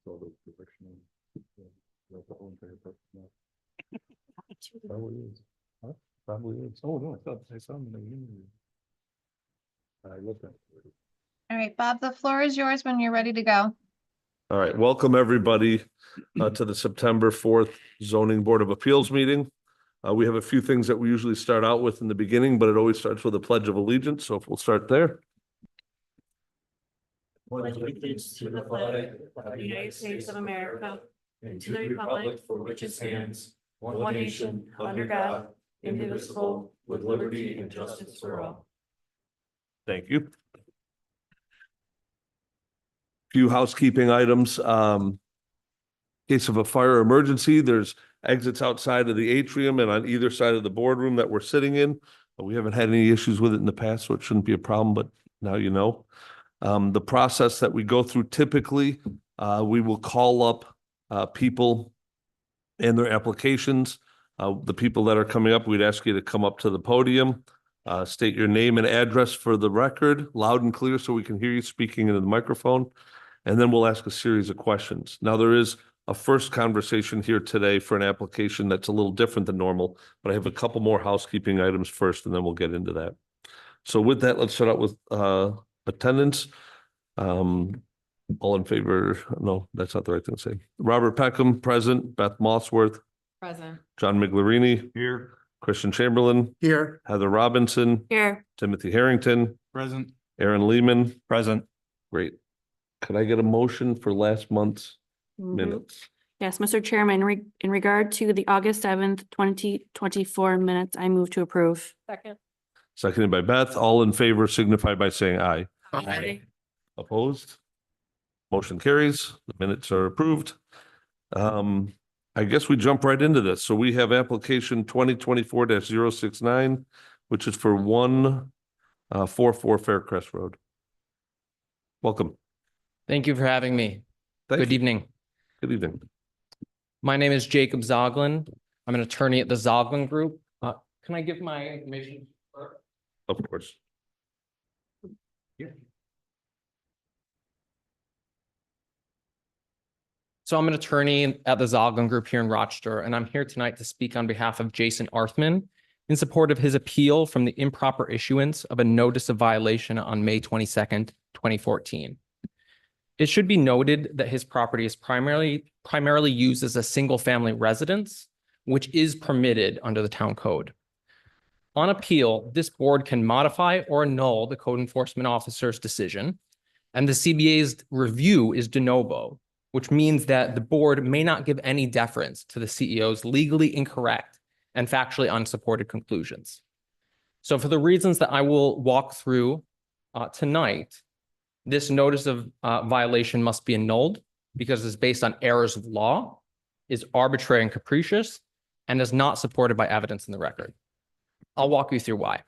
Probably is. Huh? Probably is. Oh, no, I thought I saw him in the union. I looked at it. All right, Bob, the floor is yours when you're ready to go. All right, welcome everybody to the September 4th Zoning Board of Appeals meeting. We have a few things that we usually start out with in the beginning, but it always starts with a Pledge of Allegiance, so if we'll start there. Pledge allegiance to the flag of the United States of America and to the republic for which it stands, one nation, under God, indivisible, with liberty and justice for all. Thank you. Few housekeeping items. In case of a fire emergency, there's exits outside of the atrium and on either side of the boardroom that we're sitting in. We haven't had any issues with it in the past, so it shouldn't be a problem, but now you know. The process that we go through typically, we will call up people and their applications. The people that are coming up, we'd ask you to come up to the podium, state your name and address for the record, loud and clear so we can hear you speaking into the microphone, and then we'll ask a series of questions. Now, there is a first conversation here today for an application that's a little different than normal, but I have a couple more housekeeping items first, and then we'll get into that. So with that, let's start out with attendance. All in favor? No, that's not the right thing to say. Robert Peckham, present. Beth Mossworth. Present. John Miglerini. Here. Christian Chamberlain. Here. Heather Robinson. Here. Timothy Harrington. Present. Aaron Lehman. Present. Great. Could I get a motion for last month's minutes? Yes, Mr. Chairman, in regard to the August 7th, 2024 minutes, I move to approve. Second. Seconded by Beth. All in favor signify by saying aye. Aye. Opposed? Motion carries. The minutes are approved. I guess we jump right into this. So we have application 2024-069, which is for 144 Faircrest Road. Welcome. Thank you for having me. Good evening. Good evening. My name is Jacob Zoglin. I'm an attorney at the Zoglin Group. Can I give my information? Of course. Yeah. So I'm an attorney at the Zoglin Group here in Rochester, and I'm here tonight to speak on behalf of Jason Arthman in support of his appeal from the improper issuance of a notice of violation on May 22nd, 2014. It should be noted that his property is primarily used as a single-family residence, which is permitted under the town code. On appeal, this board can modify or annul the code enforcement officer's decision, and the CBA's review is de novo, which means that the board may not give any deference to the CEO's legally incorrect and factually unsupported conclusions. So for the reasons that I will walk through tonight, this notice of violation must be annulled because it's based on errors of law, is arbitrary and capricious, and is not supported by evidence in the record. I'll walk you through why.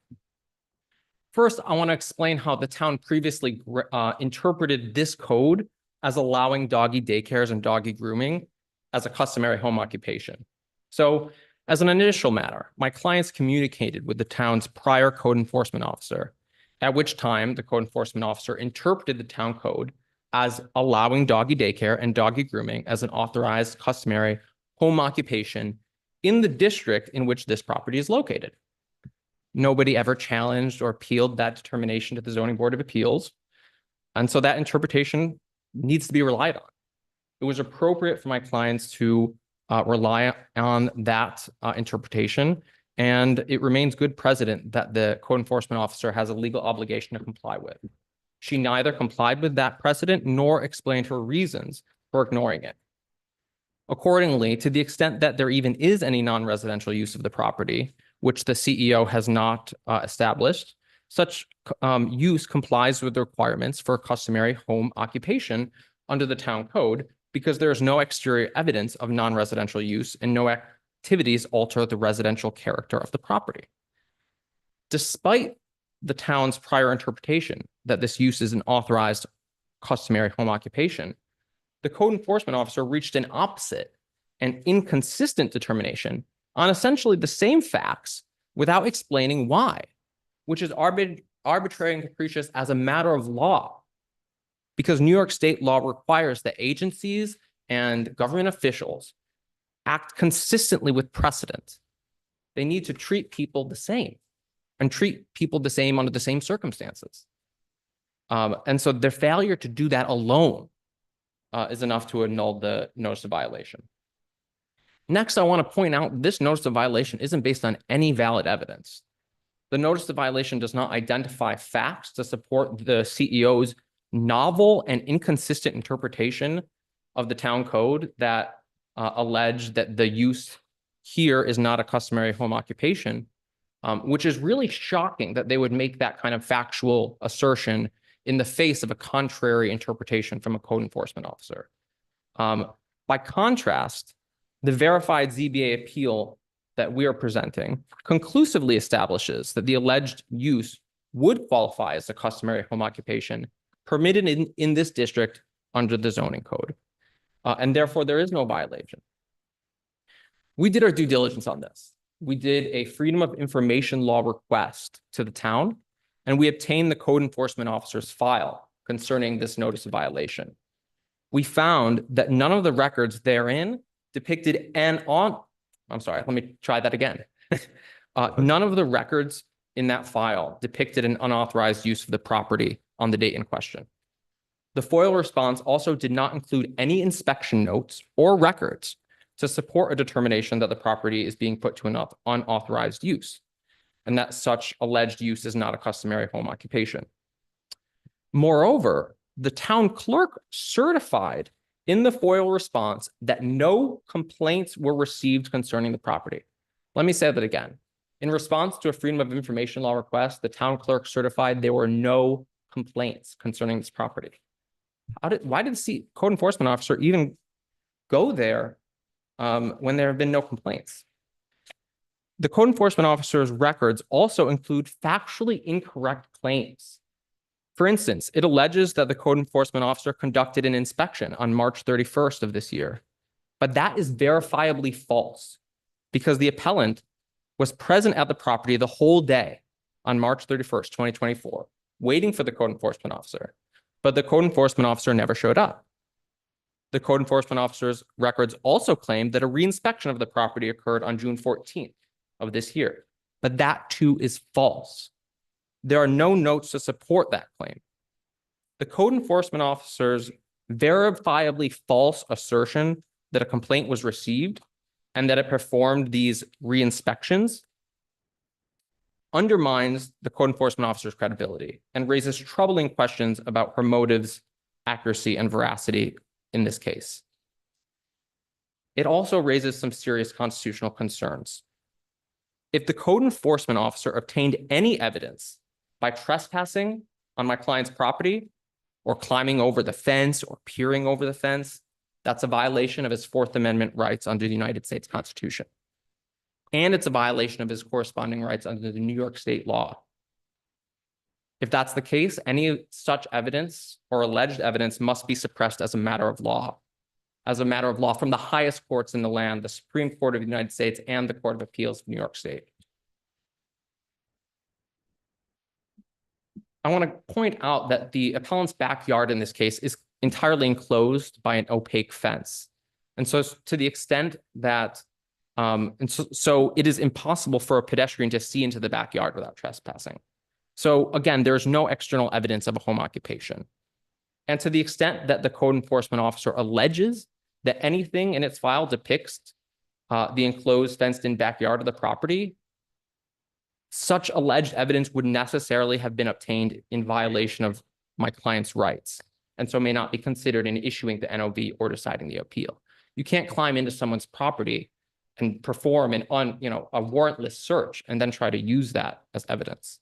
First, I want to explain how the town previously interpreted this code as allowing doggy daycares and doggy grooming as a customary home occupation. So as an initial matter, my clients communicated with the town's prior code enforcement officer, at which time the code enforcement officer interpreted the town code as allowing doggy daycare and doggy grooming as an authorized customary home occupation in the district in which this property is located. Nobody ever challenged or appealed that determination to the Zoning Board of Appeals. And so that interpretation needs to be relied on. It was appropriate for my clients to rely on that interpretation, and it remains good precedent that the code enforcement officer has a legal obligation to comply with. She neither complied with that precedent nor explained her reasons for ignoring it. Accordingly, to the extent that there even is any non-residential use of the property, which the CEO has not established, such use complies with the requirements for customary home occupation under the town code because there is no exterior evidence of non-residential use and no activities alter the residential character of the property. Despite the town's prior interpretation that this use is an authorized customary home occupation, the code enforcement officer reached an opposite and inconsistent determination on essentially the same facts without explaining why, which is arbitrary and capricious as a matter of law. because New York state law requires that agencies and government officials act consistently with precedent. They need to treat people the same and treat people the same under the same circumstances. And so their failure to do that alone is enough to annul the notice of violation. Next, I want to point out this notice of violation isn't based on any valid evidence. The notice of violation does not identify facts to support the CEO's novel and inconsistent interpretation of the town code that allege that the use here is not a customary home occupation, which is really shocking that they would make that kind of factual assertion in the face of a contrary interpretation from a code enforcement officer. By contrast, the verified ZBA appeal that we are presenting conclusively establishes that the alleged use would qualify as a customary home occupation permitted in this district under the zoning code. And therefore, there is no violation. We did our due diligence on this. We did a Freedom of Information law request to the town, and we obtained the code enforcement officer's file concerning this notice of violation. We found that none of the records therein depicted let me try that again. None of the records in that file depicted an unauthorized use of the property on the date in question. The FOIL response also did not include any inspection notes or records to support a determination that the property is being put to an unauthorized use, and that such alleged use is not a customary home occupation. Moreover, the town clerk certified in the FOIL response that no complaints were received concerning the property. Let me say that again. In response to a Freedom of Information law request, the town clerk certified there were no complaints concerning this property. Why did the code enforcement officer even go there when there have been no complaints? The code enforcement officer's records also include factually incorrect claims. For instance, it alleges that the code enforcement officer conducted an inspection on March 31st of this year, but that is verifiably false because the appellant was present at the property the whole day on March 31st, 2024, waiting for the code enforcement officer, but the code enforcement officer never showed up. The code enforcement officer's records also claim that a reinspection of the property occurred on June 14th of this year, but that too is false. There are no notes to support that claim. The code enforcement officer's verifiably false assertion that a complaint was received and that it performed these re-inspections undermines the code enforcement officer's credibility and raises troubling questions about her motives, accuracy, and veracity in this case. It also raises some serious constitutional concerns. If the code enforcement officer obtained any evidence by trespassing on my client's property or climbing over the fence or peering over the fence, that's a violation of his Fourth Amendment rights under the United States Constitution. And it's a violation of his corresponding rights under the New York state law. If that's the case, any such evidence or alleged evidence must be suppressed as a matter of law. As a matter of law from the highest courts in the land, the Supreme Court of the United States and the Court of Appeals of New York State. I want to point out that the appellant's backyard in this case is entirely enclosed by an opaque fence. And so to the extent that, so it is impossible for a pedestrian to see into the backyard without trespassing. So again, there's no external evidence of a home occupation. And to the extent that the code enforcement officer alleges that anything in its file depicts the enclosed fenced-in backyard of the property, such alleged evidence would necessarily have been obtained in violation of my client's rights, and so may not be considered in issuing the NOV or deciding the appeal. You can't climb into someone's property and perform a warrantless search and then try to use that as evidence.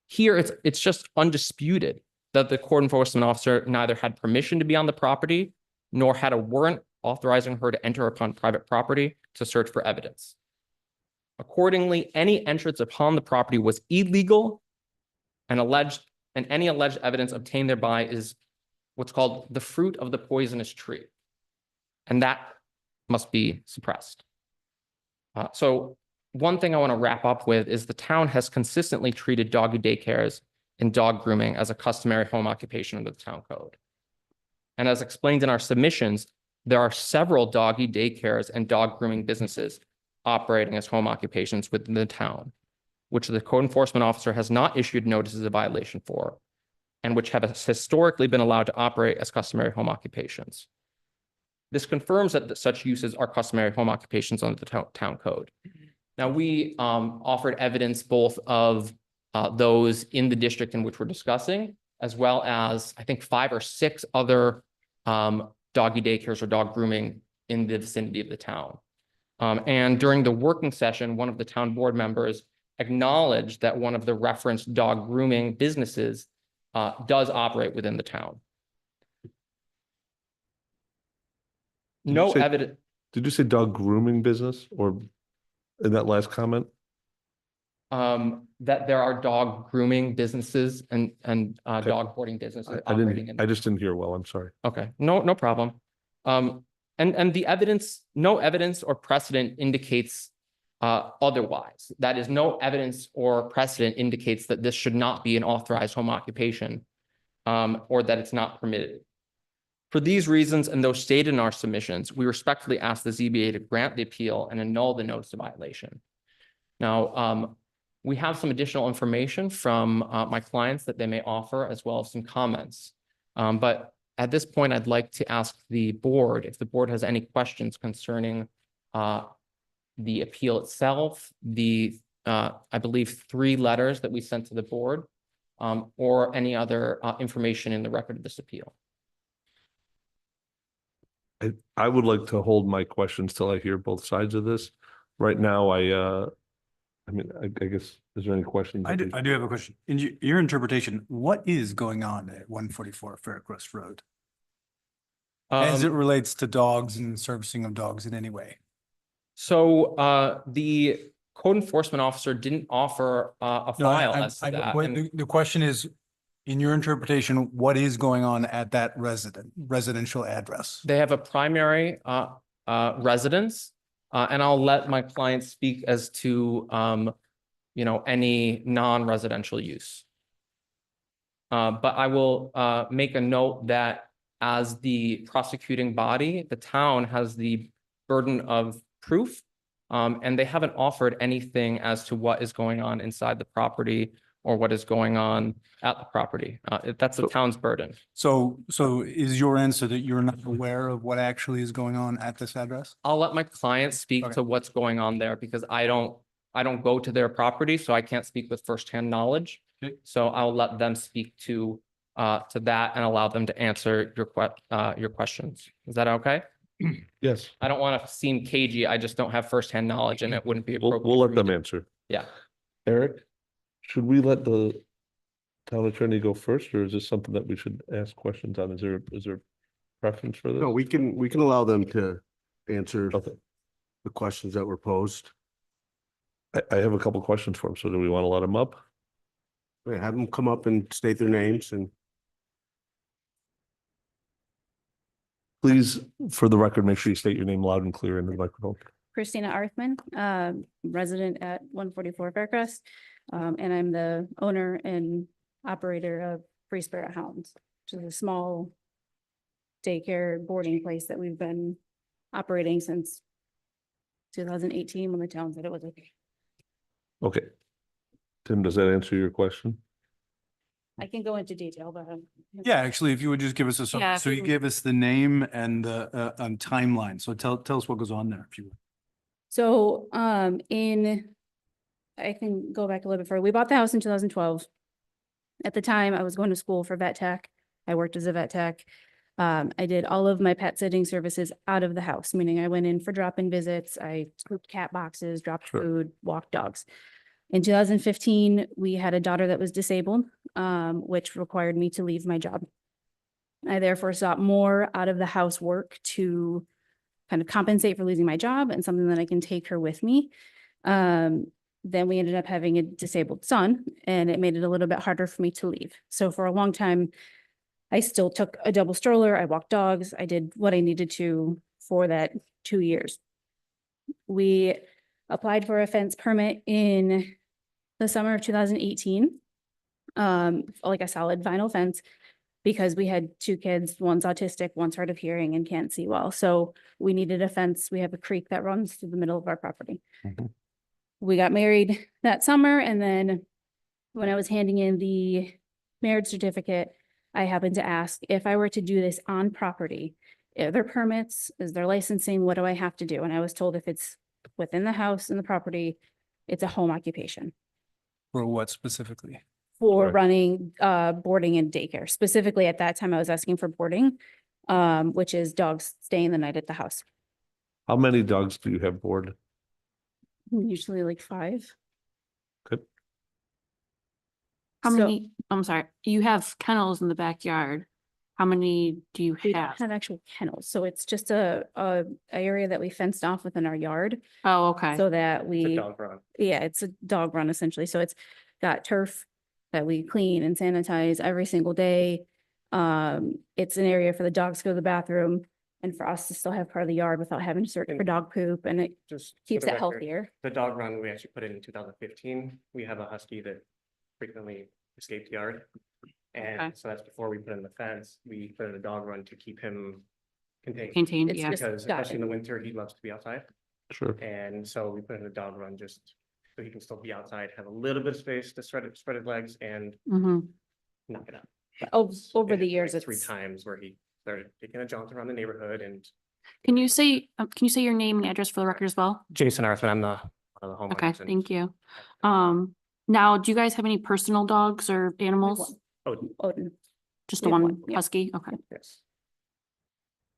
Here, it's just undisputed that the code enforcement officer neither had permission to be on the property nor had a warrant authorizing her to enter upon private property to search for evidence. Accordingly, any entrance upon the property was illegal, and any alleged evidence obtained thereby is what's called the fruit of the poisonous tree, and that must be suppressed. So one thing I want to wrap up with is the town has consistently treated doggy daycares in dog grooming as a customary home occupation under the town code. And as explained in our submissions, there are several doggy daycares and dog grooming businesses operating as home occupations within the town, which the code enforcement officer has not issued notices of violation for, and which have historically been allowed to operate as customary home occupations. This confirms that such uses are customary home occupations under the town code. Now, we offered evidence both of those in the district in which we're discussing, as well as, I think, 5 or 6 other doggy daycares or dog grooming in the vicinity of the town. And during the working session, one of the town board members acknowledged that one of the referenced dog grooming businesses does operate within the town. No evidence. Did you say dog grooming business or in that last comment? That there are dog grooming businesses and dog boarding businesses operating in. I just didn't hear well. I'm sorry. Okay, no problem. And the evidence, no evidence or precedent indicates otherwise. That is, no evidence or precedent indicates that this should not be an authorized home occupation, or that it's not permitted. For these reasons and those stated in our submissions, we respectfully ask the ZBA to grant the appeal and annul the notice of violation. Now, we have some additional information from my clients that they may offer, as well as some comments. But at this point, I'd like to ask the board if the board has any questions concerning the appeal itself, the I believe 3 letters that we sent to the board, or any other information in the record of this appeal. I would like to hold my questions till I hear both sides of this. Right now, I guess, is there any questions? I do have a question. In your interpretation, what is going on at 144 Faircrest Road? As it relates to dogs and servicing of dogs in any way? So the code enforcement officer didn't offer a file as to that. The question is, in your interpretation, what is going on at that residential address? They have a primary residence, and I'll let my client speak as to any non-residential use. But I will make a note that as the prosecuting body, the town has the burden of proof, and they haven't offered anything as to what is going on inside the property or what is going on at the property. That's the town's burden. So is your answer that you're not aware of what actually is going on at this address? I'll let my client speak to what's going on there, because I don't go to their property, so I can't speak with firsthand knowledge. Okay. So I'll let them speak to that and allow them to answer your questions. Is that okay? Yes, I don't want to seem cagey. I just don't have firsthand knowledge, and it wouldn't be appropriate. we'll let for me them to- answer. Yeah. Eric, should we let the town attorney go first, or is this something that we should ask questions on? Is there preference for this? No, we can allow them to answer Okay. the questions that were posed. I have a couple questions for him. So do we want to let him up? Wait, have them come up and state their names and Please, for the record, make sure you state your name loud and clear into the microphone. Christina Arthman, resident at 144 Faircrest. And I'm the owner and operator of Free Spirit Hounds, which is a small daycare boarding place that we've been operating since 2018 when the town said it was okay. Okay. Tim, does that answer your question? I can go into detail, but. Yeah, actually, if you would just give us a, Yeah, so if you you- gave us the name and the timeline. So tell us what goes on there, if you would. So, I can go back a little bit further. We bought the house in 2012. At the time, I was going to school for vet tech. I worked as a vet tech. I did all of my pet sitting services out of the house, meaning I went in for drop-in visits. I scooped cat boxes, dropped Sure. food, walked dogs. In 2015, we had a daughter that was disabled, which required me to leave my job. I therefore sought more out of the house work to kind of compensate for losing my job and something that I can take her with me. Then we ended up having a disabled son, and it made it a little bit harder for me to leave. So for a long time, I still took a double stroller. I walked dogs. I did what I needed to for that 2 years. We applied for a fence permit in the summer of 2018. like a solid vinyl fence, because we had two kids, one's autistic, one's hard of hearing and can't see well. So we needed a fence. We have a creek that runs through the middle of our property. Mhm. We got married that summer, and then when I was handing in the marriage certificate, I happened to ask if I were to do this on property, are there permits? Is there licensing? What do I have to do? And I was told if it's within the house and the property, it's a home occupation For what specifically? for Right. running boarding and daycare. Specifically at that time, I was asking for boarding, which is dogs staying the night at the house. How many dogs do you have board? Usually like 5. How So- many, I'm sorry, you have kennels in the backyard. How many do you We don't have? have actual kennels, so it's just a area that we fenced off within our yard Oh, okay. so that we. run. Yeah, it's a dog run essentially. So it's got turf that we clean and sanitize every single day. It's an area for the dogs to go to the bathroom and for us to still have part of the yard without having to search for And- dog poop, and it Just for keeps the it record, healthier. The dog run we actually put in 2015. We have a husky that frequently escaped the yard. Okay. And so that's before we put in the fence. We put in a dog run to keep him contained. Contained, It's yeah. just- Because got especially in it. the winter, he loves to be outside. Sure. And so we put in a dog run just so he can still be outside, have a little bit of space to spread his legs and Mm-hmm. knock it out. Over the And years, like 3 it's times where he started taking a jaunt around the neighborhood and Can you say your name and address for the record as well? Jason Arthur, I'm one of the homeowners. Okay, and- thank you. Now, do you guys have any personal dogs or animals? Oh, Odin. Just the we have one one, yeah. husky? Okay. yes.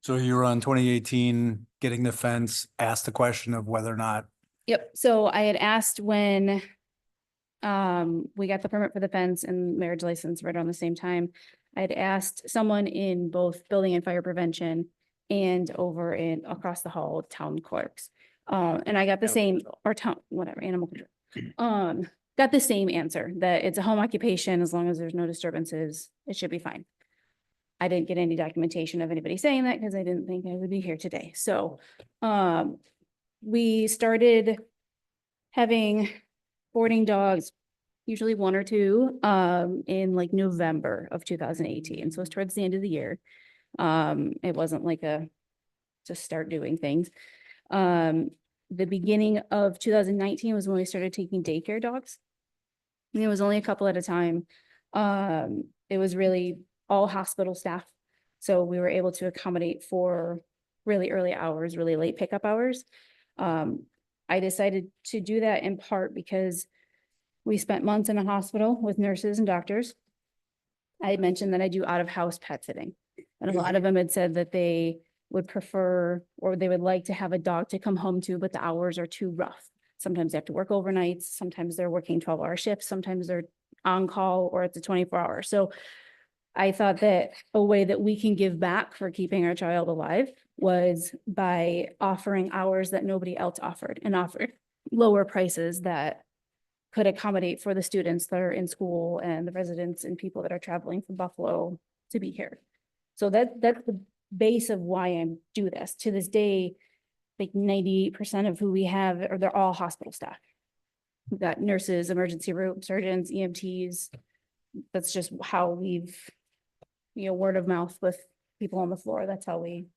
So you were on 2018, getting the fence, asked the question of whether or not, Yep, so I had asked when we got the permit for the fence and marriage license right around the same time. I had asked someone in both building and fire prevention and over in across the hall, town clerks. And I got the Animal same, control. or town, whatever, animal control. Got the same answer, that it's a home occupation, as long as there's no disturbances, it should be fine. I didn't get any documentation of anybody saying that because I didn't think I would be here today. So, we started having boarding dogs, usually 1 or 2, in like November of 2018. So it's towards the end of the year. It wasn't like a just start doing things. The beginning of 2019 was when we started taking daycare dogs. And it was only a couple at a time. It was really all hospital staff. So we were able to accommodate for really early hours, really late pickup hours. I decided to do that in part because we spent months in a hospital with nurses and doctors. I had mentioned that I do out-of-house pet sitting, and a lot of them had said that they would prefer, or they would like to have a dog to come home to, but the hours are too rough. Sometimes they have to work overnights, sometimes they're working 12-hour shifts, sometimes they're on call, or it's a 24-hour. So I thought that a way that we can give back for keeping our child alive was by offering hours that nobody else offered, and offered lower prices that could accommodate for the students that are in school and the residents and people that are traveling from Buffalo to be here. So that's the base of why I do this. To this day, like 98% of who we have, or they're all hospital staff. We've got nurses, emergency room surgeons, EMTs. That's just how we've, word of mouth with people on the floor. That's how we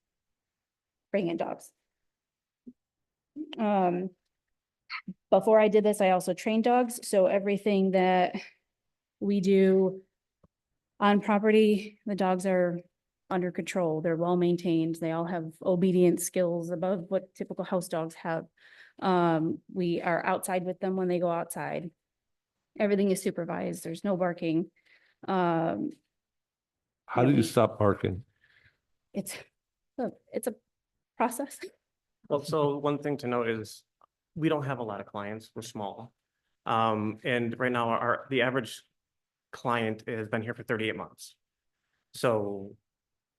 bring in dogs. Before I did this, I also trained dogs. So everything that we do on property, the dogs are under control. They're well maintained. They all have obedience skills above what typical house dogs have. We are outside with them when they go outside. Everything is supervised. There's no barking. How do you stop barking? It's a process. Well, so one thing to note is we don't have a lot of clients. We're small. And right now the average client has been here for 38 months. So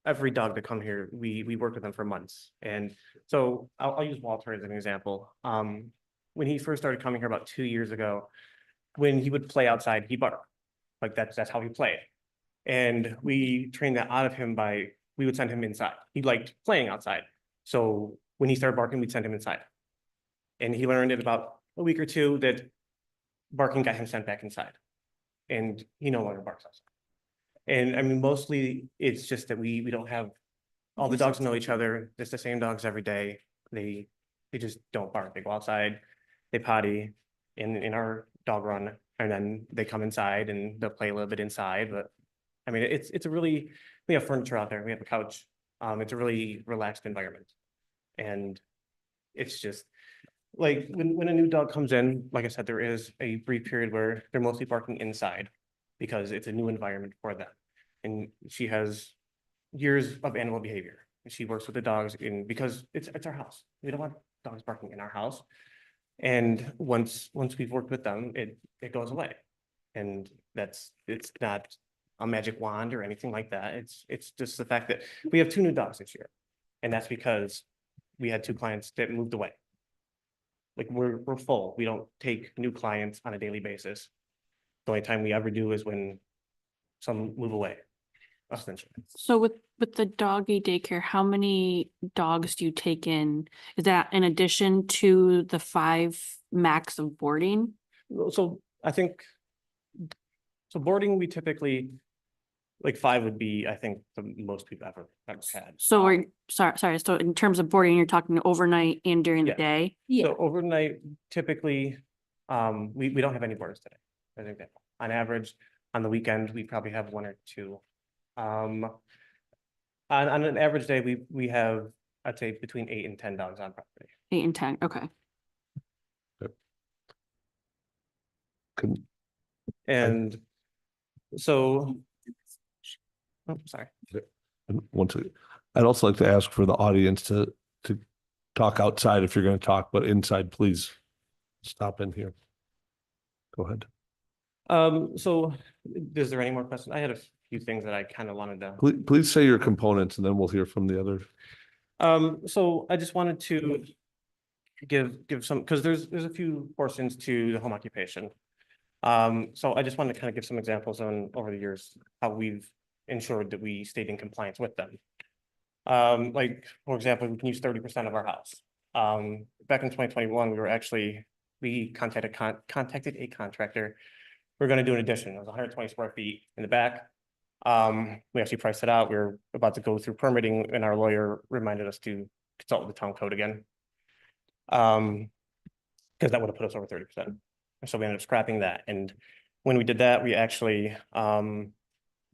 every dog that come here, we work with them for months. And so I'll use Walter as an example. When he first started coming here about 2 years ago, when he would play outside, he barked. Like that's how he played. And we trained that out of him we would send him inside. He liked playing outside. So when he started barking, we'd send him inside. And he learned in about a week or 2 that barking got him sent back inside. and he no longer barks outside. And I mean, mostly it's just that we don't have, all the dogs know each other. It's the same dogs every day. They just don't bark. They go outside, they potty in our dog run, and then they come inside and they'll play a little bit inside. But I mean, it's a really, we have furniture out there. We have a couch. It's a really relaxed environment. And it's just like when a new dog comes in, like I said, there is a brief period where they're mostly barking inside because it's a new environment for them. And she has years of animal behavior. She works with the dogs because it's our house. We don't want dogs barking in our house. And once we've worked with them, it goes away. And it's not a magic wand or anything like that. It's just the fact that we have 2 new dogs this year. And that's because we had 2 clients that moved away. Like we're full. We don't take new clients on a daily basis. The only time we ever do is when some move away, essentially. So with the doggy daycare, how many dogs do you take in? Is that in addition to the 5 max of boarding? So I think, so boarding, we typically, like 5 would be, I think, the most we've ever had. So we're, sorry, so in terms of boarding, you're talking overnight and during the Yeah. day? Yeah, So overnight, typically, we don't have any boarders today, as an example. On average, on the weekend, we probably have 1 or 2. On an average day, we have, I'd say, between 8 and 10 dogs on property. 8 and 10, okay. Can- And so, oh, sorry. And once, I'd also like to ask for the audience to talk outside if you're going to talk, but inside, please stop in here. Go ahead. So is there any more questions? I had a few things that I kind of wanted to. Please say your components and then we'll hear from the others. So I just wanted to give some, because there's a few portions to the home occupation. So I just wanted to kind of give some examples on over the years, how we've ensured that we stayed in compliance with them. Like, for example, we can use 30% of our house. Back in 2021, we contacted a contractor. We're gonna do an addition. It was 120 square feet in the back. We actually priced it out. We were about to go through permitting and our lawyer reminded us to consult with the town code again. Because that would have put us over 30%. So we ended up scrapping that. And when we did that, we actually,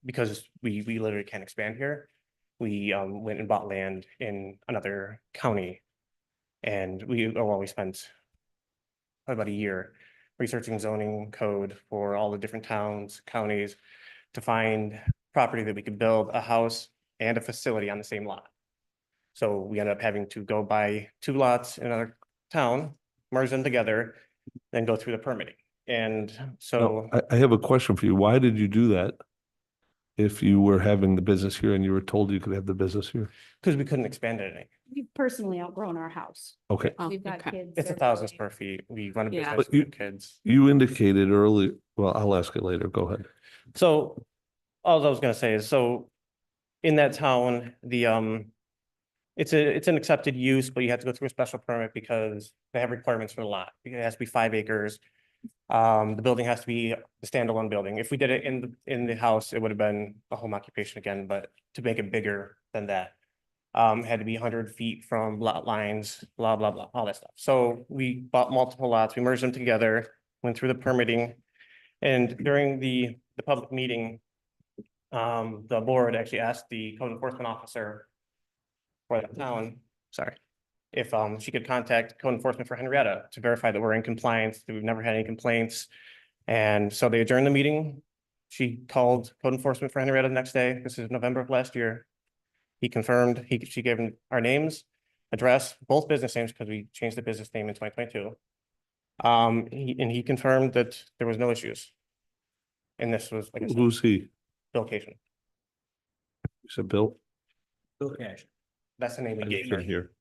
because we literally can't expand here, we went and bought land in another county. And we spent about a year researching zoning code for all the different towns, counties, to find property that we could build a house and a facility on the same lot. So we ended up having to go buy 2 lots in another town, merge them together, then go through the permitting. And so I have a question for you. Why did you do that? If you were having the business here and you were told you could have the business here? because we couldn't expand it any. we've personally outgrown our house. Okay. Oh, We've got okay. kids. It's they're 1,000 really- square feet. We run a Yeah. business But you- with kids. You indicated earlier, well, I'll ask it later. Go ahead. So all I was gonna say is, so in that town, it's an accepted use, but you have to go through a special permit because they have requirements for the lot. It has to be 5 acres. The building has to be a standalone building. If we did it in the house, it would have been a home occupation again, but to make it bigger than that, had to be 100 feet from lot lines, blah, blah, blah, all that stuff. So we bought multiple lots, we merged them together, went through the permitting. And during the public meeting, the board actually asked the code enforcement officer for the town, sorry, if she could contact code enforcement for Henrietta to verify that we're in compliance, that we've never had any complaints. And so they adjourned the meeting. She called code enforcement for Henrietta the next day. This is November of last year. He confirmed, she gave him our names, address, both business names, because we changed the business name in 2022. He confirmed that there was no issues. And this was, like I said, Who's he? Bill Cation. You said Bill? Bill Cash. That's the name we I gave didn't her. hear.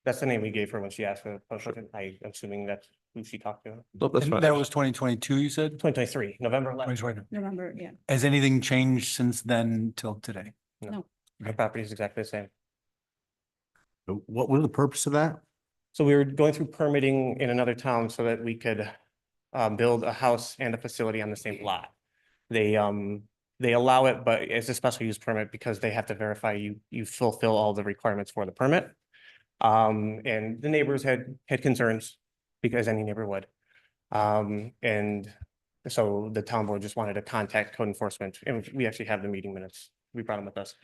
That's the name we gave her when she asked for the post. I'm assuming that's who she talked to. No, that's And fine. that was 2022, you said? 2023, November 11th. 2020. November, yeah. Has anything changed since then till today? The property is exactly the same. What was the purpose of that? So we were going through permitting in another town so that we could build a house and a facility on the same lot. They allow it, but it's a special use permit because they have to verify you fulfill all the requirements for the permit. And the neighbors had concerns because any neighbor would. And so the town board just wanted to contact code enforcement, and we actually have the meeting minutes. We brought them with us.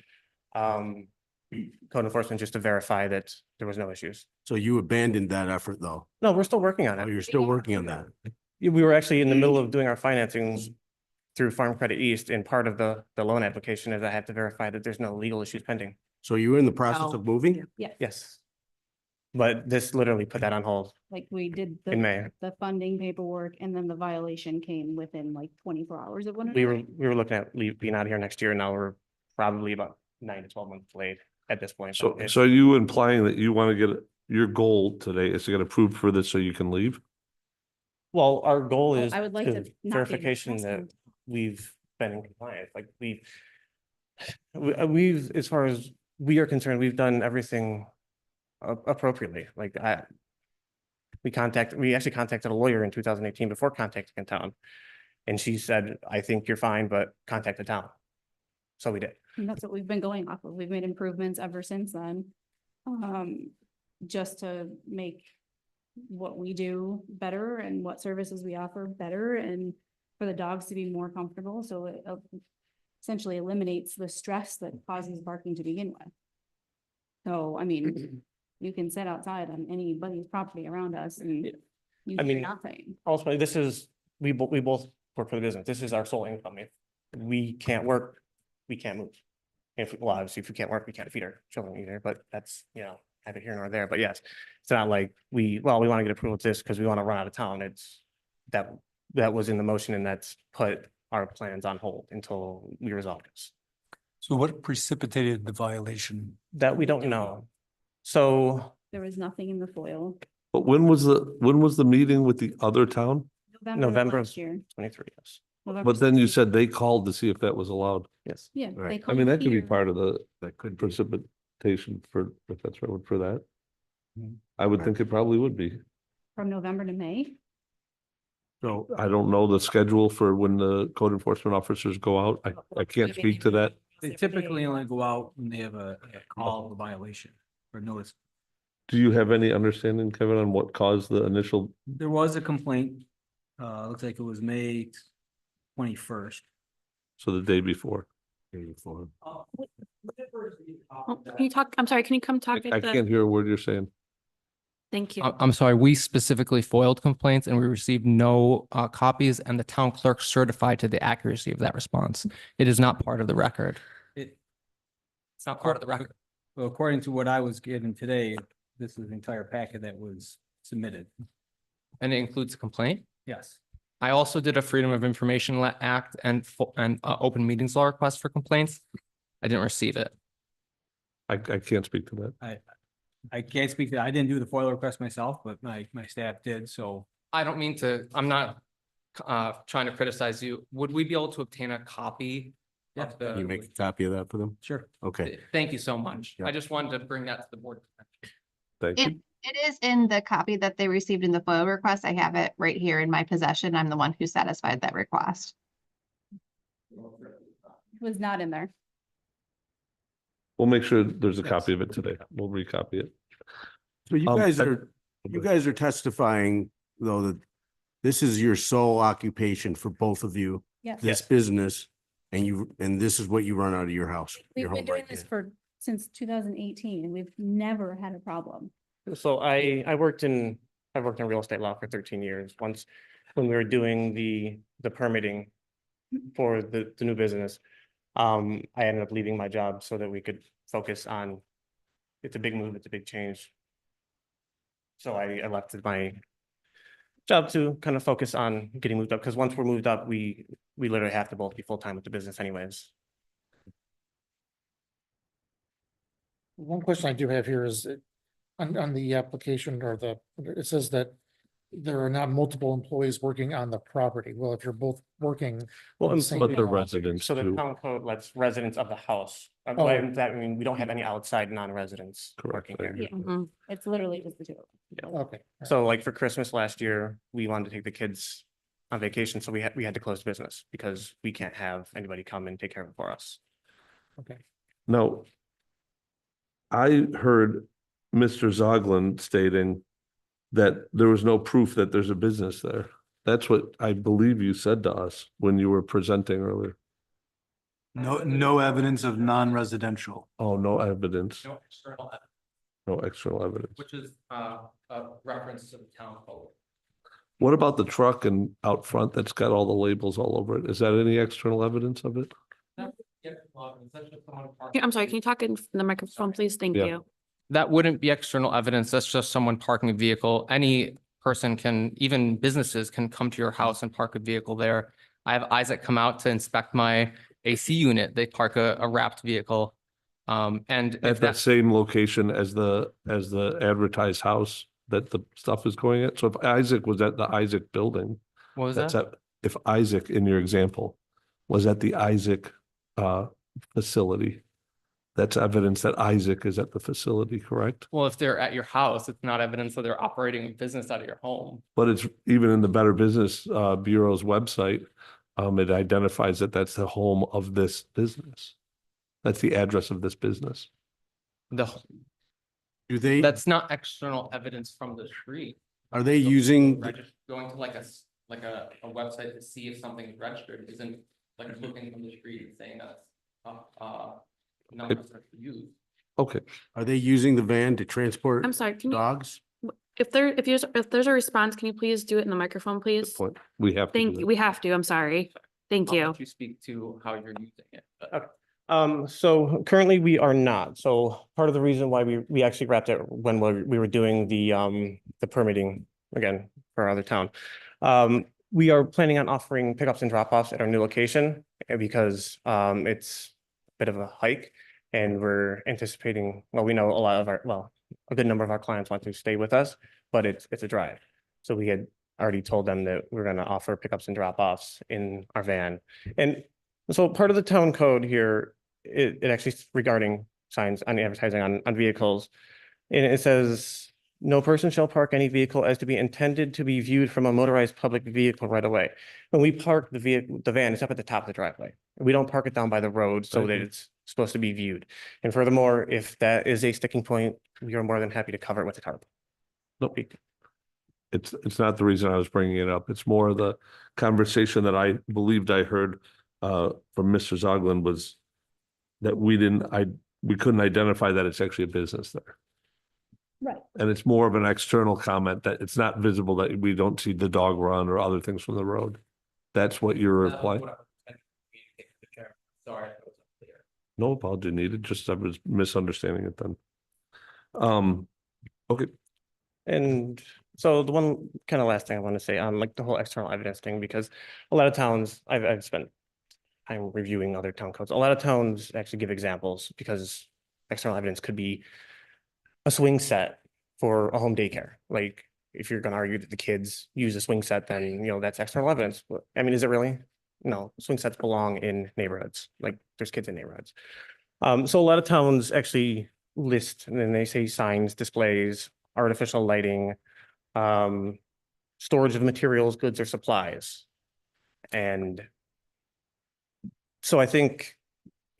Code enforcement just to verify that there was no issues. So you abandoned that effort though? No, we're still working on Oh, it. you're still working on that? We were actually in the middle of doing our financing through Farm Credit East, and part of the loan application is I have to verify that there's no legal issues pending. So you were in the process Oh. of moving? Yes. Yes. But this literally put that on hold Like we did in May. the funding paperwork and then the violation came within like 24 hours of one We another. were looking at being out here next year, and now we're probably about 9 to 12 months delayed at this point. So, But so are you implying that you want to get, your goal today is to get approved for this so you can leave? well, our goal Oh, is I would like to not be verification that responsible. we've been in compliance, like we've, as far as we are concerned, we've done everything appropriately, like we actually contacted a lawyer in 2018 before contacting the town. And she said, I think you're fine, but contact the town. So we did. And that's what we've been going off of. We've made improvements ever since then. Just to make what we do better and what services we offer better and for the dogs to be more comfortable. So it essentially eliminates the stress that causes barking to begin with. So, I mean, you can sit outside on anybody's property around us and you I hear mean, nothing. Also, this is, we both work for the business. This is our sole income. If we can't work, we can't move. Well, obviously, if we can't work, we can't feed our children either, but that's, neither here nor there. But yes, it's not like we want to get approval to this because we want to run out of town. It's that was in the motion, and that's put our plans on hold until we resolve this. So what precipitated the violation? That we don't know. So There was nothing in the foil. But when was the meeting with the other town? November last year. 23, yes. November But then you 16th. said they called to see if that was allowed. Yes. Yeah. they Right. I called mean, that could be here. part of the That could be. precipitation for, if that's right, for that. Mhm. I would Right. think it probably would be. From November to May. So I don't know the schedule for when the code enforcement officers go out. I can't speak to that. They typically only go out when they have a call of a violation or notice. Do you have any understanding, Kevin, on what caused the initial? There was a complaint, looks like it was May 21st. So the day before? Oh, Can you talk, I'm sorry, can you come talk I at the, can't hear a word you're saying. thank you. I'm sorry, we specifically foiled complaints and we received no copies, and the town clerk certified to the accuracy of that response. It is not part of the record. It, It's not part of the record. well, according to what I was given today, this is the entire packet that was submitted. And it includes a complaint. Yes. I also did a Freedom of Information Act and open meetings law request for complaints. I didn't receive it. I can't speak to that. I can't speak to, I didn't do the FOIL request myself, but my staff did, so. I don't mean to, I'm not trying to criticize you. Would we be able to obtain a copy of Can you make the? a copy of that for them? Sure. Okay. Thank you so much. Yeah. I just wanted to bring that to the board. Thank It, you. it is in the copy that they received in the FOIL request. I have it right here in my possession. I'm the one who satisfied that request. It was not in there. We'll make sure there's a copy of it today. We'll recopy it. So you Um, guys I- are testifying though that this is your sole occupation for both of you, Yes. this business, and this is what you run out of your house. We've your been home doing right this there. since 2018 and we've never had a problem. So I worked in real estate law for 13 years. Once, when we were doing the permitting for the new business, I ended up leaving my job so that we could focus on, it's a big move, it's a big change. So I left my job to kind of focus on getting moved up, because once we're moved up, we literally have to both be full-time with the business anyways. One question I do have here is on the application or it says that there are not multiple employees working on the property. Well, if you're both working. Well, on the same But the house- residents So the too. town code lets residents of the house, Oh. by that, I mean, we don't have any outside non-residents Correct, working I here. agree. It's literally just the two of them. Okay. So like for Christmas last year, we wanted to take the kids on vacation, so we had to close the business because we can't have anybody come and take care of it for us. Okay. Now, I heard Mr. Zoglin stating that there was no proof that there's a business there. That's what I believe you said to us when you were presenting earlier. No evidence of non-residential. Oh, no evidence, No external evidence, no external evidence. which is a reference to the town code. What about the truck and out front that's got all the labels all over it? Is that any external evidence of it? Yeah, I'm sorry, can you talk in the microphone, please? Thank Yeah. you. That wouldn't be external evidence. That's just someone parking a vehicle. Any person can, even businesses can come to your house and park a vehicle there. I have Isaac come out to inspect my AC unit. They park a wrapped vehicle. And if At the that's, same location as the advertised house that the stuff is going at? So if Isaac was at the Isaac building, what was that's that? at, if Isaac in your example was at the Isaac facility, that's evidence that Isaac is at the facility, correct? Well, if they're at your house, it's not evidence that they're operating a business out of your home. But it's even in the Better Business Bureau's website, it identifies that that's the home of this business. That's the address of this business. The, Do they, that's not external evidence from the street. are they using, Going to like a website to see if something's registered isn't like looking from the street and saying that's numbers that are used. Okay, are they using the van to transport I'm sorry, can you, dogs? if there's a response, can you please do it in the microphone, good please? point. We have to do Thank that. you. We have to. I'm sorry. Thank I'll you. let you speak to how you're using it. So currently we are not. So part of the reason why we actually wrapped it when we were doing the permitting again for our other town. We are planning on offering pickups and drop-offs at our new location because it's a bit of a hike and we're anticipating, well, we know a lot of a good number of our clients want to stay with us, but it's a drive. So we had already told them that we're going to offer pickups and drop-offs in our van. And so part of the town code here, it actually is regarding signs on advertising on vehicles. And it says, no person shall park any vehicle as to be intended to be viewed from a motorized public vehicle right away. When we park the van, it's up at the top of the driveway. We don't park it down by the road so that it's supposed to be viewed. And furthermore, if that is a sticking point, we are more than happy to cover it with a tarp. Nope. It's not the reason I was bringing it up. It's more the conversation that I believed I heard from Mr. Zoglin was that we couldn't identify that it's actually a business there. Right. And it's more of an external comment that it's not visible, that we don't see the dog run or other things from the road. That's what you're replying. Sorry. if it was unclear. No apology needed, just I was misunderstanding it then. Okay, And so the one kind of last thing I want to say on like the whole external evidence thing, because a lot of towns, I've spent time reviewing other town codes. A lot of towns actually give examples because external evidence could be a swing set for a home daycare. Like if you're going to argue that the kids use a swing set, then, that's external evidence. I mean, is it really? No, swing sets belong in neighborhoods. Like there's kids in neighborhoods. So a lot of towns actually list, and then they say signs, displays, artificial lighting, storage of materials, goods, or supplies. And so I think,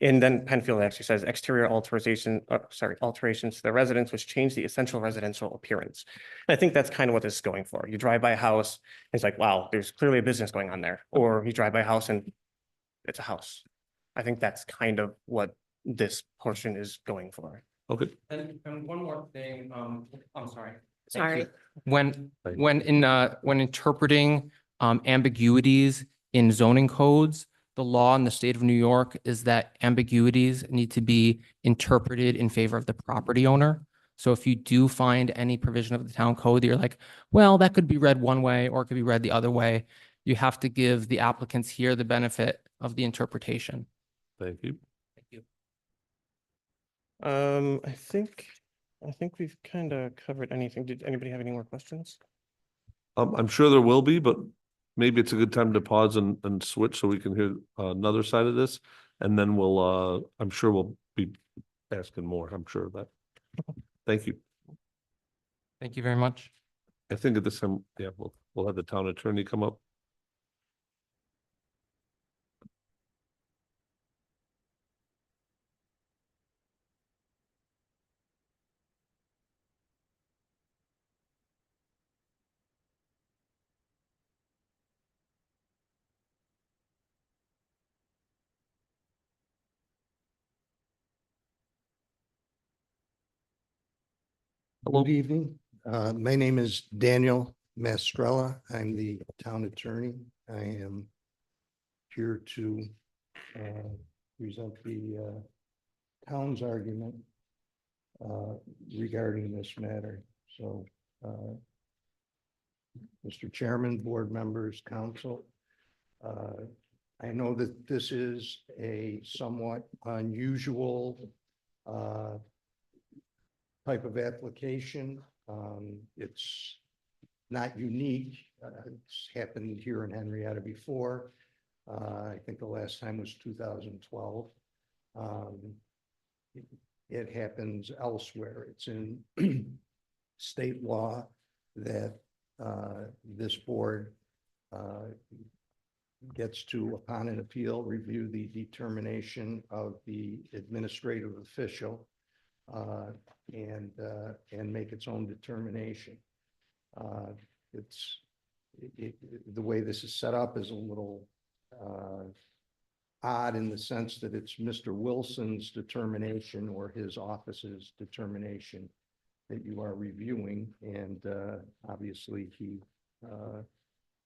and then Penfield actually says exterior alterations to the residence which change the essential residential appearance. And I think that's kind of what this is going for. You drive by a house, it's like, wow, there's clearly a business going on there. Or you drive by a house and it's a house. I think that's kind of what this portion is going for. okay. And one more thing, I'm sorry. Sorry. When interpreting ambiguities in zoning codes, the law in the state of New York is that ambiguities need to be interpreted in favor of the property owner. So if you do find any provision of the town code that you're like, well, that could be read one way or it could be read the other way, you have to give the applicants here the benefit of the interpretation. Thank you. Thank you. I think we've kind of covered anything. Did anybody have any more questions? I'm sure there will be, but maybe it's a good time to pause and switch so we can hear another side of this. And then I'm sure we'll be asking more. I'm sure of that. Thank you. Thank you very much. I think at this time, yeah, we'll have the town attorney come up. Good evening. My name is Daniel Mastrella. I'm the town attorney. I am here to present the town's argument regarding this matter. So, Mr. Chairman, board members, council, I know that this is a somewhat unusual type of application. It's not unique. It's happened here in Henrietta before. I think the last time was 2012. It happens elsewhere. It's in state law that this board gets to, upon an appeal, review the determination of the administrative official and make its own determination. The way this is set up is a little odd in the sense that it's Mr. Wilson's determination or his office's determination that you are reviewing, and obviously he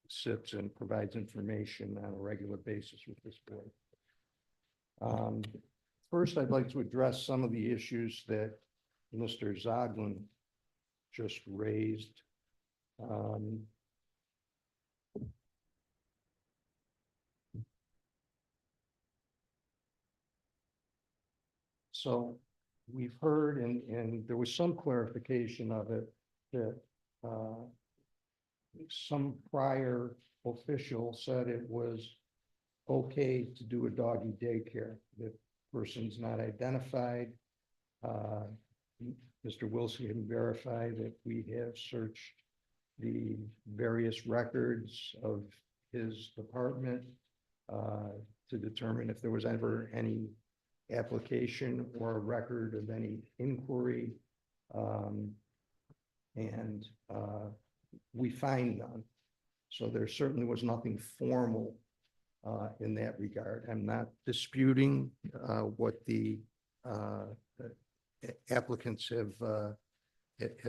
sits and provides information on a regular basis with this board. First, I'd like to address some of the issues that Mr. Zoglin just raised. So we've heard, and there was some clarification of it, that some prior official said it was okay to do a doggy daycare. The person's not identified. Mr. Wilson can verify that we have searched the various records of his department to determine if there was ever any application or a record of any inquiry, and we find none. So there certainly was nothing formal in that regard. I'm not disputing what the applicants have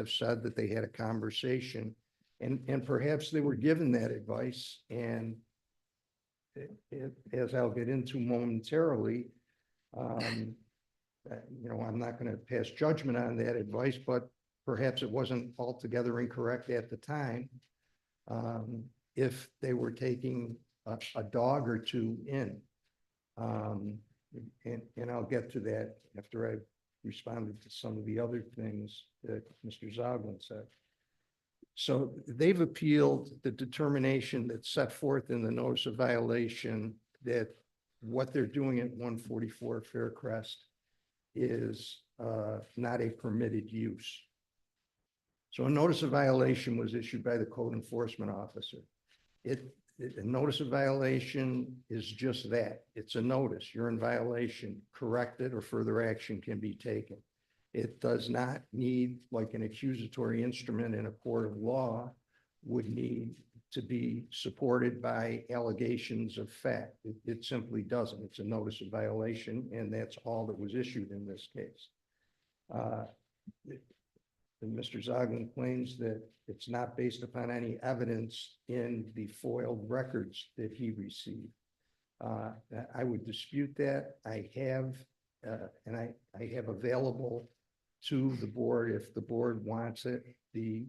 said, that they had a conversation, and perhaps they were given that advice, and as I'll get into momentarily, I'm not going to pass judgment on that advice, but perhaps it wasn't altogether incorrect at the time. If they were taking a dog or two in, and I'll get to that after I've responded to some of the other things that Mr. Zoglin said. So they've appealed the determination that's set forth in the notice of violation that what they're doing at 144 Faircrest is not a permitted use. So a notice of violation was issued by the code enforcement officer. A notice of violation is just that. It's a notice. You're in violation. Correct it or further action can be taken. It does not need, like an accusatory instrument in a court of law would need, to be supported by allegations of fact. It simply doesn't. It's a notice of violation, and that's all that was issued in this case. Mr. Zoglin claims that it's not based upon any evidence in the foiled records that he received. I would dispute that. I have, and I have available to the board, if the board wants it, the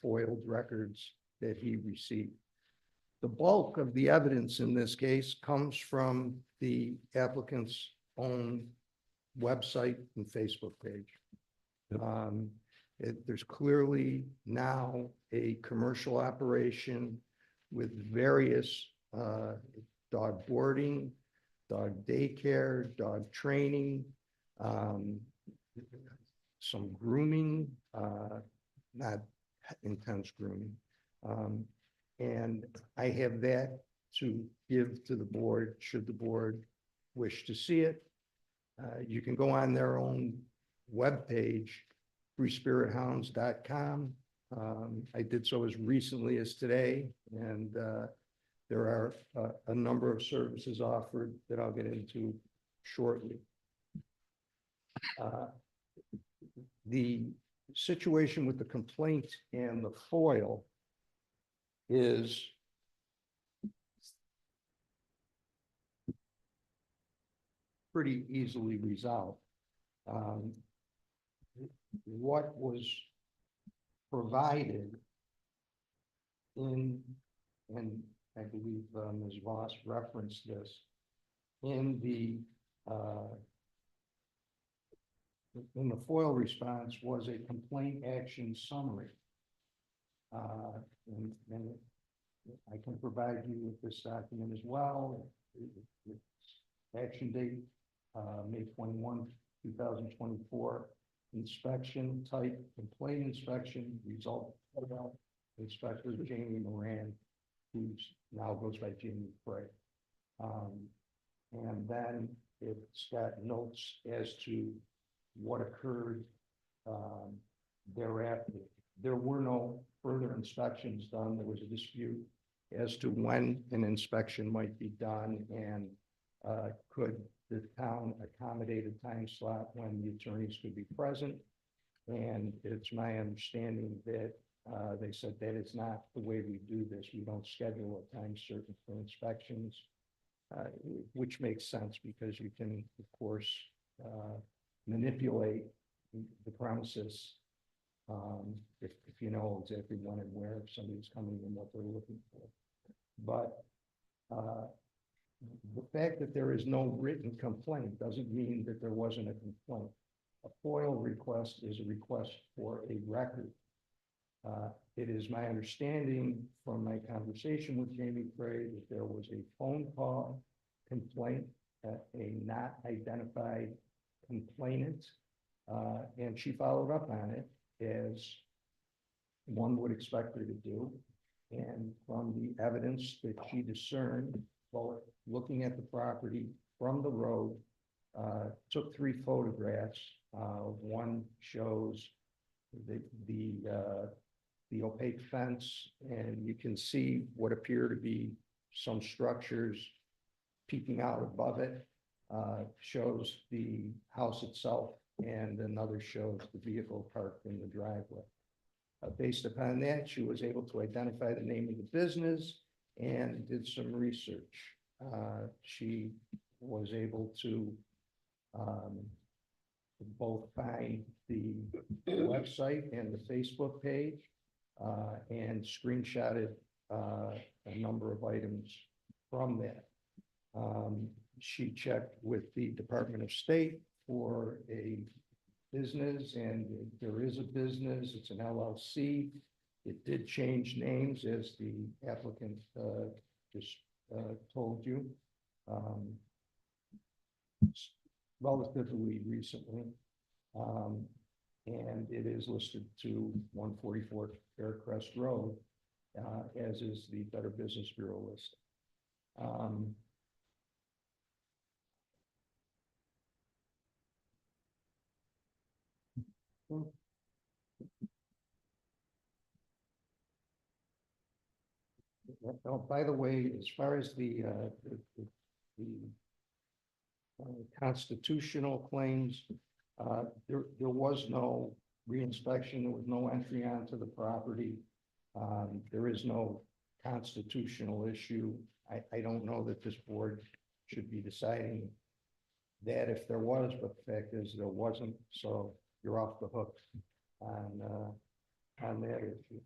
foiled records that he received. The bulk of the evidence in this case comes from the applicant's own website and Facebook page. There's clearly now a commercial operation with various dog boarding, dog daycare, dog training, some grooming, not intense grooming. And I have that to give to the board should the board wish to see it. You can go on their own webpage, freespirithounds.com. I did so as recently as today, and there are a number of services offered that I'll get into shortly. The situation with the complaint and the FOIL is pretty easily resolved. What was provided in, and I believe Ms. Voss referenced this, in the FOIL response was a complaint action summary. And I can provide you with this document as well. It's action date, May 21, 2024. Inspection type, complaint inspection, result, Inspector Jamie Moran, who's now goes by Jamie Frey. And then it's got notes as to what occurred thereafter. There were no further inspections done. There was a dispute as to when an inspection might be done, and could the town accommodate a time slot when the attorneys could be present. And it's my understanding that they said that is not the way we do this. We don't schedule a time certain for inspections, which makes sense because you can, of course, manipulate the premises if you know exactly when and where somebody's coming and what they're looking for. But the fact that there is no written complaint doesn't mean that there wasn't a complaint. A FOIL request is a request for a record. It is my understanding from my conversation with Jamie Frey that there was a phone call complaint, a not identified complainant, and she followed up on it as one would expect her to do. And from the evidence that she discerned, while looking at the property from the road, took 3 photographs. One shows the opaque fence, and you can see what appear to be some structures peeking out above it. Shows the house itself, and another shows the vehicle parked in the driveway. Based upon that, she was able to identify the name of the business and did some research. She was able to both find the website and the Facebook page, and screenshotted a number of items from that. She checked with the Department of State for a business, and there is a business. It's an LLC. It did change names, as the applicant just told you, relatively recently. And it is listed to 144 Faircrest Road, as is the Better Business Bureau list. Oh, by the way, as far as the constitutional claims, there was no reinspection. There was no entry onto the property. There is no constitutional issue. I don't know that this board should be deciding that if there was, but the fact is there wasn't. So you're off the hook on that issue.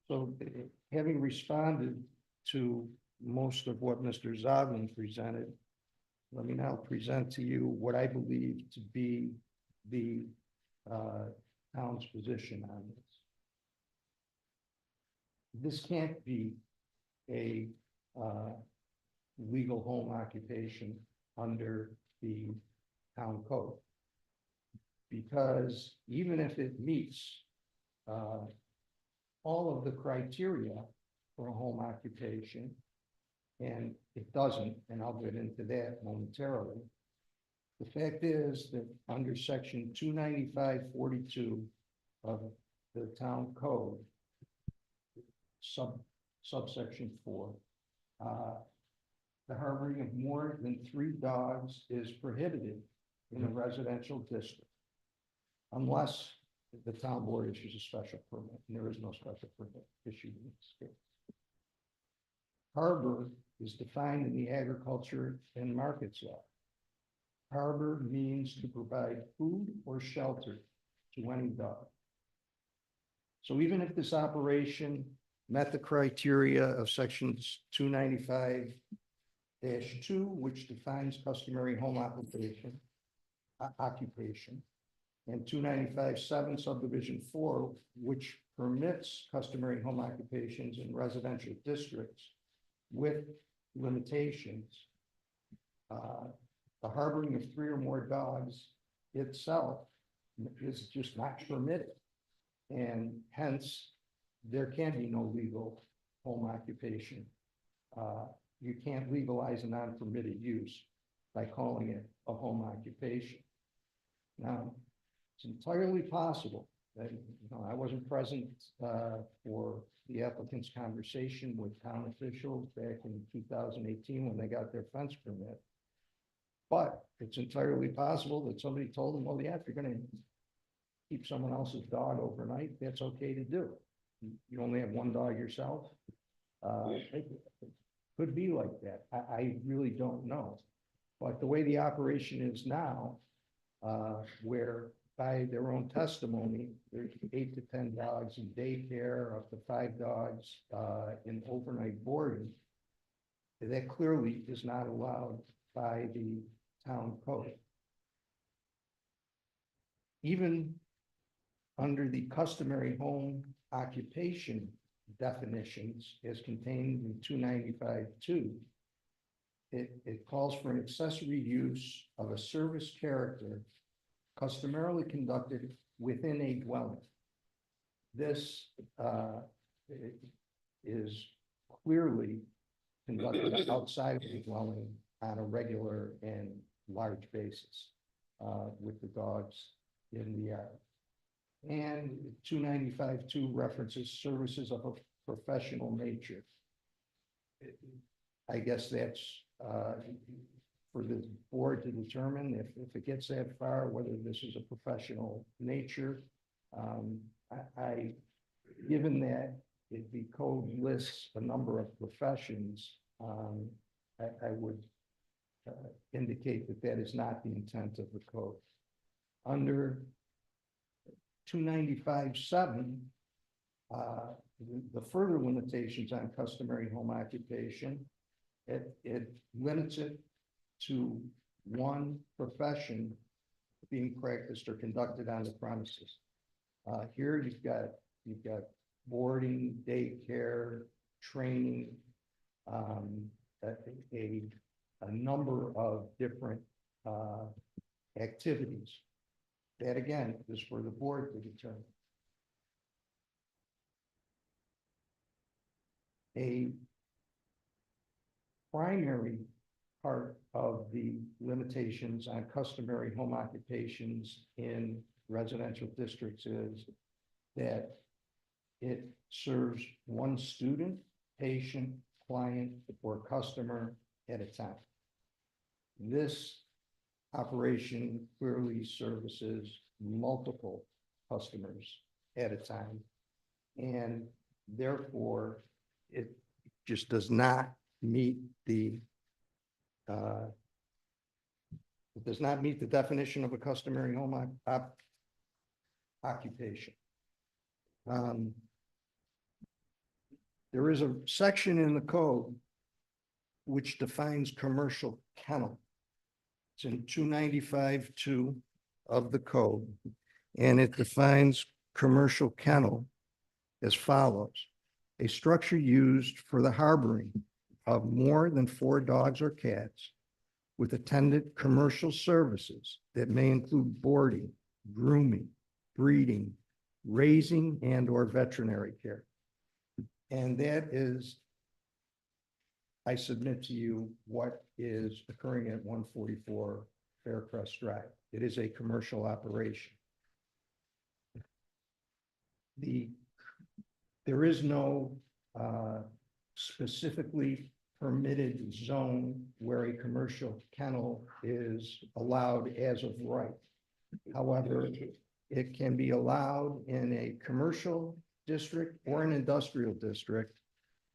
So having responded to most of what Mr. Zoglin presented, let me now present to you what I believe to be the town's position on this. This can't be a legal home occupation under the town code, because even if it meets all of the criteria for a home occupation, and it doesn't, and I'll get into that momentarily. The fact is that under section 295.42 of the town code, subsection 4. The harboring of more than 3 dogs is prohibited in a residential district unless the town board issues a special permit, and there is no special permit issued in this case. Harbor is defined in the agriculture and markets law. Harbor means to provide food or shelter to any dog. So even if this operation met the criteria of sections 295-2, which defines customary home occupation, and 295-7 subdivision 4, which permits customary home occupations in residential districts with limitations, the harboring of 3 or more dogs itself is just not permitted. And hence, there can be no legal home occupation. You can't legalize a non-permitted use by calling it a home occupation. Now, it's entirely possible that, I wasn't present for the applicant's conversation with town officials back in 2018 when they got their fence permit. But it's entirely possible that somebody told them, well, yeah, if you're gonna keep someone else's dog overnight, that's okay to do. You only have 1 dog yourself. It could be like that. I really don't know. But the way the operation is now, where by their own testimony, there's 8 to 10 dogs in daycare, up to 5 dogs in overnight boarding, that clearly is not allowed by the town code. Even under the customary home occupation definitions as contained in 295-2, it calls for an accessory use of a service character customarily conducted within a dwelling. This is clearly conducted outside of the dwelling on a regular and large basis with the dogs in the yard. And 295-2 references services of a professional nature. I guess that's for the board to determine if it gets that far, whether this is a professional nature. Given that the code lists a number of professions, I would indicate that that is not the intent of the code. Under 295-7, the further limitations on customary home occupation, it limits it to 1 profession being practiced or conducted on the premises. Here you've got boarding, daycare, training, a number of different activities. That again is for the board to determine. A primary part of the limitations on customary home occupations in residential districts is that it serves 1 student, patient, client, or customer at a time. This operation clearly services multiple customers at a time, and therefore it just does not meet the definition of a customary home occupation. There is a section in the code which defines commercial kennel. It's in 295-2 of the code, and it defines commercial kennel as follows: a structure used for the harboring of more than 4 dogs or cats with attendant commercial services that may include boarding, grooming, breeding, raising, and or veterinary care. And that is, I submit to you, what is occurring at 144 Faircrest Drive. It is a commercial operation. There is no specifically permitted zone where a commercial kennel is allowed as of right. However, it can be allowed in a commercial district or an industrial district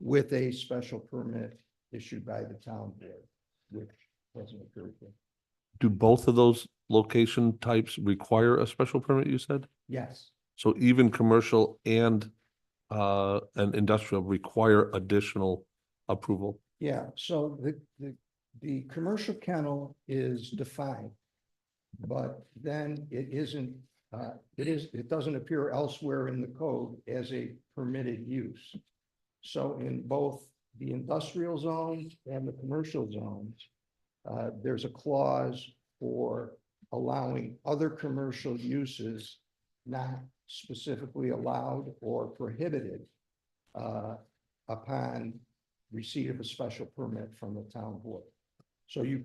with a special permit issued by the town board, which doesn't occur here. Do both of those location types require a special permit, you said? Yes, So even commercial and industrial require additional approval? yeah, so the commercial kennel is defined, but then it isn't, it doesn't appear elsewhere in the code as a permitted use. So in both the industrial zone and the commercial zones, there's a clause for allowing other commercial uses not specifically allowed or prohibited upon receipt of a special permit from the town board. So you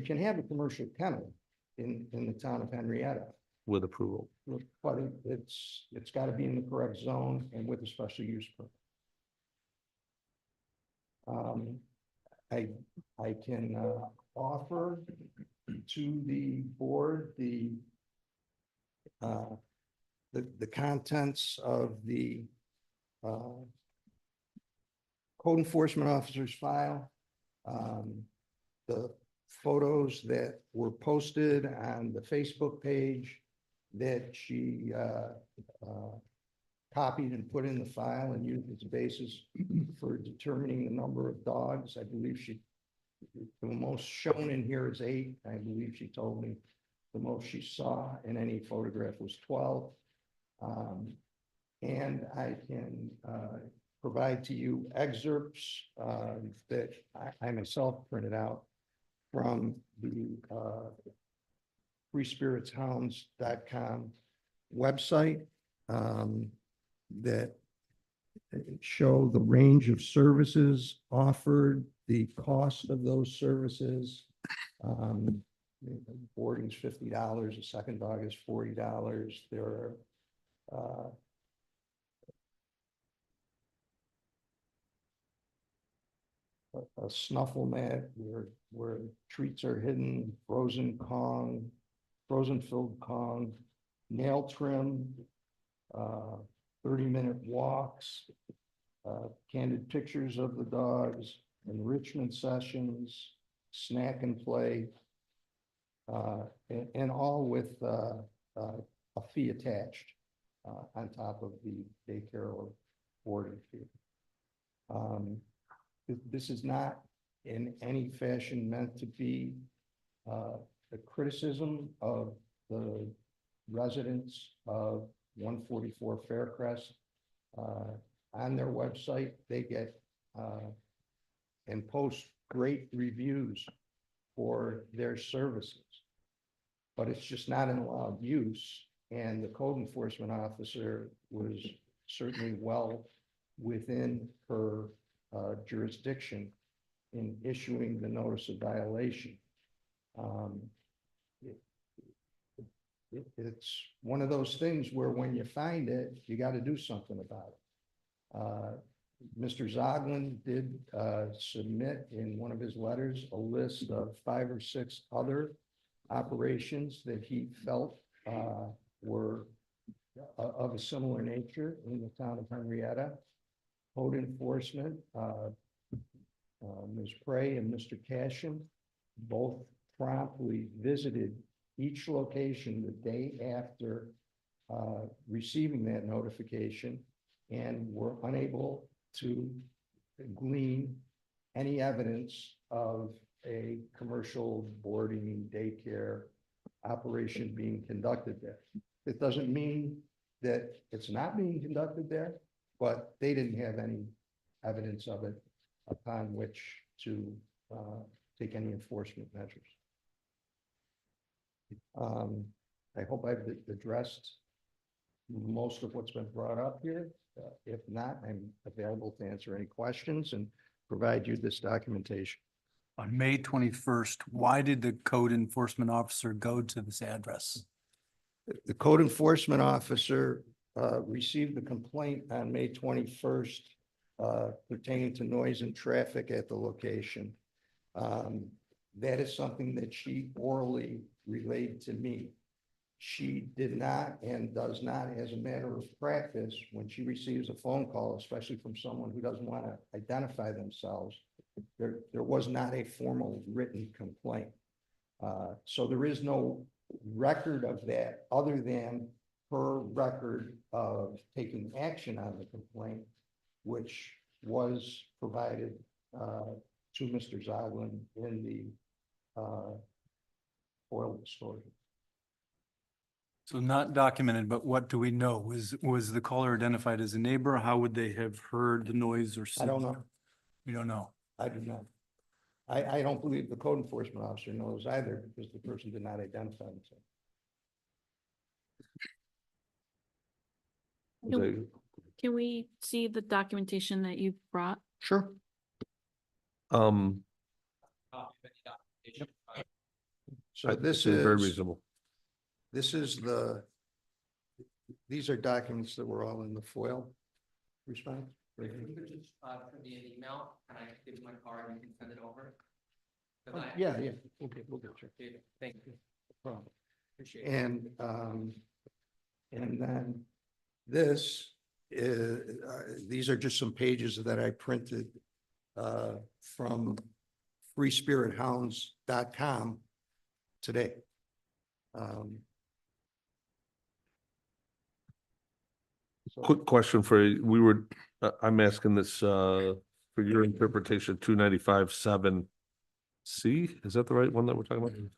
can have a commercial kennel in the town of Henrietta, With approval. but it's got to be in the correct zone and with a special use permit. I can offer to the board the contents of the code enforcement officer's file, the photos that were posted on the Facebook page that she copied and put in the file and used as a basis for determining the number of dogs. I believe the most shown in here is 8. I believe she told me the most she saw in any photograph was 12. And I can provide to you excerpts that I myself printed out from the freespiritshounds.com website that show the range of services offered, the cost of those services. Boarding's $50, a second dog is $40. There are a snuffle mat where treats are hidden, frozen filled Kong, nail trim, 30-minute walks, candid pictures of the dogs, enrichment sessions, snack and play, and all with a fee attached on top of the daycare or boarding fee. This is not in any fashion meant to be a criticism of the residents of 144 Faircrest. On their website, they get and post great reviews for their services, but it's just not an allowed use. And the code enforcement officer was certainly well within her jurisdiction in issuing the notice of violation. It's one of those things where when you find it, you got to do something about it. Mr. Zoglin did submit in one of his letters a list of 5 or 6 other operations that he felt were of a similar nature in the town of Henrietta. Code enforcement, Ms. Prey and Mr. Cashin both promptly visited each location the day after receiving that notification and were unable to glean any evidence of a commercial boarding daycare operation being conducted there. It doesn't mean that it's not being conducted there, but they didn't have any evidence of it upon which to take any enforcement measures. I hope I've addressed most of what's been brought up here. If not, I'm available to answer any questions and provide you this documentation. On May 21st, why did the code enforcement officer go to this address? The code enforcement officer received the complaint on May 21st pertaining to noise and traffic at the location. That is something that she orally relayed to me. She did not and does not, as a matter of practice, when she receives a phone call, especially from someone who doesn't want to identify themselves, there was not a formal written complaint. So there is no record of that other than her record of taking action on the complaint, which was provided to Mr. Zoglin in the oil disclosure. So not documented, but what do we know? Was the caller identified as a neighbor? How would they have heard the noise or? I don't know. We don't know. I do not. I don't believe the code enforcement officer knows either because the person did not identify themselves. Can we see the documentation that you brought? Sure. Um, So this seems very is, reasonable. this is these are documents that were all in the FOIL response. If you could just send me an email and I give you my card and you can send it over. Yeah, yeah, we'll get you. Thank you. No problem. Appreciate it. And then this is, these are just some pages that I printed from freespirithounds.com today. So- Quick question for you. We were, I'm asking this for your interpretation, 295(7)(c), is that the right one that we're talking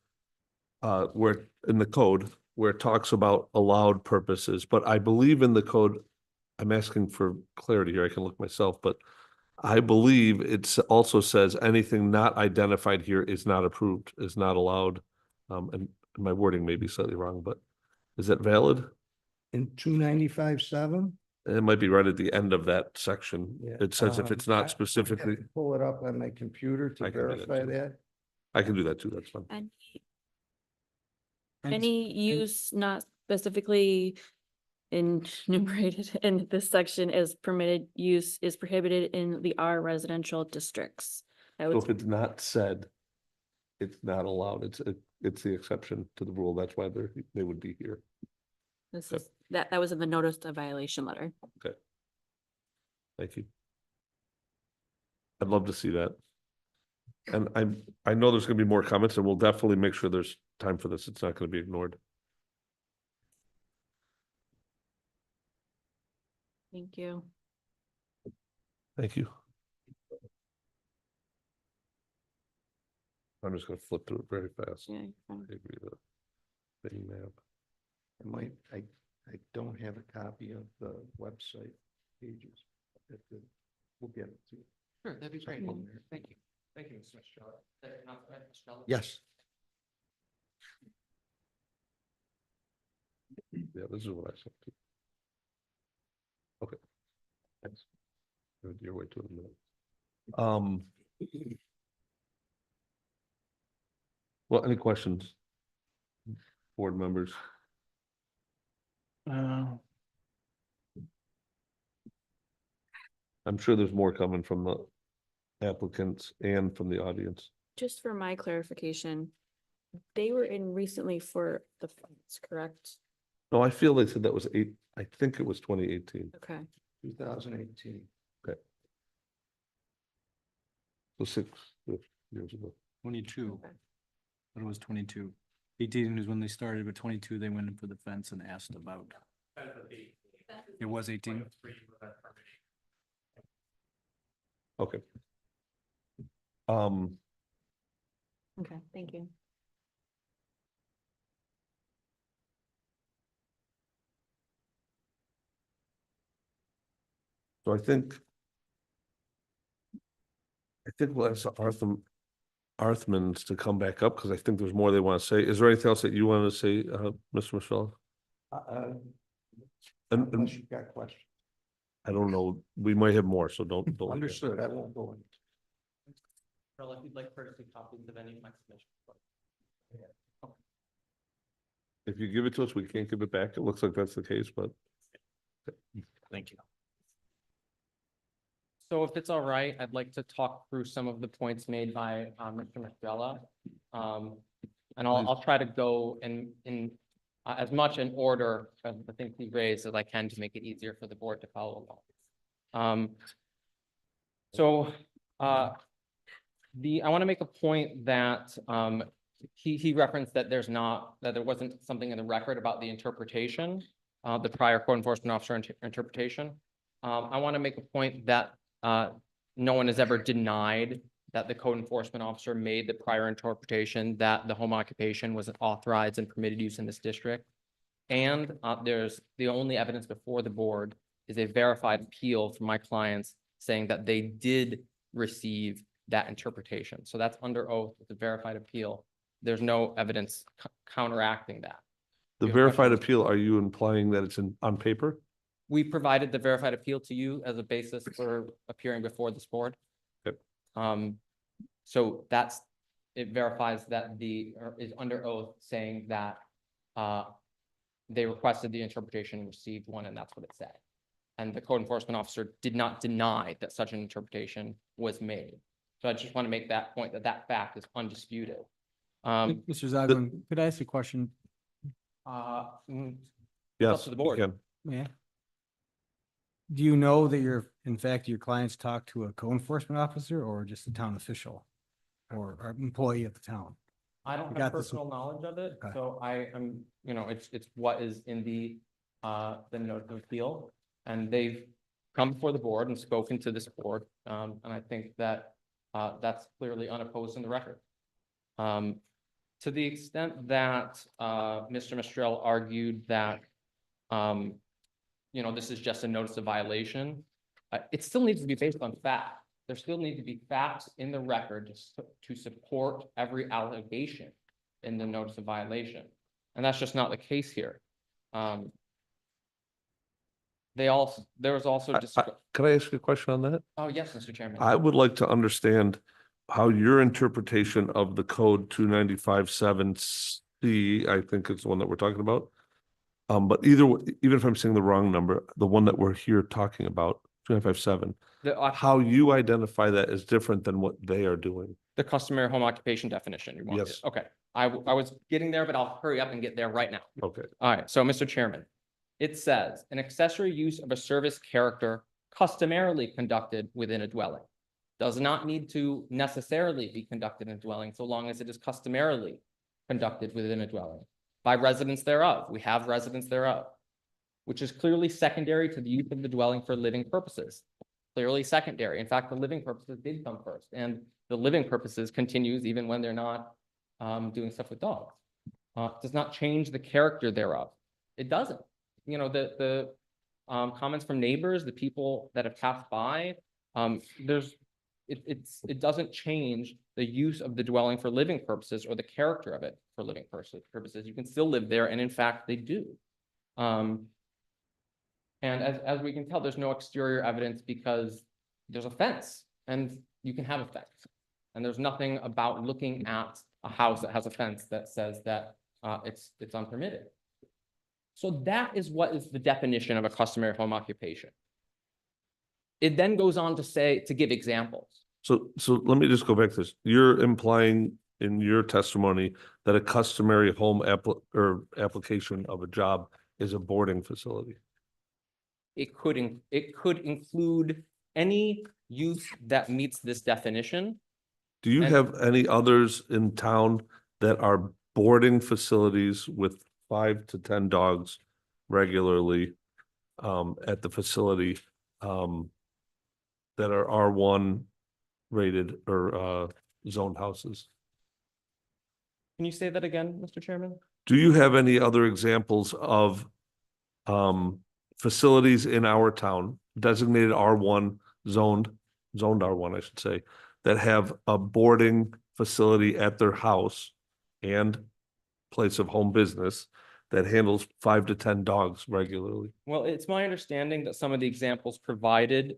about? Where in the code, where it talks about allowed purposes, but I believe in the code, I'm asking for clarity here, I can look myself, but I believe it also says anything not identified here is not approved, is not allowed. And my wording may be slightly wrong, but is that valid? In 295(7). It might be right at the end of that section. Yeah, It says if it's I not have specifically, to pull it up on my computer to I can do that verify too. that. I can do that too, that's fine. Any use not specifically enumerated in this section as permitted use is prohibited in the R residential districts. I So would, if it's not said, it's not allowed, it's the exception to the rule, that's why they would be here. this is, that was in the notice of violation letter. Thank you. I'd love to see that. And I know there's gonna be more comments and we'll definitely make sure there's time for this. It's not gonna be ignored. Thank you. Thank you. I'm just gonna flip through it very fast. Yeah, you're fine. I agree with the Bing map. I don't have a copy of the website pages. We'll get it to you. Sure, that'd be great. Mhm. Thank you. Thank you, Mr. Michelle. Yes. Yeah, this is what I said. Okay. Thanks. You're way too late. Well, any questions? Board members? I'm sure there's more coming from the applicants and from the audience. Just for my clarification, they were in recently for the fence, correct? No, I feel they said that was I think it was 2018. Okay. 2018. So 6 years ago. 22. Okay. But it was 22. 18 is when they started, but 22, they went in for the fence and asked about. It was 18. Okay. Okay, thank you. So I think we'll ask Arthmans to come back up because I think there's more they want to say. Is there anything else that you want to say, Mr. Michelle? And Unless you've got questions. I don't know, we might have more, so don't. Understood. I won't go into. If you'd like courtesy copies of any of my submissions. If you give it to us, we can't give it back. It looks like that's the case, but Thank you. So if it's all right, I'd like to talk through some of the points made by Mr. Mistrella. And I'll try to go in as much in order of the things he raised as I can to make it easier for the board to follow along. I want to make a point that he referenced that there wasn't something in the record about the interpretation, the prior code enforcement officer interpretation. I want to make a point that no one has ever denied that the code enforcement officer made the prior interpretation that the home occupation was authorized and permitted use in this district. And there's the only evidence before the board is a verified appeal from my clients saying that they did receive that interpretation. So that's under oath, it's a verified appeal. There's no evidence counteracting that. The You have verified questions? appeal, are you implying that it's on paper? We provided the verified appeal to you as a basis for appearing before this board. Yep. So it verifies that is under oath saying that they requested the interpretation and received one, and that's what it said. And the code enforcement officer did not deny that such an interpretation was made. So I just want to make that point that fact is undisputed. Mr. Zagman, could I ask you a question? It's Yes. up to the board. you can. Yeah. Do you know that in fact, your clients talked to a code enforcement officer or just a town official or employee of the town? I don't got have this personal knowledge of it, Okay. so I am, it's what is in the note of appeal. And they've come before the board and spoken to this board, and I think that that's clearly unopposed in the record. To the extent that Mr. Mistrell argued that this is just a notice of violation, it still needs to be based on fact. There still need to be facts in the record to support every allegation in the notice of violation. And that's just not the case here. There was also, Can I ask you a question on that? oh, yes, Mr. Chairman. I would like to understand how your interpretation of the code 295.7C, I think is the one that we're talking about. But even if I'm saying the wrong number, the one that we're here talking about, 295.7, how you identify that is different than what they are doing. The customary home occupation definition. You want Yes. it? Okay. I was getting there, but I'll hurry up and get there right now. Okay. All right. So, Mr. Chairman, it says an accessory use of a service character customarily conducted within a dwelling does not need to necessarily be conducted in a dwelling so long as it is customarily conducted within a dwelling by residents thereof. We have residents thereof, which is clearly secondary to the use of the dwelling for living purposes. Clearly secondary. In fact, the living purposes did come first, and the living purposes continues even when they're not doing stuff with dogs. Does not change the character thereof. It doesn't. The comments from neighbors, the people that have passed by, it doesn't change the use of the dwelling for living purposes or the character of it for living purposes. You can still live there, and in fact, they do. And as we can tell, there's no exterior evidence because there's a fence, and you can have a fence. And there's nothing about looking at a house that has a fence that says that it's unpermitted. So that is what is the definition of a customary home occupation. It then goes on to give examples. So let me just go back to this. You're implying in your testimony that a customary home application of a job is a boarding facility. It could include any use that meets this definition. Do you And- have any others in town that are boarding facilities with 5 to 10 dogs regularly at the facility that are R1 rated or zoned houses? Can you say that again, Mr. Chairman? Do you have any other examples of facilities in our town designated R1 zoned R1, I should say, that have a boarding facility at their house and place of home business that handles 5 to 10 dogs regularly? Well, it's my understanding that some of the examples provided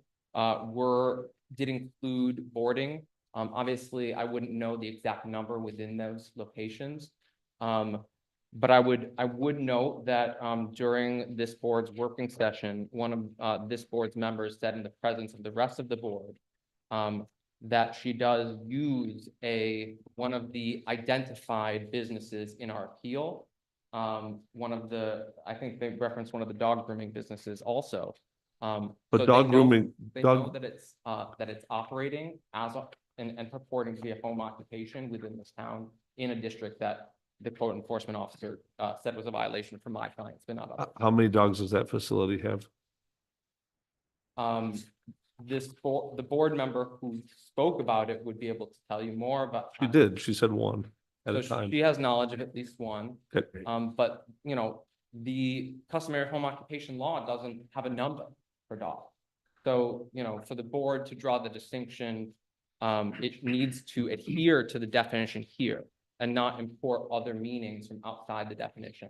did include boarding. Obviously, I wouldn't know the exact number within those locations. But I would note that during this board's working session, one of this board's members said in the presence of the rest of the board that she does use one of the identified businesses in our appeal. I think they referenced one of the dog grooming businesses also. But so dog they know- grooming, They know dog, that it's operating and purporting to be a home occupation within this town in a district that the code enforcement officer said was a violation for my clients, but not others. how many dogs does that facility have? The board member who spoke about it would be able to tell you more, but. She did. She said one at a So time. she has knowledge of at least one. Okay. But you know, the customary home occupation law doesn't have a number for dogs. So, you know, for the board to draw the distinction, it needs to adhere to the definition here and not import other meanings from outside the definition.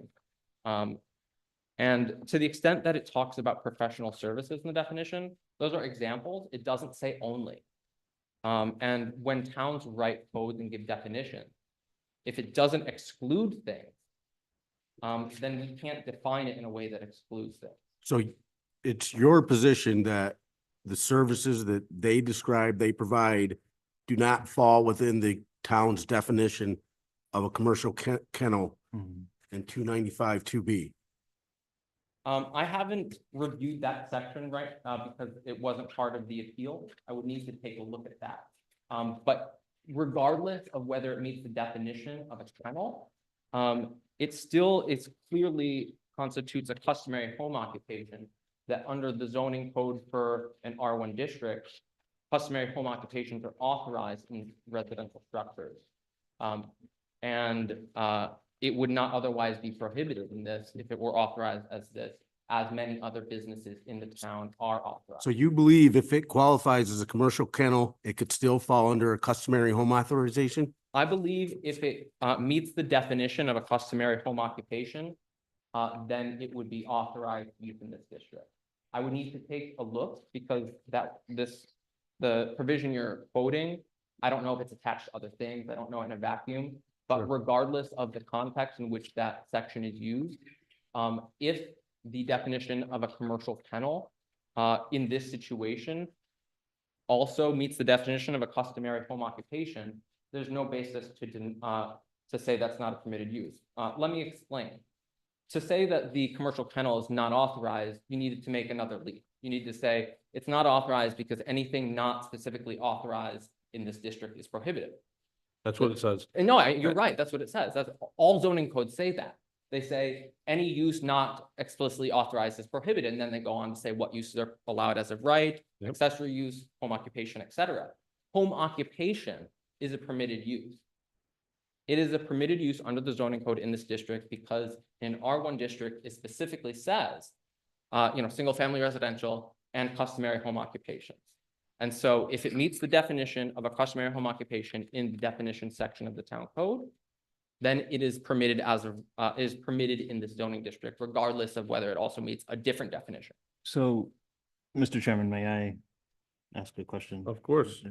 And to the extent that it talks about professional services in the definition, those are examples. It doesn't say only. And when towns write codes and give definitions, if it doesn't exclude things, then we can't define it in a way that excludes things. So it's your position that the services that they describe, they provide, do not fall within the town's definition of a commercial kennel in 295-2B. I haven't reviewed that section, right, because it wasn't part of the appeal. I would need to take a look at that. But regardless of whether it meets the definition of a kennel, it clearly constitutes a customary home occupation that under the zoning code for an R1 district, customary home occupations are authorized in residential structures. It would not otherwise be prohibited in this if it were authorized as this, as many other businesses in the town are authorized. So you believe if it qualifies as a commercial kennel, it could still fall under a customary home authorization? I believe if it meets the definition of a customary home occupation, then it would be authorized use in this district. I would need to take a look because the provision you're quoting, I don't know if it's attached to other things. I don't know in a vacuum, but regardless of the context in which that section is used, if the definition of a commercial kennel in this situation also meets the definition of a customary home occupation, there's no basis to say that's not a permitted use. Let me explain. To say that the commercial kennel is not authorized, you needed to make another leap. You need to say it's not authorized because anything not specifically authorized in this district is prohibited. That's what it says. And no, you're right. That's what it says. That's all zoning codes say that. They say any use not explicitly authorized is prohibited, and then they go on to say what uses are allowed as of right, Yep. accessory use, home occupation, etc. Home occupation is a permitted use. It is a permitted use under the zoning code in this district because in R1 district, it specifically says, single family residential and customary home occupations. And so if it meets the definition of a customary home occupation in the definition section of the town code, then it is permitted in this zoning district, regardless of whether it also meets a different definition. So, Mr. Chairman, may I ask a question? Of course.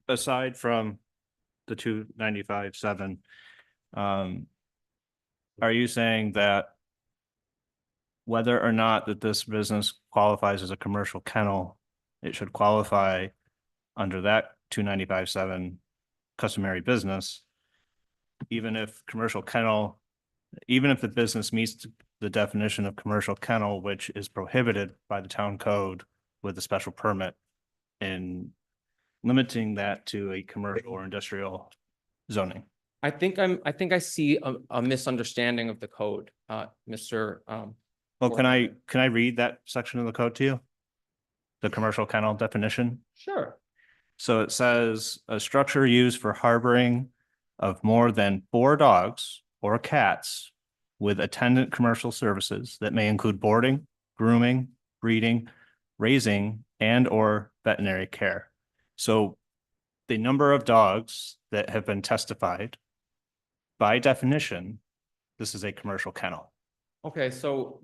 Aside from the 295-7, are you saying that whether or not that this business qualifies as a commercial kennel, it should qualify under that 295-7 customary business, even if the business meets the definition of commercial kennel, which is prohibited by the town code with a special permit, and limiting that to a commercial or industrial zoning? I think I see a misunderstanding of the code, Mr. Well, can I read that section of the code to you? The commercial kennel definition? Sure. So it says a structure used for harboring of more than 4 dogs or cats with attendant commercial services that may include boarding, grooming, breeding, raising, and or veterinary care. So the number of dogs that have been testified, by definition, this is a commercial kennel. Okay, so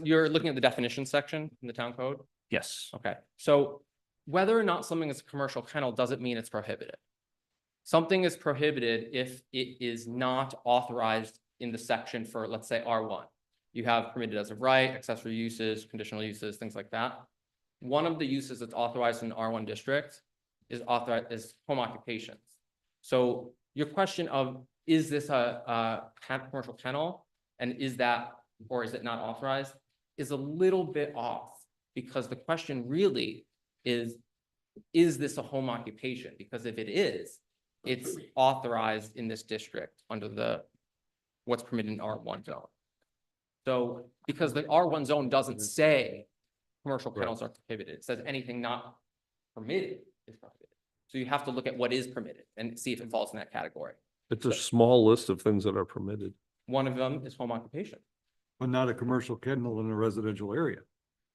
you're looking at the definition section in the town code? Yes. Okay, so whether or not something is a commercial kennel doesn't mean it's prohibited. Something is prohibited if it is not authorized in the section for, let's say, R1. You have permitted as of right, accessory uses, conditional uses, things like that. One of the uses that's authorized in the R1 district is home occupations. So your question of, is this a commercial kennel, and is that, or is it not authorized, is a little bit off, because the question really is this a home occupation? Because if it is, it's authorized in this district under what's permitted in R1 zone. So because the R1 zone doesn't say commercial kennels are prohibited, it says anything not permitted is prohibited. So you have to look at what is permitted and see if it falls in that category. It's a small list of things that are permitted. One of them is home occupation. But not a commercial kennel in a residential area.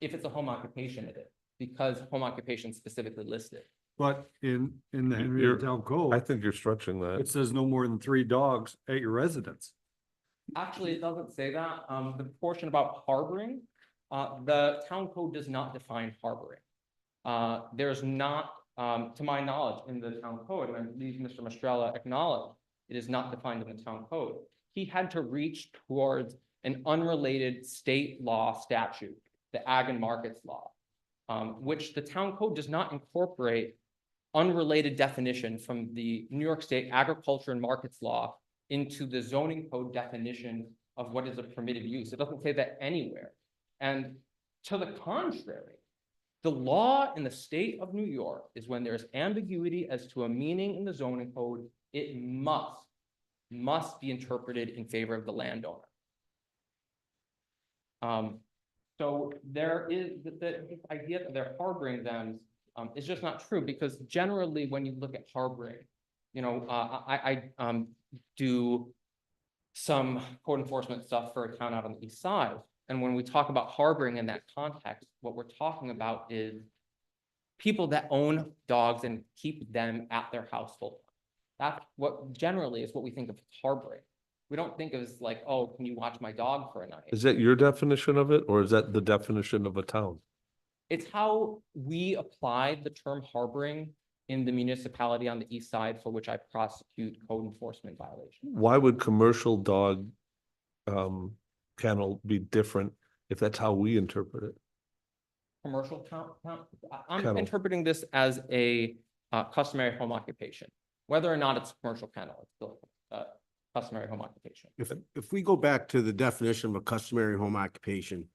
If it's a home occupation, it is, because home occupation is specifically listed. But in the You're- Henrietta Town I Code, think you're stretching it that. says no more than 3 dogs at your residence. Actually, it doesn't say that. The portion about harboring, the town code does not define harboring. There's not, to my knowledge, in the town code, and I believe Mr. Mastrella acknowledged, it is not defined in the town code. He had to reach towards an unrelated state law statute, the Ag and Markets Law, which the town code does not incorporate unrelated definition from the New York State Agriculture and Markets Law into the zoning code definition of what is a permitted use. It doesn't say that anywhere. And to the contrary, the law in the state of New York is when there's ambiguity as to a meaning in the zoning code, it must be interpreted in favor of the landowner. So there is the idea that they're harboring them is just not true, because generally when you look at harboring, you know, I do some code enforcement stuff for a town out on the east side. And when we talk about harboring in that context, what we're talking about is people that own dogs and keep them at their household. That's what generally is what we think of as harboring. We don't think of it as like, oh, can you watch my dog for a night? Is that your definition of it, or is that the definition of a town? It's how we apply the term harboring in the municipality on the east side for which I prosecute code enforcement violations. Why would commercial dog kennel be different if that's how we interpret it? Commercial I'm Kennel. interpreting this as a customary home occupation. Whether or not it's a commercial kennel, it's still a customary home occupation. If we go back to the definition of a customary home occupation,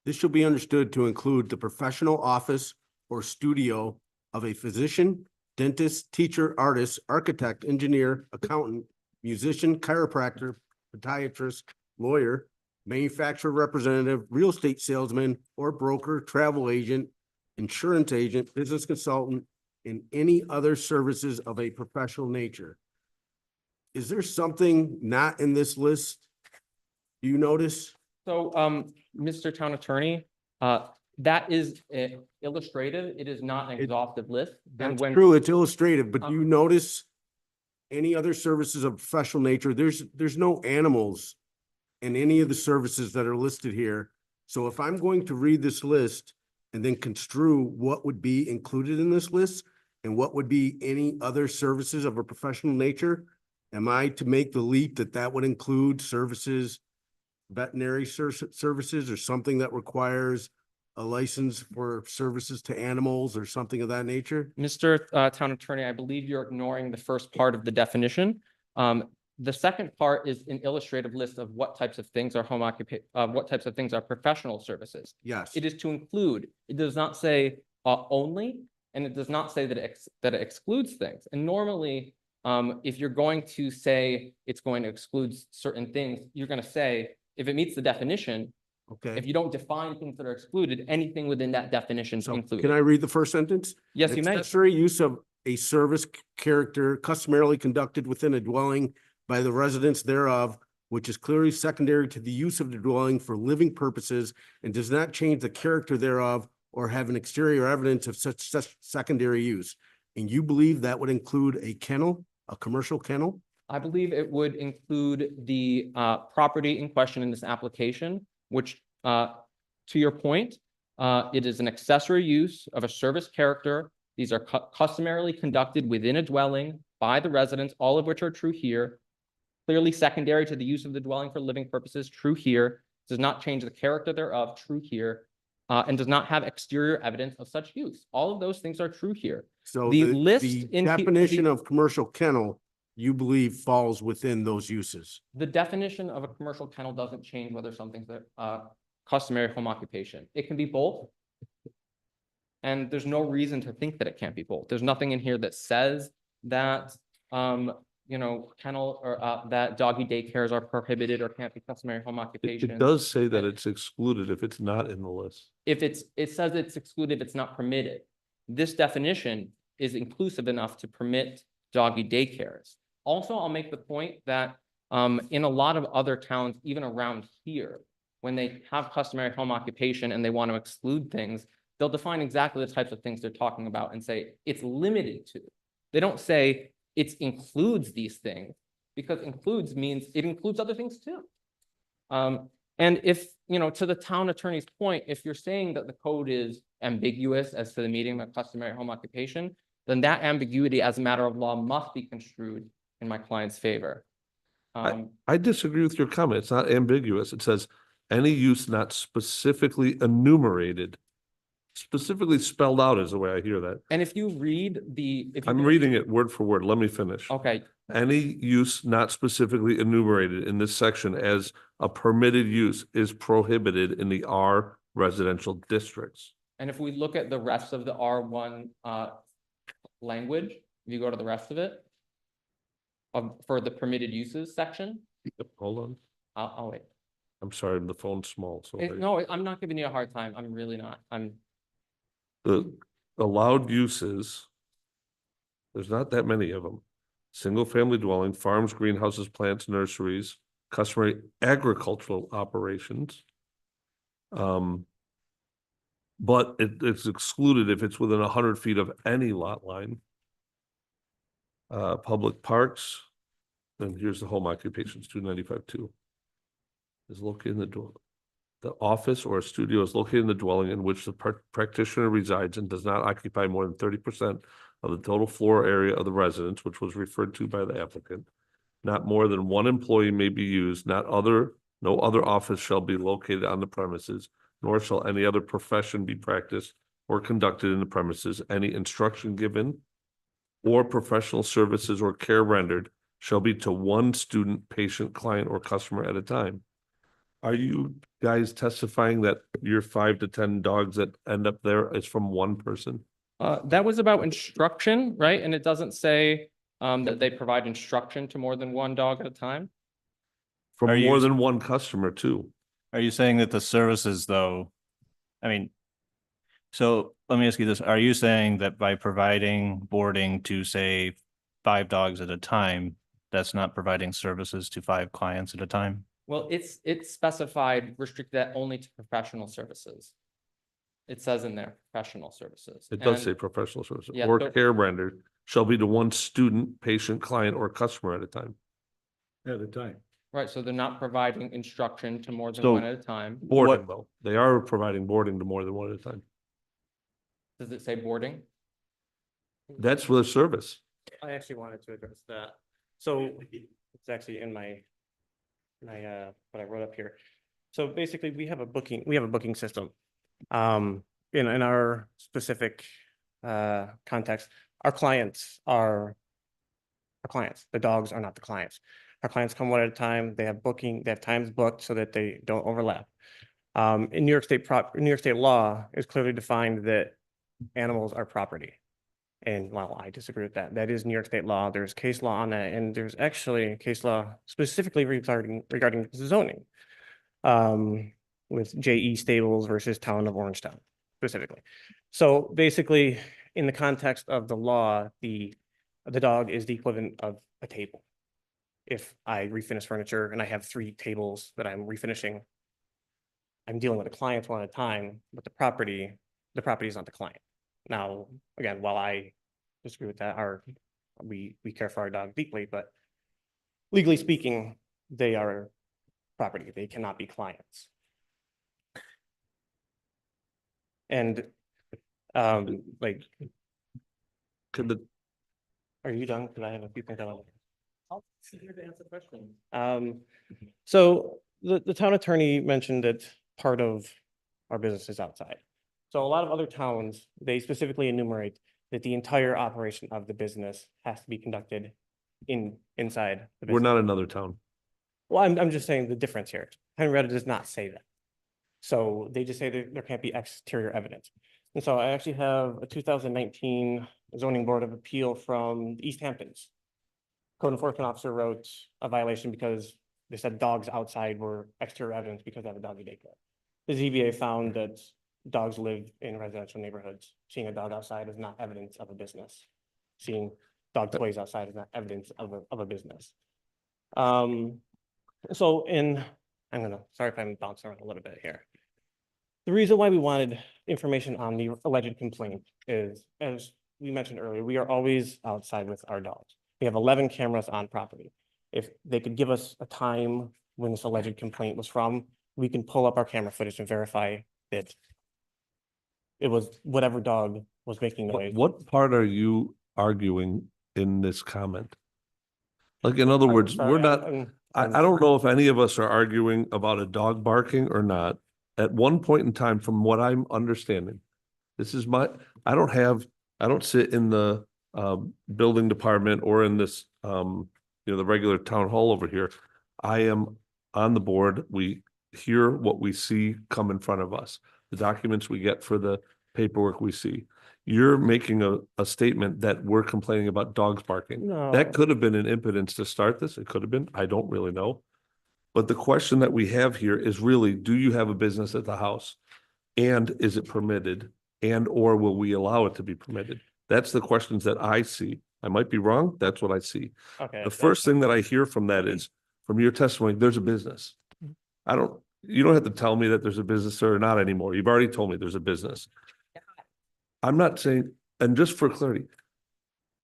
this shall be understood to include the professional office or studio of a physician, dentist, teacher, artist, architect, engineer, accountant, musician, chiropractor, podiatrist, lawyer, manufacturer representative, real estate salesman or broker, travel agent, insurance agent, business consultant, and any other services of a professional nature. Is there something not in this list? Do you notice? So, Mr. Town Attorney, that is illustrative. It is not an exhaustive list. And That's when true, it's illustrative, but do you notice any other services of professional nature? There's no animals in any of the services that are listed here. So if I'm going to read this list and then construe what would be included in this list and what would be any other services of a professional nature, am I to make the leap that that would include services, veterinary services, or something that requires a license for services to animals or something of that nature? Mr. Town Attorney, I believe you're ignoring the first part of the definition. The second part is an illustrative list of what types of things are what types of things are professional services. Yes. It is to include. It does not say only, and it does not say that it excludes things. And normally, if you're going to say it's going to exclude certain things, you're going to say, if it meets the definition, Okay. if you don't define things that are excluded, anything within that definition is So included. can I read the first sentence? Yes, you may. Accessory use of a service character customarily conducted within a dwelling by the residents thereof, which is clearly secondary to the use of the dwelling for living purposes and does not change the character thereof or have an exterior evidence of such secondary use. And you believe that would include a kennel, a commercial kennel? I believe it would include the property in question in this application, which, to your point, it is an accessory use of a service character These are customarily conducted within a dwelling by the residents, all of which are true here. Clearly secondary to the use of the dwelling for living purposes, true here. Does not change the character thereof, true here. And does not have exterior evidence of such use. All of those things are true here. So The the list in definition of commercial kennel, you believe falls within those uses? The definition of a commercial kennel doesn't change whether something's a customary home occupation. It can be both. And there's no reason to think that it can't be both. There's nothing in here that says that, kennel or that doggy daycares are prohibited or can't be customary home It occupations. does say that it's excluded if it's not in the list. If it says it's excluded, it's not permitted. This definition is inclusive enough to permit doggy daycares. Also, I'll make the point that in a lot of other towns, even around here, when they have customary home occupation and they want to exclude things, they'll define exactly the types of things they're talking about and say it's limited to. They don't say it includes these things, because includes means it includes other things too. And if, to the town attorney's point, if you're saying that the code is ambiguous as to the meaning of customary home occupation, then that ambiguity as a matter of law must be construed in my client's favor. I disagree with your comment. It's not ambiguous. It says any use not specifically enumerated. Specifically spelled out is the way I hear that. And if you read I'm reading it word for word. Let me finish. Okay, Any use not specifically enumerated in this section as a permitted use is prohibited in the R residential districts. and if we look at the rest of the R1 language, if you go to the rest of it, for the permitted uses section, Yep, hold on. I'll wait. I'm sorry, the phone's small, so. No, I'm not giving you a hard time. I'm really not. The allowed uses, there's not that many of them. Single family dwelling, farms, greenhouses, plants, nurseries, customary agricultural operations. But it's excluded if it's within 100 feet of any lot line. Public parks, and here's the home occupations, 295-2. Is located in the dwelling. The office or a studio is located in the dwelling in which the practitioner resides and does not occupy more than 30% of the total floor area of the residence, which was referred to by the applicant. Not more than one employee may be used, no other office shall be located on the premises, nor shall any other profession be practiced or conducted in the premises. Any instruction given or professional services or care rendered shall be to one student, patient, client, or customer at a time. Are you guys testifying that your 5 to 10 dogs that end up there is from one person? That was about instruction, right? And it doesn't say that they provide instruction to more than one dog at a time. From Are more you- than one customer too? Are you saying that the services though, so let me ask you this, are you saying that by providing boarding to say 5 dogs at a time, that's not providing services to 5 clients at a time? Well, it's specified, restrict that only to professional services. It says in there, professional services. It does And- say professional services Yeah, or so- care rendered shall be to one student, patient, client, or customer at a time. At a time. Right, so they're not providing instruction to more than So- one at a time. Boarding though, they are providing boarding to more than one at a time. Does it say boarding? That's for the service. I actually wanted to address that. So it's actually in my what I wrote up here. So basically, we have a booking system. In our specific context, our clients are our clients. The dogs are not the clients. Our clients come one at a time. They have times booked so that they don't overlap. In New York State law is clearly defined that animals are property. And while I disagree with that, that is New York State law. There's case law on that, and there's actually case law specifically regarding zoning. With JE Stables versus Town of Orangetown specifically. So basically, in the context of the law, the dog is the equivalent of a table. If I refinish furniture and I have 3 tables that I'm refinishing, I'm dealing with the clients one at a time, but the property is not the client. Now, again, while I disagree with that, we care for our dog deeply, but legally speaking, they are property. They cannot be clients. And Can the, Are you done? Because I have a few things I want to. I'll sit here to answer questions. So the town attorney mentioned that part of our business is outside. So a lot of other towns, they specifically enumerate that the entire operation of the business has to be conducted inside. the we're business. not another town. Well, I'm just saying the difference here. Henrietta does not say that. So they just say that there can't be exterior evidence. And so I actually have a 2019 zoning board of appeal from East Hamptons. Code enforcement officer wrote a violation because they said dogs outside were exterior evidence because they have a doggy daycare. The ZBA found that dogs live in residential neighborhoods. Seeing a dog outside is not evidence of a business. Seeing dog toys outside is not evidence of a business. So sorry if I'm bouncing around a little bit here. The reason why we wanted information on the alleged complaint is, as we mentioned earlier, we are always outside with our dogs. We have 11 cameras on property. If they could give us a time when this alleged complaint was from, we can pull up our camera footage and verify that it was whatever dog was making noise. What part are you arguing in this comment? Like, in other I'm words, sorry, we're not, I don't know if any of us are arguing about a dog barking or not. At one point in time, from what I'm understanding, this is I don't sit in the building department or in this, the regular town hall over here. I am on the board. We hear what we see come in front of us, the documents we get for the paperwork we see. You're making a statement that we're complaining about dogs barking. No. That could have been an impotence to start this. It could have been. I don't really know. But the question that we have here is really, do you have a business at the house? And is it permitted? And or will we allow it to be permitted? That's the questions that I see. I might be wrong. That's what I see. Okay. The first thing that I hear from that is, from your testimony, there's a business. You don't have to tell me that there's a business or not anymore. You've already told me there's a business. I'm not saying, and just for clarity,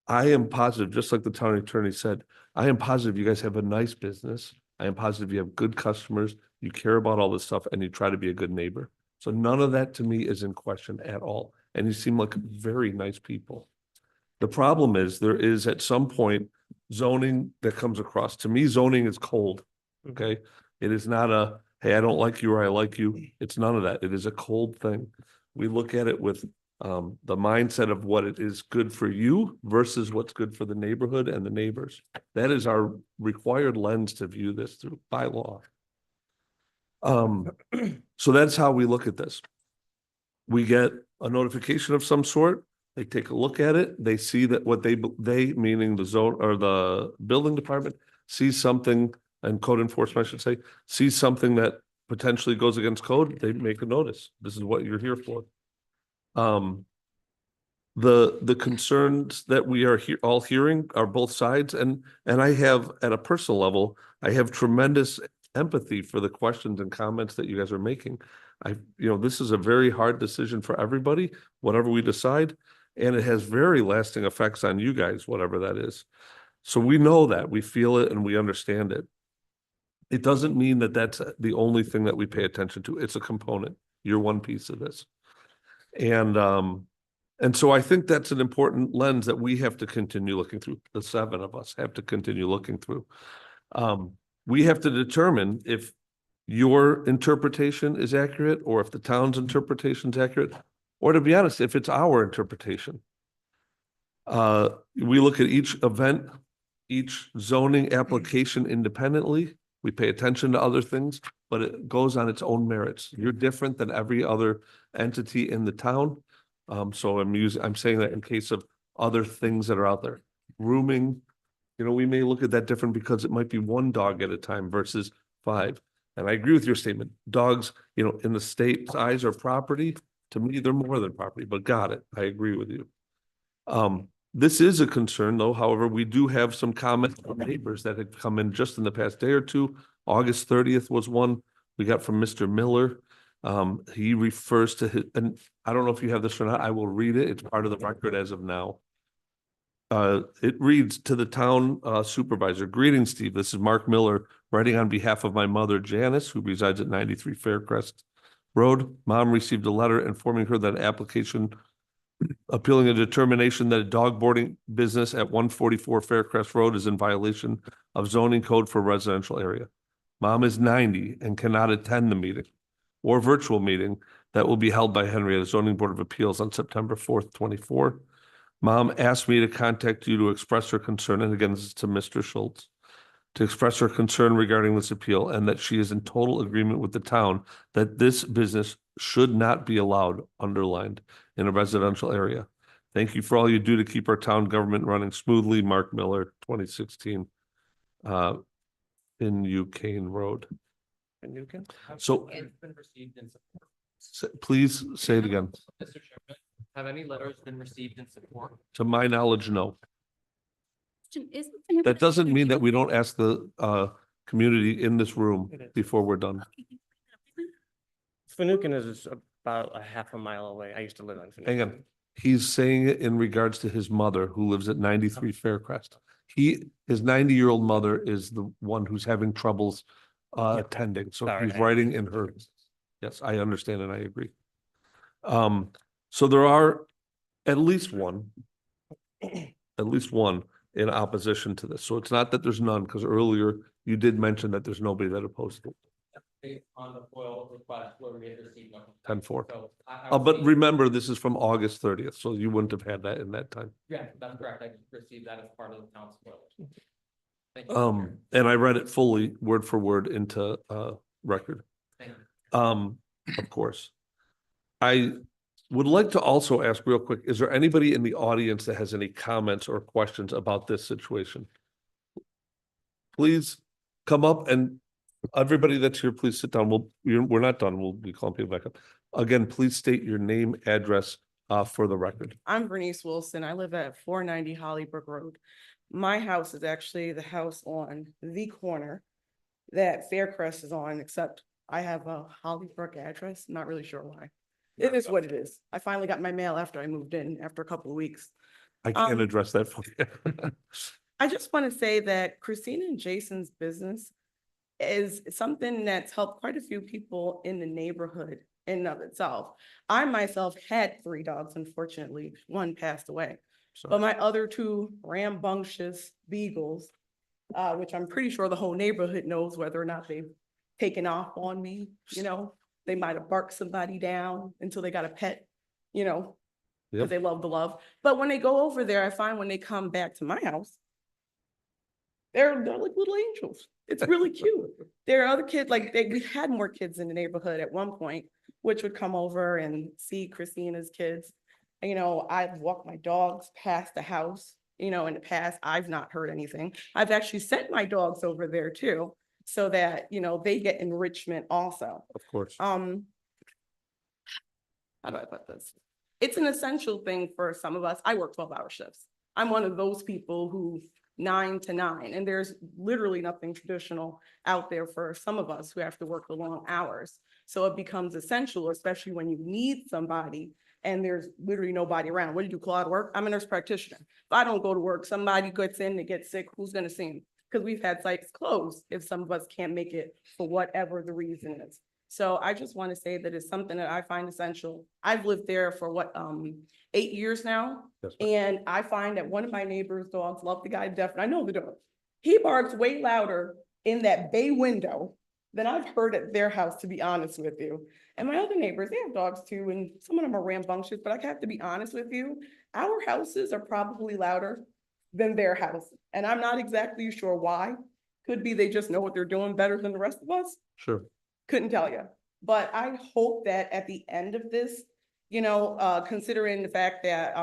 I am positive, just like the town attorney said, I am positive you guys have a nice business. I am positive you have good customers, you care about all this stuff, and you try to be a good neighbor. So none of that to me is in question at all. And you seem like very nice people. The problem is there is at some point zoning that comes across. To me, zoning is cold. Okay. It is not a, hey, I don't like you or I like you. It's none of that. It is a cold thing. We look at it with the mindset of what it is good for you versus what's good for the neighborhood and the neighbors. That is our required lens to view this through by law. So that's how we look at this. We get a notification of some sort. They take a look at it. They see that what they meaning the zone or the building department sees something, and code enforcement, I should say, sees something that potentially goes against code. They make a notice. This is what you're here for. The concerns that we are all hearing are both sides, and I have, at a personal level, I have tremendous empathy for the questions and comments that you guys are making. This is a very hard decision for everybody, whatever we decide, and it has very lasting effects on you guys, whatever that is. So we know that, we feel it, and we understand it. It doesn't mean that that's the only thing that we pay attention to. It's a component. You're one piece of this. And so I think that's an important lens that we have to continue looking through. The 7 of us have to continue looking through. We have to determine if your interpretation is accurate or if the town's interpretation is accurate, or to be honest, if it's our interpretation. We look at each event, each zoning application independently. We pay attention to other things, but it goes on its own merits. You're different than every other entity in the town. So I'm saying that in case of other things that are out there. Grooming, we may look at that different because it might be 1 dog at a time versus 5. And I agree with your statement. Dogs, in the state's eyes are property. To me, they're more than property, but got it. I agree with you. This is a concern though. However, we do have some comments from neighbors that have come in just in the past day or two. August 30th was one we got from Mr. Miller. He refers to and I don't know if you have this or not. I will read it. It's part of the record as of now. It reads to the town supervisor. Greetings, Steve. This is Mark Miller writing on behalf of my mother, Janice, who resides at 93 Faircrest Road. Mom received a letter informing her that an application appealing a determination that a dog boarding business at 144 Faircrest Road is in violation of zoning code for residential area. Mom is 90 and cannot attend the meeting or virtual meeting that will be held by Henrietta Zoning Board of Appeals on September 4th, 24. Mom asked me to contact you to express her concern, and again, this is to Mr. Schultz, to express her concern regarding this appeal, and that she is in total agreement with the town that this business should not be allowed, underlined, in a residential area. Thank you for all you do to keep our town government running smoothly. Mark Miller, 2016, in Ucane Road. So It's been received in support. please say it again. Mr. Chairman, have any letters been received in support? To my knowledge, no. Isn't That doesn't mean that we don't ask the community in this room It is. before we're done. Fanouken is about a half a mile away. I used to live on Fanouken. Hang on. He's saying it in regards to his mother who lives at 93 Faircrest. His 90-year-old mother is the one who's having troubles attending. So Sorry, he's I- writing in her. Yes, I understand and I agree. So there are at least one in opposition to this. So it's not that there's none, because earlier you did mention that there's nobody that opposed it. Based on the FOIL request where we had received no. 10-4. So I But received- remember, this is from August 30th, so you wouldn't have had that in that time. Yeah, that's correct. I received that as part of the town's FOIL. Thank you, Mr. Chairman. And I read it fully, word for word into record. Thank you. Of course. I would like to also ask real quick, is there anybody in the audience that has any comments or questions about this situation? Please come up, and everybody that's here, please sit down. We're not done. We'll be calling people back up. Again, please state your name, address for the record. I'm Bernice Wilson. I live at 490 Hollybrook Road. My house is actually the house on the corner that Faircrest is on, except I have a Hollybrook address. Not really sure why. It is what it is. I finally got my mail after I moved in, after a couple of weeks. I can't Um, address that for you. I just want to say that Christina and Jason's business is something that's helped quite a few people in the neighborhood in and of itself. I myself had 3 dogs, unfortunately, one passed away. So, But my other 2 rambunctious beagles, which I'm pretty sure the whole neighborhood knows whether or not they've taken off on me, they might have barked somebody down until they got a pet, Yep. because they love the love. But when they go over there, I find when they come back to my house, they're like little angels. It's really cute. There are other kids, we had more kids in the neighborhood at one point, which would come over and see Christina's kids. I've walked my dogs past the house, in the past, I've not heard anything. I've actually sent my dogs over there too, so that, they get enrichment also. of course. How do I put this? It's an essential thing for some of us. I work 12-hour shifts. I'm one of those people who 9 to 9, and there's literally nothing traditional out there for some of us who have to work the long hours. So it becomes essential, especially when you need somebody and there's literally nobody around. What do you do, call out of work? I'm a nurse practitioner. If I don't go to work, somebody gets in, they get sick, who's gonna see them? Because we've had sites closed if some of us can't make it for whatever the reason is. So I just want to say that it's something that I find essential. I've lived there for 8 years now. That's right. And I find that one of my neighbor's dogs, love the guy to death, and I know the dog. He barks way louder in that bay window than I've heard at their house, to be honest with you. And my other neighbors, they have dogs too, and some of them are rambunctious, but I have to be honest with you, our houses are probably louder than their house. And I'm not exactly sure why. Could be they just know what they're doing better than the rest of us. Sure. Couldn't tell you. But I hope that at the end of this, considering the fact that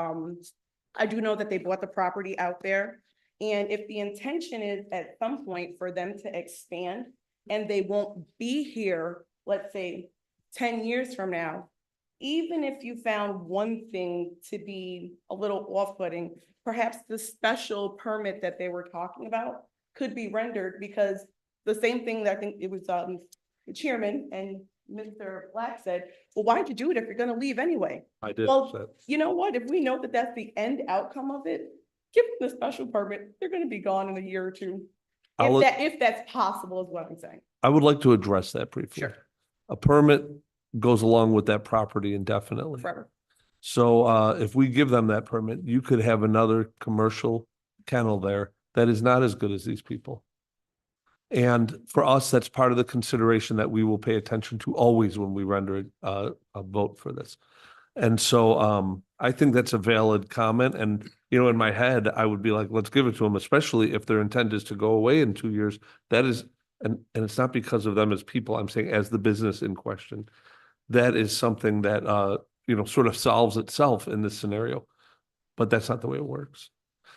I do know that they bought the property out there. And if the intention is at some point for them to expand and they won't be here, let's say 10 years from now, even if you found one thing to be a little off-putting, perhaps the special permit that they were talking about could be rendered, because the same thing that I think it was the chairman and Mr. Black said, well, why'd you do it if you're gonna leave anyway? I did. Well, say- you know what? If we know that that's the end outcome of it, give them the special permit. They're gonna be gone in a year or two. I'll- If that's possible is what I'm saying. I would like to address that briefly. Sure. A permit goes along with that property indefinitely. Forever. So if we give them that permit, you could have another commercial kennel there that is not as good as these people. And for us, that's part of the consideration that we will pay attention to always when we render a vote for this. And so I think that's a valid comment. And, you know, in my head, I would be like, let's give it to them, especially if their intent is to go away in 2 years. That is, and it's not because of them as people, I'm saying as the business in question. That is something that, you know, sort of solves itself in this scenario. But that's not the way it works.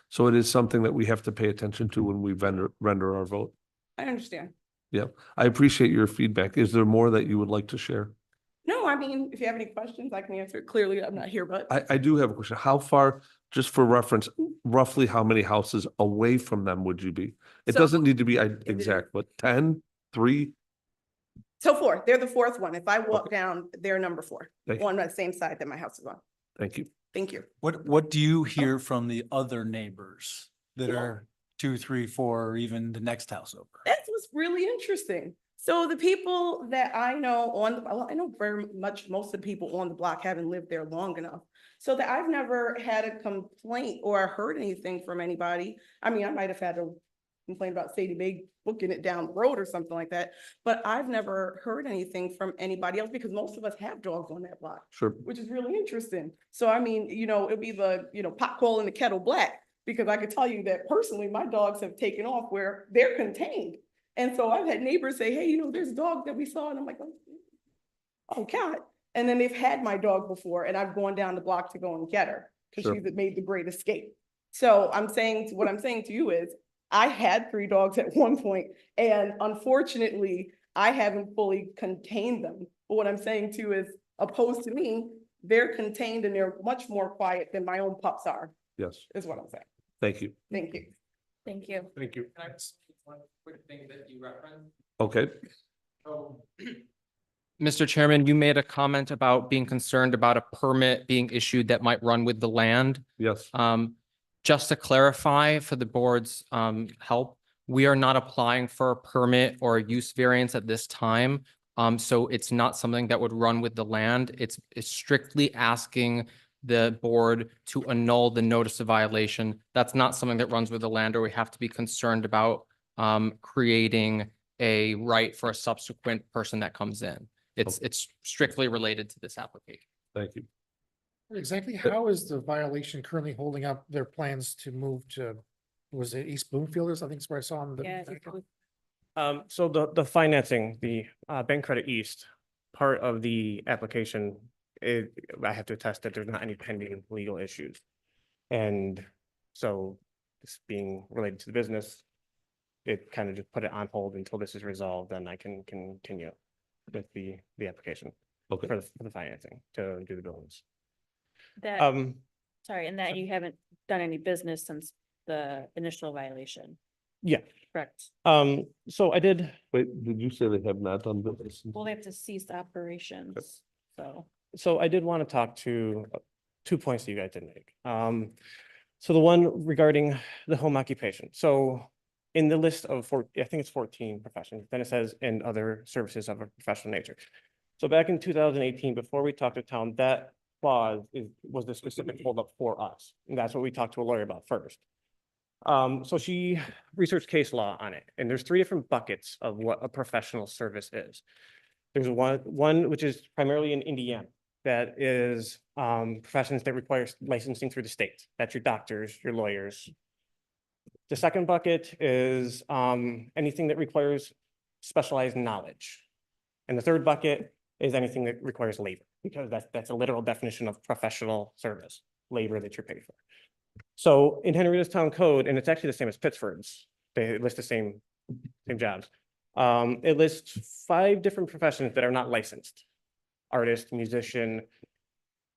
So it is something that we have to pay attention to when we render our vote. I understand. Yeah, I appreciate your feedback. Is there more that you would like to share? No, I mean, if you have any questions, I can answer it. Clearly, I'm not here, but I do have a question. How far, just for reference, roughly how many houses away from them would you be? It So- doesn't need to be exact, but 10, 3? so four, they're the fourth one. If I walk down, they're number four, Thank you. on the same side that my house is on. Thank you. Thank you. What do you hear from the other neighbors that are 2, 3, 4, or even the next house over? That was really interesting. So the people that I know well, I know very much, most of the people on the block haven't lived there long enough. So that I've never had a complaint or heard anything from anybody. I mean, I might have had a complaint about Sadie Mae booking it down the road or something like that, but I've never heard anything from anybody else because most of us have dogs on that block, Sure. which is really interesting. So I mean, you know, it'd be the, you know, pot calling the kettle black, because I could tell you that personally, my dogs have taken off where they're contained. And so I've had neighbors say, hey, you know, there's a dog that we saw. And I'm like, oh, God. And then they've had my dog before and I've gone down the block to go and get her because Sure. she's made the great escape. So what I'm saying to you is I had 3 dogs at one point, and unfortunately, I haven't fully contained them. But what I'm saying to you is, opposed to me, they're contained and they're much more quiet than my own pups are, Yes. is what I'm saying. Thank you. Thank you. Thank you. Thank you. Can I just one quick thing that you referenced? Okay. Mr. Chairman, you made a comment about being concerned about a permit being issued that might run with the land. Yes. Just to clarify for the board's help, we are not applying for a permit or a use variance at this time. So it's not something that would run with the land. It's strictly asking the board to annul the notice of violation. That's not something that runs with the land, or we have to be concerned about creating a right for a subsequent person that comes in. It's strictly related to this application. Thank you. Exactly how is the violation currently holding up their plans to move to, was it East Bloomfielders? I think is where I saw them. So the financing, the Bank Credit East, part of the application, I have to attest that there's not any pending legal issues. And so this being related to the business, it kind of just put it on hold until this is resolved, then I can continue with the application Okay. for the financing to do the buildings. That, sorry, and that you haven't done any business since the initial violation, Yeah. correct? So I did. Wait, did you say they have not done business? Well, they have to cease operations, so. So I did want to talk to 2 points that you guys did make. So the one regarding the home occupation. So in the list of I think it's 14 professions, then it says in other services of a professional nature. So back in 2018, before we talked to town, that clause was the specific holdup for us. And that's what we talked to a lawyer about first. So she researched case law on it, and there's 3 different buckets of what a professional service is. There's one which is primarily in Indiana, that is professions that require licensing through the state. That's your doctors, your lawyers. The second bucket is anything that requires specialized knowledge. And the third bucket is anything that requires labor, because that's a literal definition of professional service, labor that you're paid for. So in Henrietta's town code, and it's actually the same as Pittsford's, they list the same jobs. It lists 5 different professions that are not licensed: artist, musician,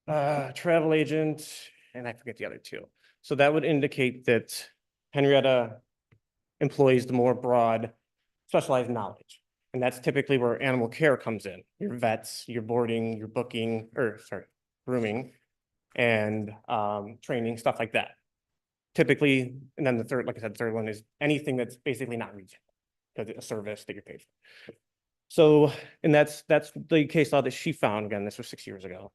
travel agent, and I forget the other 2. So that would indicate that Henrietta employs the more broad specialized knowledge. And that's typically where animal care comes in, your vets, your boarding, your booking, grooming, and training, stuff like that. Typically, and then the third, like I said, the third one is anything that's basically not retail, because it's a service that you're paid for. So, and that's the case law that she found. Again, this was 6 years ago.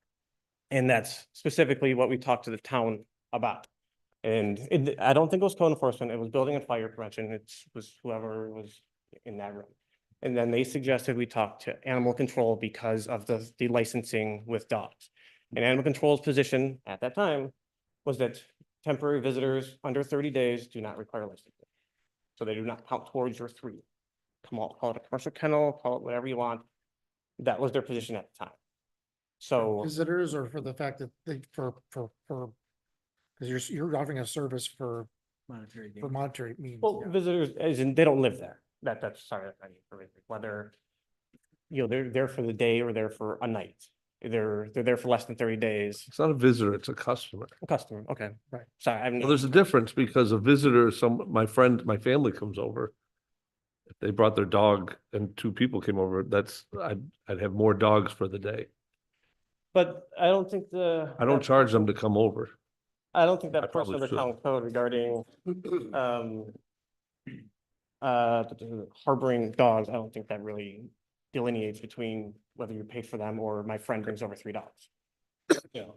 And that's specifically what we talked to the town about. And I don't think it was code enforcement, it was building and fire prevention, was whoever was in that room. And then they suggested we talk to animal control because of the licensing with dogs. And animal control's position at that time was that temporary visitors under 30 days do not require licensing. So they do not count towards your 3. Call it a commercial kennel, call it whatever you want. That was their position at the time. So Visitors, or for the fact that they, because you're offering a service for monetary means. well, visitors, as in, they don't live there. That's, sorry, I mean, whether, you know, they're there for the day or they're for a night. They're there for less than 30 days. It's not a visitor, it's a customer. A customer, okay. Right. Sorry, I'm. Well, there's a difference because a visitor, my family comes over. If they brought their dog and 2 people came over, I'd have more dogs for the day. But I don't think I don't charge them to come over. I don't think I that portion of the probably town code regarding, harboring dogs, I don't think that really delineates between whether you paid for them or my friend brings over 3 dogs. You know,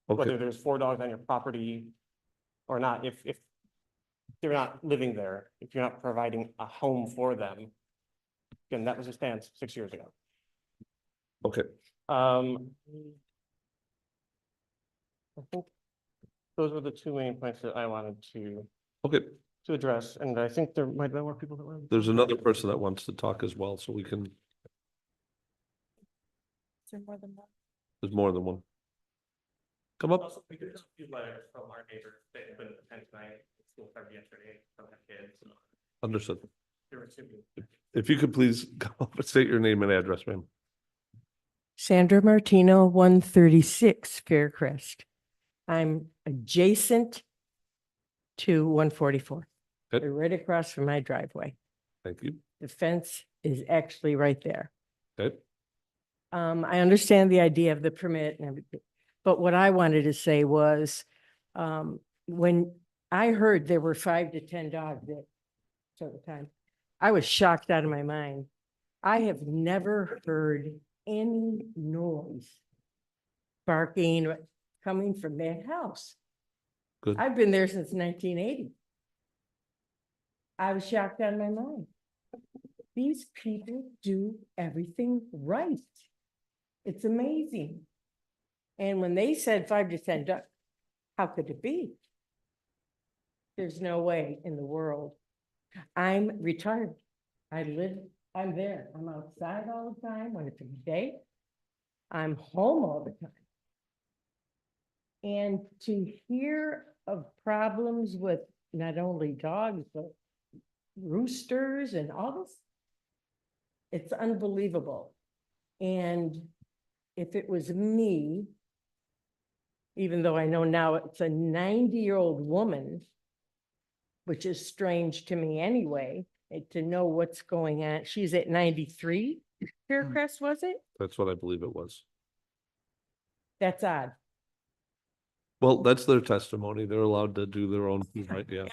whether Okay, there's 4 dogs on your property or not, if they're not living there, if you're not providing a home for them, again, that was a stance 6 years ago. okay. I think those were the 2 main points that I wanted Okay, to address, and I think there might be more people that were. there's another person that wants to talk as well, so we can, there's more than one. Come up. Also, we got a few letters from our neighbors that couldn't attend tonight. School started yesterday, some have kids. Understood. There were 2. If you could please come up and state your name and address, ma'am. Sandra Martino, 136 Faircrest. I'm adjacent to 144. Okay. They're right across from my driveway. Thank you. The fence is actually right there. Okay, I understand the idea of the permit and everything, but what I wanted to say was, when I heard there were 5 to 10 dogs at a certain time, I was shocked out of my mind. I have never heard any noise, barking, coming from that house. good. I've been there since 1980. I was shocked out of my mind. These people do everything right. It's amazing. And when they said 5 to 10 ducks, how could it be? There's no way in the world. I'm retired. I'm there. I'm outside all the time when it's a good day. I'm home all the time. And to hear of problems with not only dogs, but roosters and all this, it's unbelievable. And if it was me, even though I know now it's a 90-year-old woman, which is strange to me anyway, to know what's going on. She's at 93, Faircrest, was it? That's what I believe it was. That's odd. Well, that's their testimony. They're allowed to do their own, right? Yeah.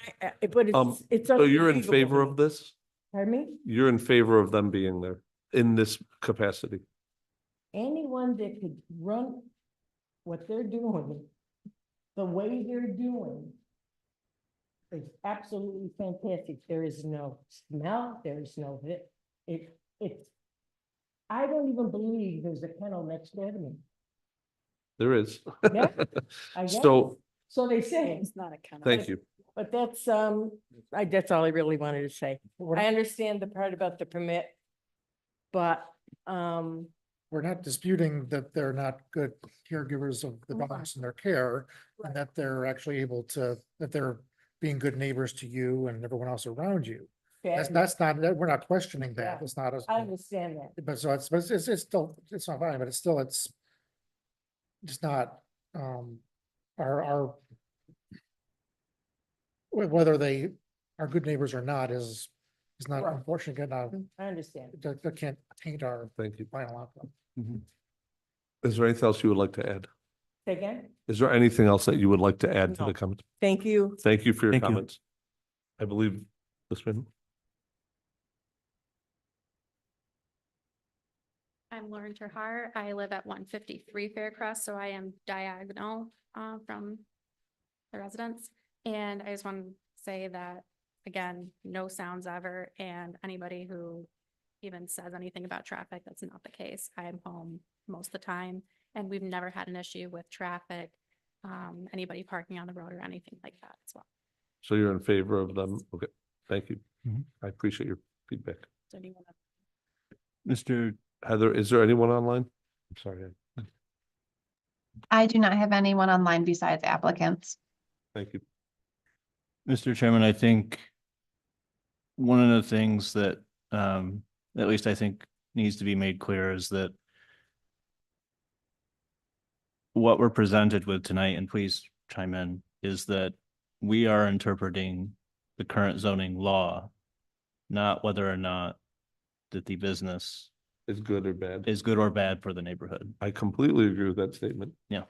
But it's. So you're in unbelievable favor to of me. this? Pardon me? You're in favor of them being there in this capacity? Anyone that could run what they're doing, the way they're doing, is absolutely fantastic. There is no smell, there is no, it's, I don't even believe there's a kennel next door to me. There is. Yeah, I guess. So, So they say. It's not a kennel. thank you. But that's, that's all I really wanted to say. I understand the part about the permit, but, We're not disputing that they're not good caregivers of the dogs in their care, and that they're actually able to, that they're being good neighbors to you and everyone else around you. That's not, we're not questioning that. Yeah. It's not, I understand that. but so it's still, it's not fine, but it's still, it's just not, our whether they are good neighbors or not is not Right. unfortunately, not, I understand. that can't taint our Thank you. final outcome. Is there anything else you would like to add? Say again? Is there anything else that you would like to add to No. the comment? Thank you. Thank you for your Thank you. comments. I believe this one. I'm Lauren Terhar. I live at 153 Faircrest, so I am diagonal from the residence. And I just want to say that, again, no sounds ever, and anybody who even says anything about traffic, that's not the case. I am home most of the time, and we've never had an issue with traffic, anybody parking on the road or anything like that as well. So you're in favor of them? Okay, thank you. Mhm. I appreciate your feedback. Does anyone have- Mr. Heather, is there anyone online? I'm sorry. I do not have anyone online besides applicants. Thank you. Mr. Chairman, I think one of the things that, at least I think needs to be made clear is that what we're presented with tonight, and please chime in, is that we are interpreting the current zoning law, not whether or not that the business Is good or bad? is good or bad for the neighborhood. I completely agree with that statement. Yeah.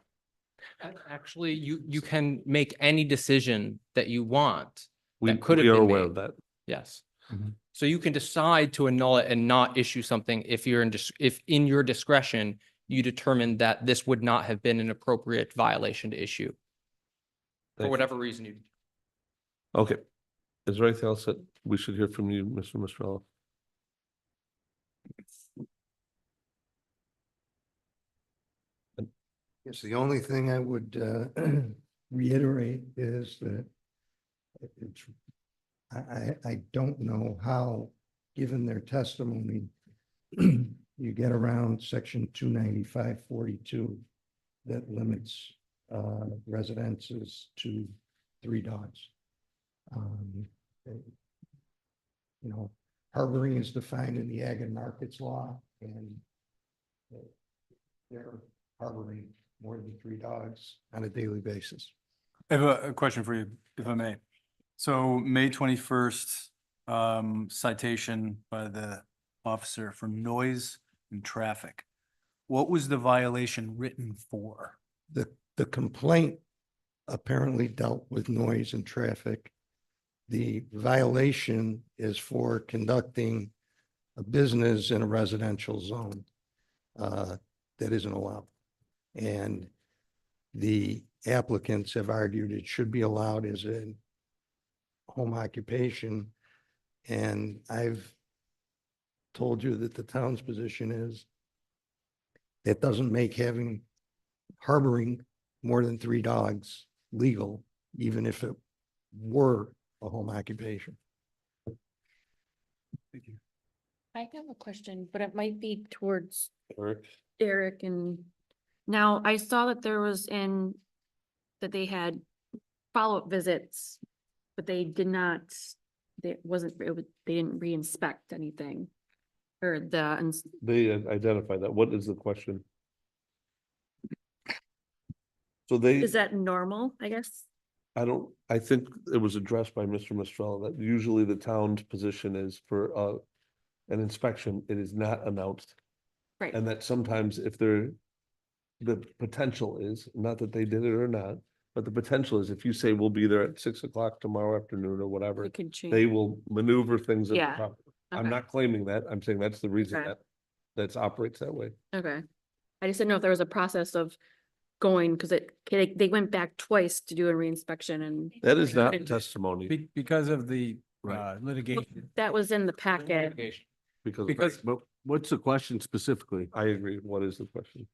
Actually, you can make any decision that you want. We That could have we are been aware made. of that. Yes. Mhm. So you can decide to annul it and not issue something if you're if in your discretion, you determine that this would not have been an appropriate violation to issue. For Thank you. whatever reason you. Okay. Is there anything else that we should hear from you, Mr. Mastrella? Yes, the only thing I would reiterate is that it's, I don't know how, given their testimony, you get around section 295-42 that limits residences to 3 dogs. You know, harboring is defined in the Ag and Markets Law, and they're harboring more than 3 dogs on a daily basis. I have a question for you, if I may. So May 21st, citation by the officer for noise and traffic. What was the violation written for? The complaint apparently dealt with noise and traffic. The violation is for conducting a business in a residential zone that isn't allowed. And the applicants have argued it should be allowed as a home occupation. And I've told you that the town's position is that doesn't make harboring more than 3 dogs legal, even if it were a home occupation. Thank you. I have a question, but it might be towards Eric? Eric. And now I saw that there was that they had follow-up visits, but they did not, they didn't re-inspect anything. Or They identify that. What is the question? So they, is that normal, I guess? I think it was addressed by Mr. Mastrella that usually the town's position is for an inspection, it is not announced. Right. And that sometimes if the potential is, not that they did it or not, but the potential is if you say we'll be there at 6 o'clock tomorrow afternoon or whatever, It could change. they will maneuver things. Yeah. I'm Okay. not claiming that. I'm saying that's the reason Okay. that operates that way. Okay. I just didn't know if there was a process of going, because they went back twice to do a reinspection and That is not Couldn't- testimony Because of the Right. litigation. that was in the packet. because But what's the question specifically? I agree. What is the question?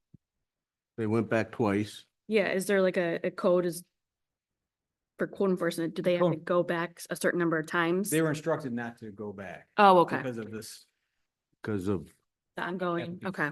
They went back twice. Yeah, is there like a code for code enforcement? Do they have to go back a certain number of times? They were instructed not to go back Oh, okay. because of this. Because of, The ongoing, okay.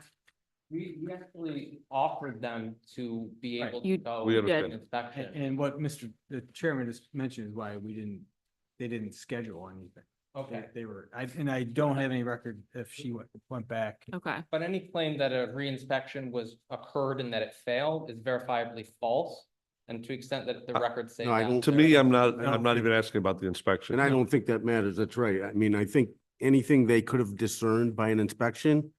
We actually offered them to be Right. able to You- go. We to understand. inspection. And what the chairman just mentioned is why they didn't schedule anything. Okay. They were, and I don't have any record if she went back. Okay. But any claim that a reinspection occurred and that it failed is verifiably false. And to the extent that the records say no, I that. don't- To me, I'm not even asking about the inspection. and I don't think that matters. That's right. I mean, I think anything they could have discerned by an inspection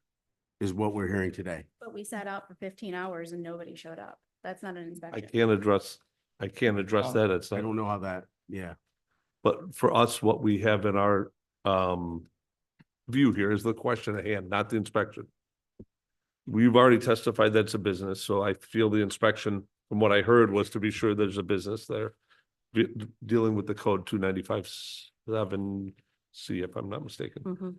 is what we're hearing today. But we sat out for 15 hours and nobody showed up. That's not an I inspection. can't address that. It's I not, don't know how that, yeah. but for us, what we have in our view here is the question at hand, not the inspection. we've already testified that's a business, so I feel the inspection from what I heard was to be sure there's a business there. Dealing with the code 295.7C, if I'm not mistaken. Mhm.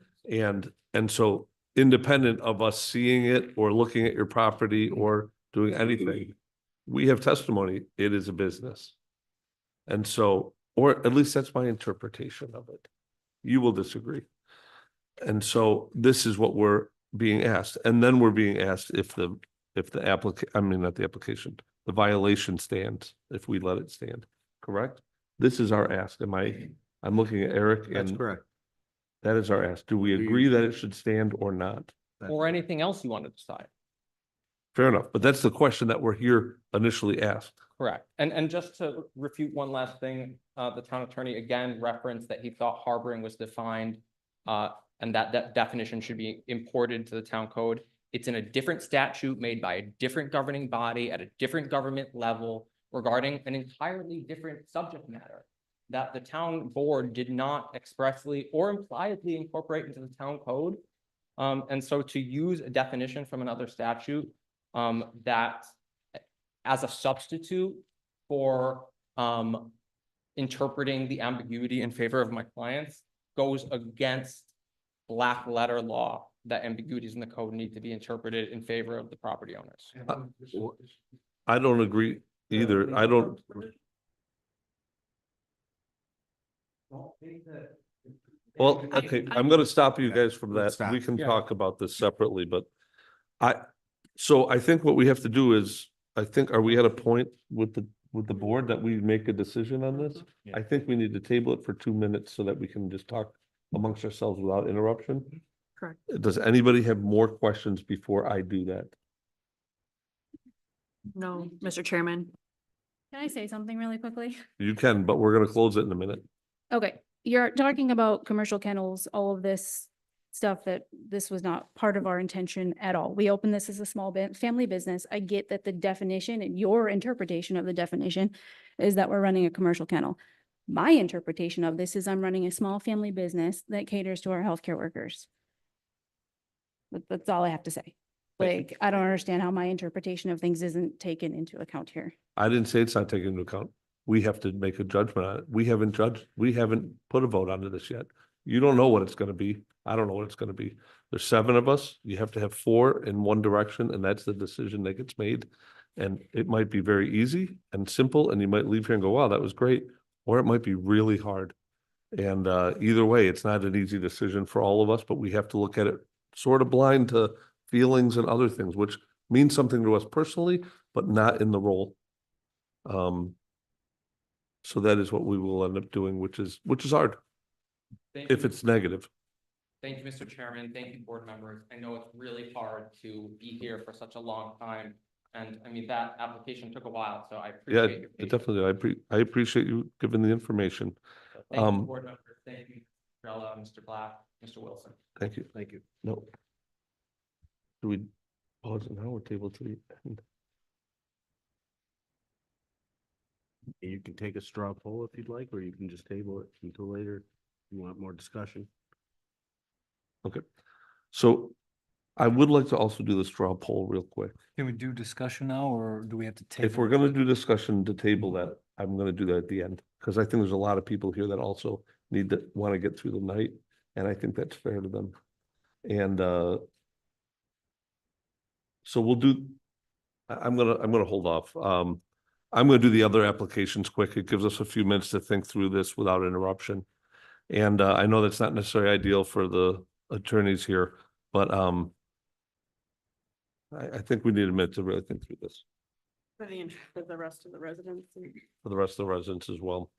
And so independent of us seeing it or looking at your property or doing anything, we have testimony, it is a business. And so, or at least that's my interpretation of it. You will disagree. And so this is what we're being asked. And then we're being asked if the not the application, the violation stands, if we let it stand, correct? This is our ask. I'm looking at Eric That's and correct. that is our ask. Do we agree that it should stand or not? Or anything else you want to decide. Fair enough, but that's the question that we're here initially asked. Correct. And just to refute one last thing, the town attorney again referenced that he thought harboring was defined, and that definition should be imported to the town code. It's in a different statute made by a different governing body at a different government level regarding an entirely different subject matter that the town board did not expressly or impliedly incorporate into the town code. And so to use a definition from another statute, that as a substitute for interpreting the ambiguity in favor of my clients goes against black letter law, that ambiguities in the code need to be interpreted in favor of the property owners. I don't agree either. I don't. Well, okay, I'm gonna stop you guys from Let's that. stop. We can talk about this separately, but so I think what we have to do is, are we at a point with the board that we make a decision on this? I think we need to table it for 2 minutes so that we can just talk amongst ourselves without interruption. Correct. Does anybody have more questions before I do that? No, Mr. Chairman. Can I say something really quickly? You can, but we're gonna close it in a minute. Okay, you're talking about commercial kennels, all of this stuff that this was not part of our intention at all. We opened this as a small family business. I get that the definition and your interpretation of the definition is that we're running a commercial kennel. My interpretation of this is I'm running a small family business that caters to our healthcare workers. That's all I have to say. Like, I don't understand how my interpretation of things isn't taken into account here. I didn't say it's not taken into account. We have to make a judgment on it. We haven't put a vote onto this yet. You don't know what it's gonna be. I don't know what it's gonna be. There's 7 of us. You have to have 4 in one direction, and that's the decision that gets made. And it might be very easy and simple, and you might leave here and go, wow, that was great. Or it might be really hard. And either way, it's not an easy decision for all of us, but we have to look at it sort of blind to feelings and other things, which means something to us personally, but not in the role. So that is what we will end up doing, which is hard if it's negative. Thank you, Mr. Chairman. Thank you, board members. I know it's really hard to be here for such a long time. And I mean, that application took a while, so I Yeah, appreciate your it patience. definitely, I appreciate you giving the information. Thank you, board members. Thank you, Trella, Mr. Black, Mr. Wilson. Thank you. Thank you. No. Do we pause it now or table to the end? You can take a straw poll if you'd like, or you can just table it until later. If you want more discussion. Okay, so I would like to also do the straw poll real quick. Can we do discussion now, or do we have to table? If we're gonna do discussion to table that, I'm gonna do that at the end, because I think there's a lot of people here that also want to get through the night, and I think that's fair to them. And so we'll do, I'm gonna hold off. I'm gonna do the other applications quick. It gives us a few minutes to think through this without interruption. And I know that's not necessarily ideal for the attorneys here, but I think we need a minute to really think through this For the rest of the residents. for the rest of the residents as well.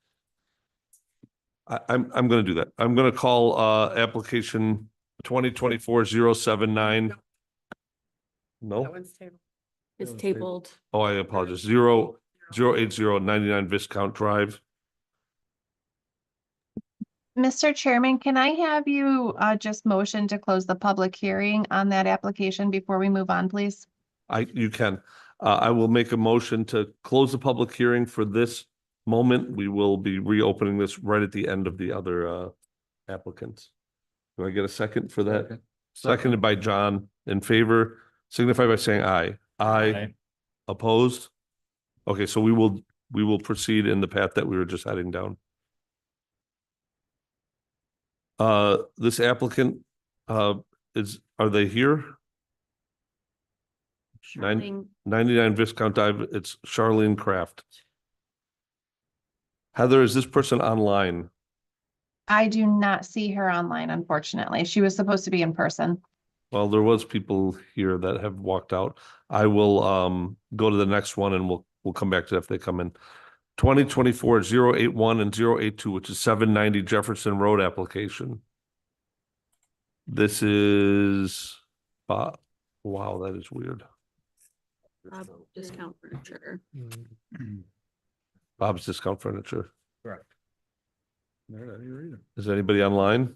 I'm gonna do that. I'm gonna call application 2024-079. No, It's tabled. oh, I apologize. 08099 Viscount Drive. Mr. Chairman, can I have you just motion to close the public hearing on that application before we move on, please? You can. I will make a motion to close the public hearing for this moment. We will be reopening this right at the end of the other applicants. Do I get a second for that? Seconded by John. In favor, signify by saying aye. Aye. Opposed? Okay, so we will proceed in the path that we were just heading down. This applicant, are they here? Charlene- 99 Viscount Drive, it's Charlene Kraft. Heather, is this person online? I do not see her online, unfortunately. She was supposed to be in person. Well, there was people here that have walked out. I will go to the next one and we'll come back to that if they come in. 2024-081 and 082, which is 790 Jefferson Road application. This is wow, that is weird. Discount furniture. Bob's Discount Furniture. Correct. They're not here either. Is anybody online?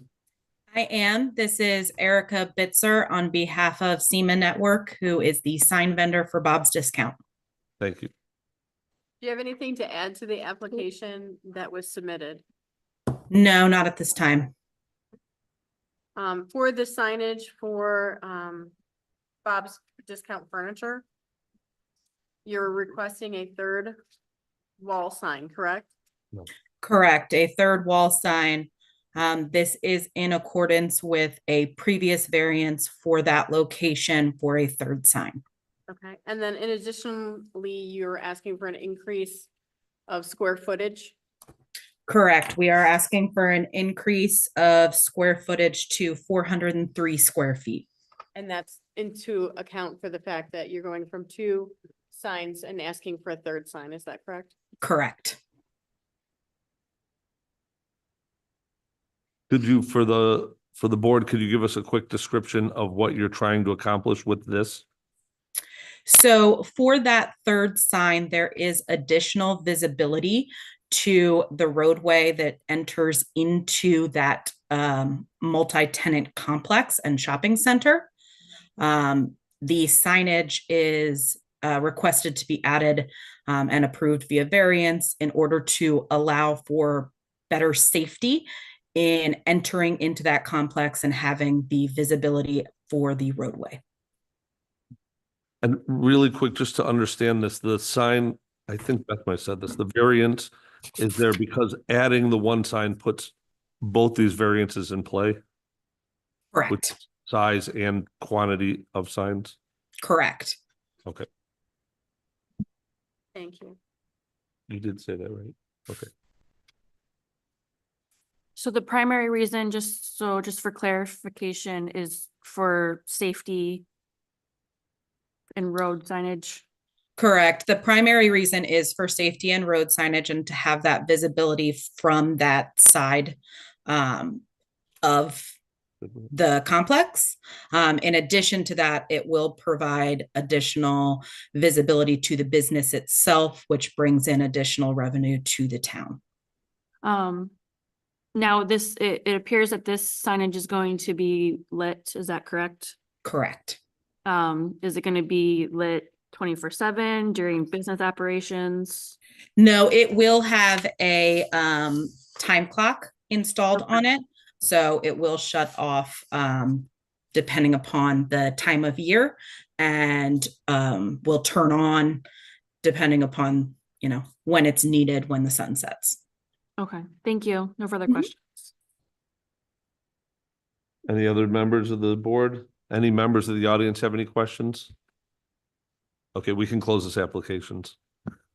I am. This is Erica Bitzer on behalf of SEMA Network, who is the sign vendor for Bob's Discount. Thank you. Do you have anything to add to the application that was submitted? No, not at this time. For the signage for Bob's Discount Furniture, you're requesting a third wall sign, correct? No. Correct, a third wall sign. This is in accordance with a previous variance for that location for a third sign. Okay, and then in additionally, you're asking for an increase of square footage? Correct. We are asking for an increase of square footage to 403 square feet. And that's into account for the fact that you're going from 2 signs and asking for a third sign, is that correct? Correct. Could you, for the board, could you give us a quick description of what you're trying to accomplish with this? So for that third sign, there is additional visibility to the roadway that enters into that multi-tenant complex and shopping center. The signage is requested to be added and approved via variance in order to allow for better safety in entering into that complex and having the visibility for the roadway. And really quick, just to understand this, the sign, I think Beth might have said this, the variance is there because adding the one sign puts both these variances in play? Correct. With size and quantity of signs? Correct. Okay. Thank you. You did say that, right? Okay. So the primary reason, just for clarification, is for safety and road signage? Correct. The primary reason is for safety and road signage and to have that visibility from that side of the complex. In addition to that, it will provide additional visibility to the business itself, which brings in additional revenue to the town. Now it appears that this signage is going to be lit, is that correct? Correct. Is it going to be lit 24/7 during business operations? No, it will have a time clock installed on it. So it will shut off depending upon the time of year and will turn on depending upon, when it's needed when the sun sets. Okay, thank you. No further questions. Any other members of the board? Any members of the audience have any questions? Okay, we can close this applications.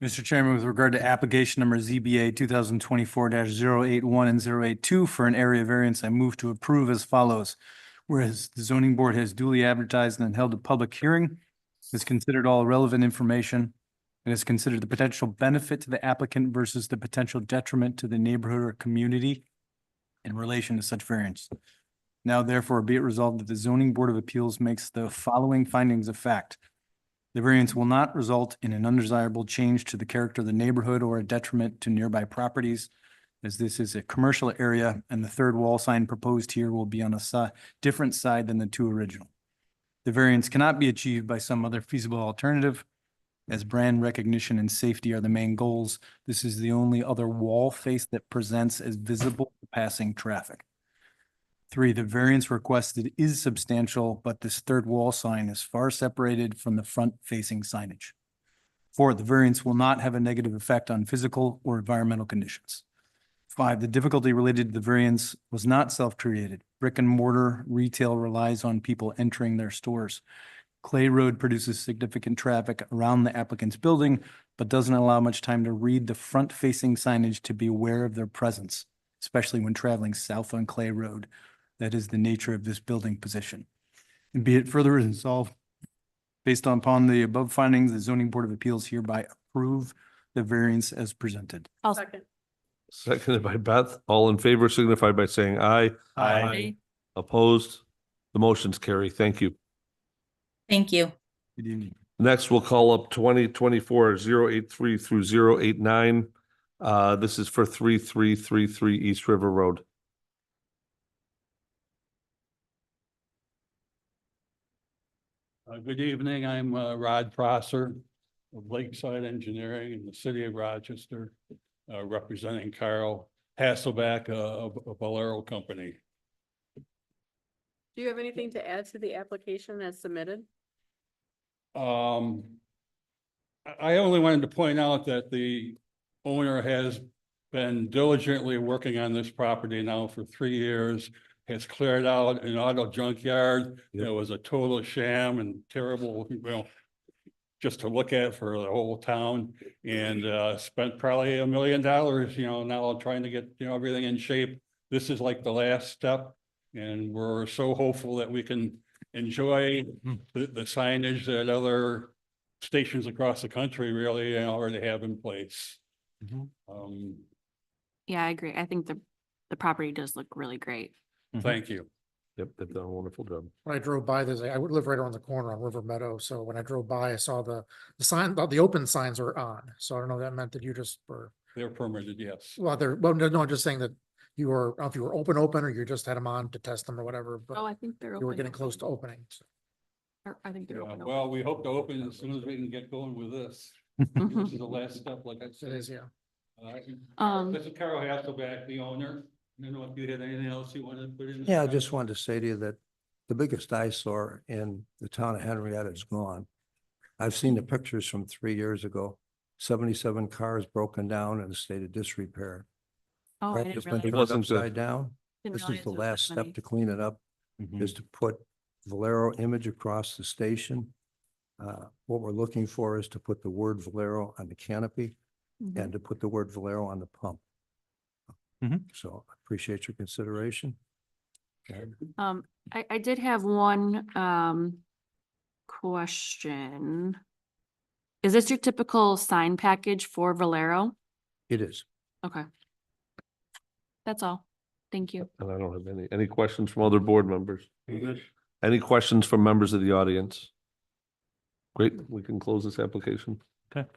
Mr. Chairman, with regard to application number ZBA 2024-081 and 082 for an area variance, I move to approve as follows. Whereas the zoning board has duly advertised and held a public hearing, has considered all relevant information, and has considered the potential benefit to the applicant versus the potential detriment to the neighborhood or community in relation to such variance. Now therefore be it resolved that the zoning board of appeals makes the following findings of fact. The variance will not result in an undesirable change to the character of the neighborhood or a detriment to nearby properties, as this is a commercial area and the third wall sign proposed here will be on a different side than the 2 original. The variance cannot be achieved by some other feasible alternative. As brand recognition and safety are the main goals, this is the only other wall face that presents as visible to passing traffic. 3, the variance requested is substantial, but this third wall sign is far separated from the front-facing signage. 4, the variance will not have a negative effect on physical or environmental conditions. 5, the difficulty related to the variance was not self-created. Brick and mortar retail relies on people entering their stores. Clay Road produces significant traffic around the applicant's building, but doesn't allow much time to read the front-facing signage to be aware of their presence, especially when traveling south on Clay Road. That is the nature of this building position. And be it further resolved, based upon the above findings, the zoning board of appeals hereby approve the variance as presented. I'll Second. Seconded by Beth. All in favor signify by saying aye. Aye. Opposed? The motion's carry. Thank you. Thank you. Good evening. Next, we'll call up 2024-083 through 089. This is for 3333 East River Road. Good evening, I'm Rod Prosser of Lakeside Engineering in the city of Rochester, representing Carl Hasselback of Valero Company. Do you have anything to add to the application as submitted? I only wanted to point out that the owner has been diligently working on this property now for 3 years, has cleared out an auto junkyard. It was a total sham and terrible, just to look at for the whole town, and spent probably $1 million, now trying to get, everything in shape. This is like the last step, and we're so hopeful that we can enjoy the signage that other stations across the country really already have in place. Yeah, I agree. I think the property does look really great. Thank you. Yep, they've done a wonderful job. When I drove by this, I would live right around the corner on River Meadow. So when I drove by, I saw the sign, the open signs were on. So I don't know if that meant that you just were, They're permitted, yes. well, no, I'm just saying that you were, I don't know if you were open, or you just had them on to test them or whatever, but I think they're you were getting close to opening. So. I think Yeah, well, we hope to open as soon as we can get going with this. Mhm. This is the last step, like I said. It is, yeah. This is Carol Hasselback, the owner. I don't know if you had anything else you wanted to put in. Yeah, I just wanted to say to you that the biggest eyesore in the town of Henrietta is gone. I've seen the pictures from 3 years ago, 77 cars broken down in a state of disrepair. Oh, I Right, didn't it's been realize. It turned wasn't upside down. Didn't This is realize the it was last that step many. to clean it up, is to put Valero image across the station. What we're looking for is to put the word Valero on the canopy Mhm. and to put the word Valero on the pump. So I appreciate your consideration. I did have one question. Is this your typical sign package for Valero? It is. Okay. That's all. Thank you. And I don't have any questions from other board members. Any questions from members of the audience? Great, we can close this application. Okay.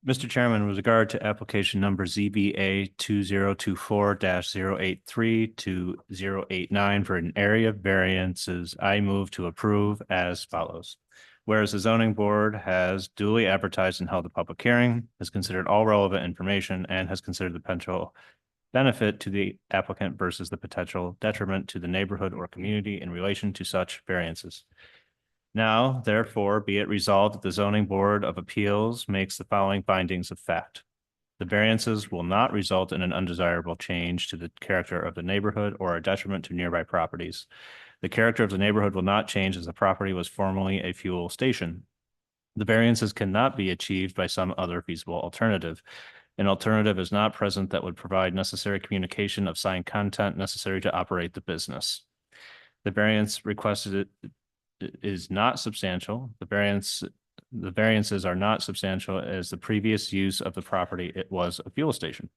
Mr. Chairman, with regard to application number ZBA 2024-083 to 089 for an area variances, I move to approve as follows. Whereas the zoning board has duly advertised and held a public hearing, has considered all relevant information, and has considered the potential benefit to the applicant versus the potential detriment to the neighborhood or community in relation to such variances. Now, therefore, be it resolved that the zoning board of appeals makes the following findings of fact. The variances will not result in an undesirable change to the character of the neighborhood or a detriment to nearby properties. The character of the neighborhood will not change as the property was formerly a fuel station. The variances cannot be achieved by some other feasible alternative. An alternative is not present that would provide necessary communication of sign content necessary to operate the business. The variance requested is not substantial. The variances are not substantial as the previous use of the property, it was a fuel station.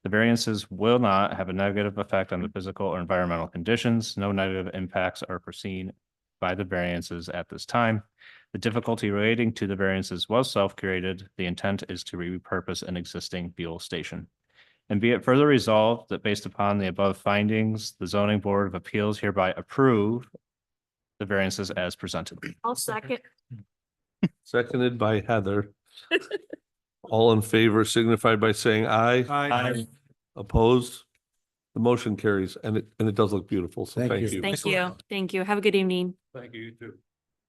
The variances will not have a negative effect on the physical or environmental conditions. No negative impacts are foreseen by the variances at this time. The difficulty relating to the variances was self-created. The intent is to repurpose an existing fuel station. And be it further resolved that based upon the above findings, the zoning board of appeals hereby approve the variances as presented. I'll second. Seconded by Heather. All in favor signify by saying aye. Aye. Opposed? The motion carries and it does look beautiful. So Thank thank you. you. Thank you. Thank you. Have a good evening. Thank you, you too.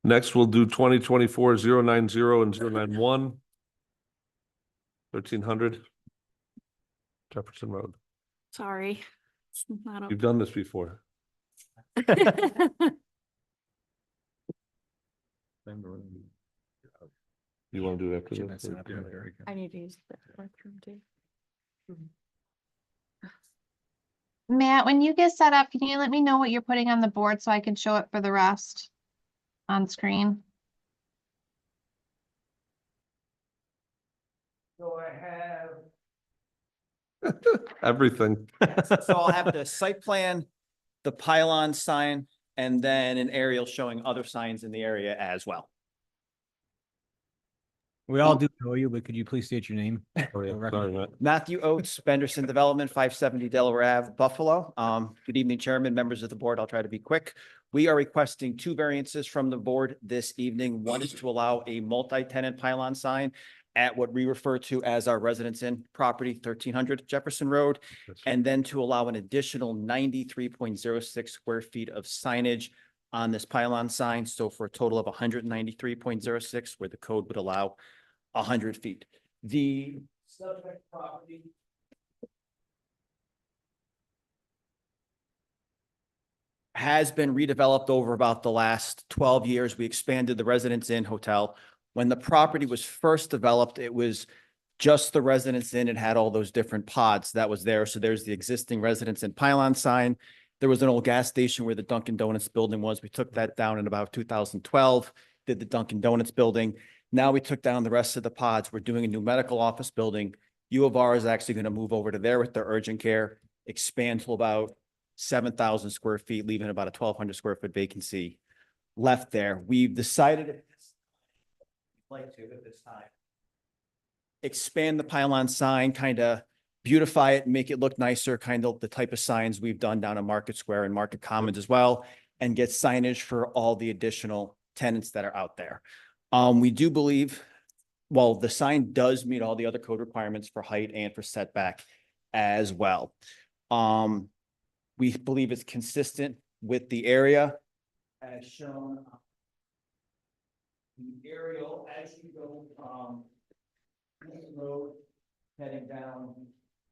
Next, we'll do 2024-090 and 091. 1300 Jefferson Road. Sorry. It's not a- You've done this before. You want to do it after this? I need to use the bathroom too. Matt, when you get set up, can you let me know what you're putting on the board so I can show it for the rest on screen? So I have, Everything. so I'll have the site plan, the pylon sign, and then an aerial showing other signs in the area as well. We all do know you, but could you please state your name? Oh, yeah. Sorry, Matt. Matthew Oates, Benderson Development, 570 Delaware Ave, Buffalo. Good evening, Chairman, members of the board. I'll try to be quick. We are requesting two variances from the board this evening. One is to allow a multi-tenant pylon sign at what we refer to as our Residence Inn property, 1300 Jefferson Road, and then to allow an additional 93.06 square feet of signage on this pylon sign. So for a total of 193.06, where the code would allow 100 feet. The subject property has been redeveloped over about the last 12 years. We expanded the Residence Inn Hotel. When the property was first developed, it was just the Residence Inn. It had all those different pods that was there. So there's the existing Residence Inn pylon sign. There was an old gas station where the Dunkin' Donuts building was. We took that down in about 2012, did the Dunkin' Donuts building. Now we took down the rest of the pods. We're doing a new medical office building. U of R is actually going to move over to there with their urgent care, expand to about 7,000 square feet, leaving about a 1,200 square foot vacancy left there. We've decided at this time, expand the pylon sign, kind of beautify it, make it look nicer, kind of the type of signs we've done down in Market Square and Market Commons as well, and get signage for all the additional tenants that are out there. We do believe, well, the sign does meet all the other code requirements for height and for setback as well. We believe it's consistent with the area as shown. The aerial, as you go from this road heading down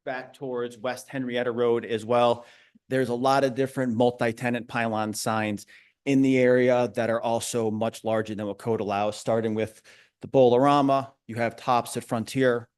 back towards West Henrietta Road as well. There's a lot of different multi-tenant pylon signs in the area that are also much larger than what code allows, starting with the Bolorama. You have Tops at Frontier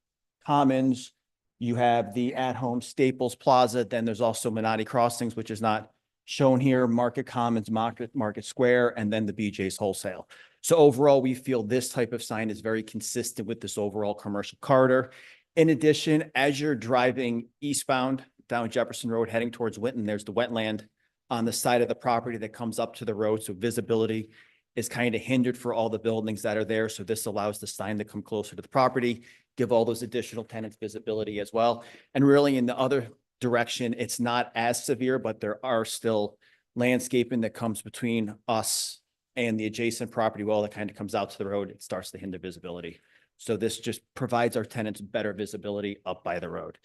Commons. You have the at-home Staples Plaza. Then there's also Menotti Crossings, which is not shown here, Market Commons, Market Square, and then the BJ's Wholesale. So overall, we feel this type of sign is very consistent with this overall commercial corridor. In addition, as you're driving eastbound down Jefferson Road, heading towards Winton, there's the wetland on the side of the property that comes up to the road. So visibility is kind of hindered for all the buildings that are there. So this allows the sign to come closer to the property, give all those additional tenants visibility as well. And really in the other direction, it's not as severe, but there are still landscaping that comes between us and the adjacent property wall that kind of comes out to the road. It starts to hinder visibility. So this just provides our tenants better visibility up by the road.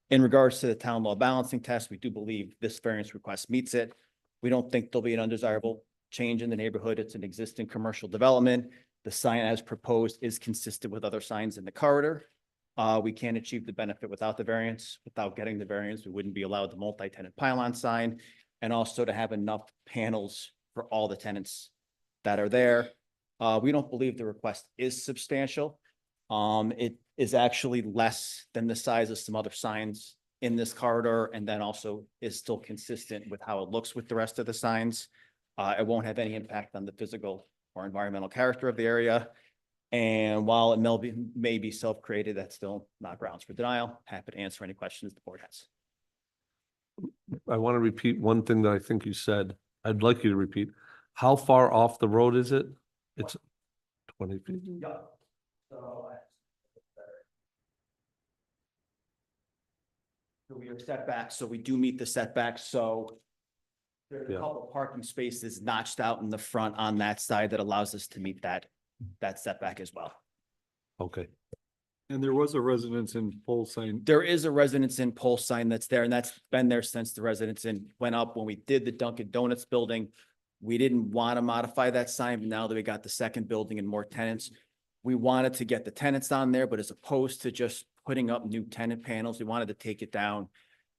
In regards to the town law balancing test, we do believe this variance request meets it. We don't think there'll be an undesirable change in the neighborhood. It's an existing commercial development. The sign as proposed is consistent with other signs in the corridor. We can't achieve the benefit without the variance. Without getting the variance, we wouldn't be allowed the multi-tenant pylon sign, and also to have enough panels for all the tenants that are there. We don't believe the request is substantial. It is actually less than the size of some other signs in this corridor, and then also is still consistent with how it looks with the rest of the signs. It won't have any impact on the physical or environmental character of the area. And while it may be self-created, that's still not grounds for denial. Happy to answer any questions the board has. I want to repeat one thing that I think you said. I'd like you to repeat. How far off the road is it? It's 20 feet. Yeah. So we are setbacks, so we do meet the setbacks. So there's a couple of parking spaces notched out in the front on that side that allows us to meet that setback as well. Okay. And there was a residence in pole sign. There is a residence in pole sign that's there, and that's been there since the residence in went up when we did the Dunkin' Donuts building. We didn't want to modify that sign, but now that we got the second building and more tenants, we wanted to get the tenants on there, but as opposed to just putting up new tenant panels, we wanted to take it down,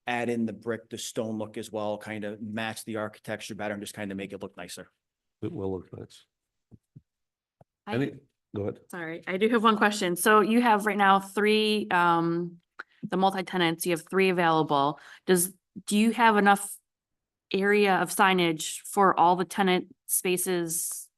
add in the brick, the stone look as well, kind of match the architecture better and just kind of make it look nicer. It will look nice. I- Any, go ahead. Sorry, I do have one question. So you have right now three, the multi-tenants, you have three available. Do you have enough area of signage for all the tenant spaces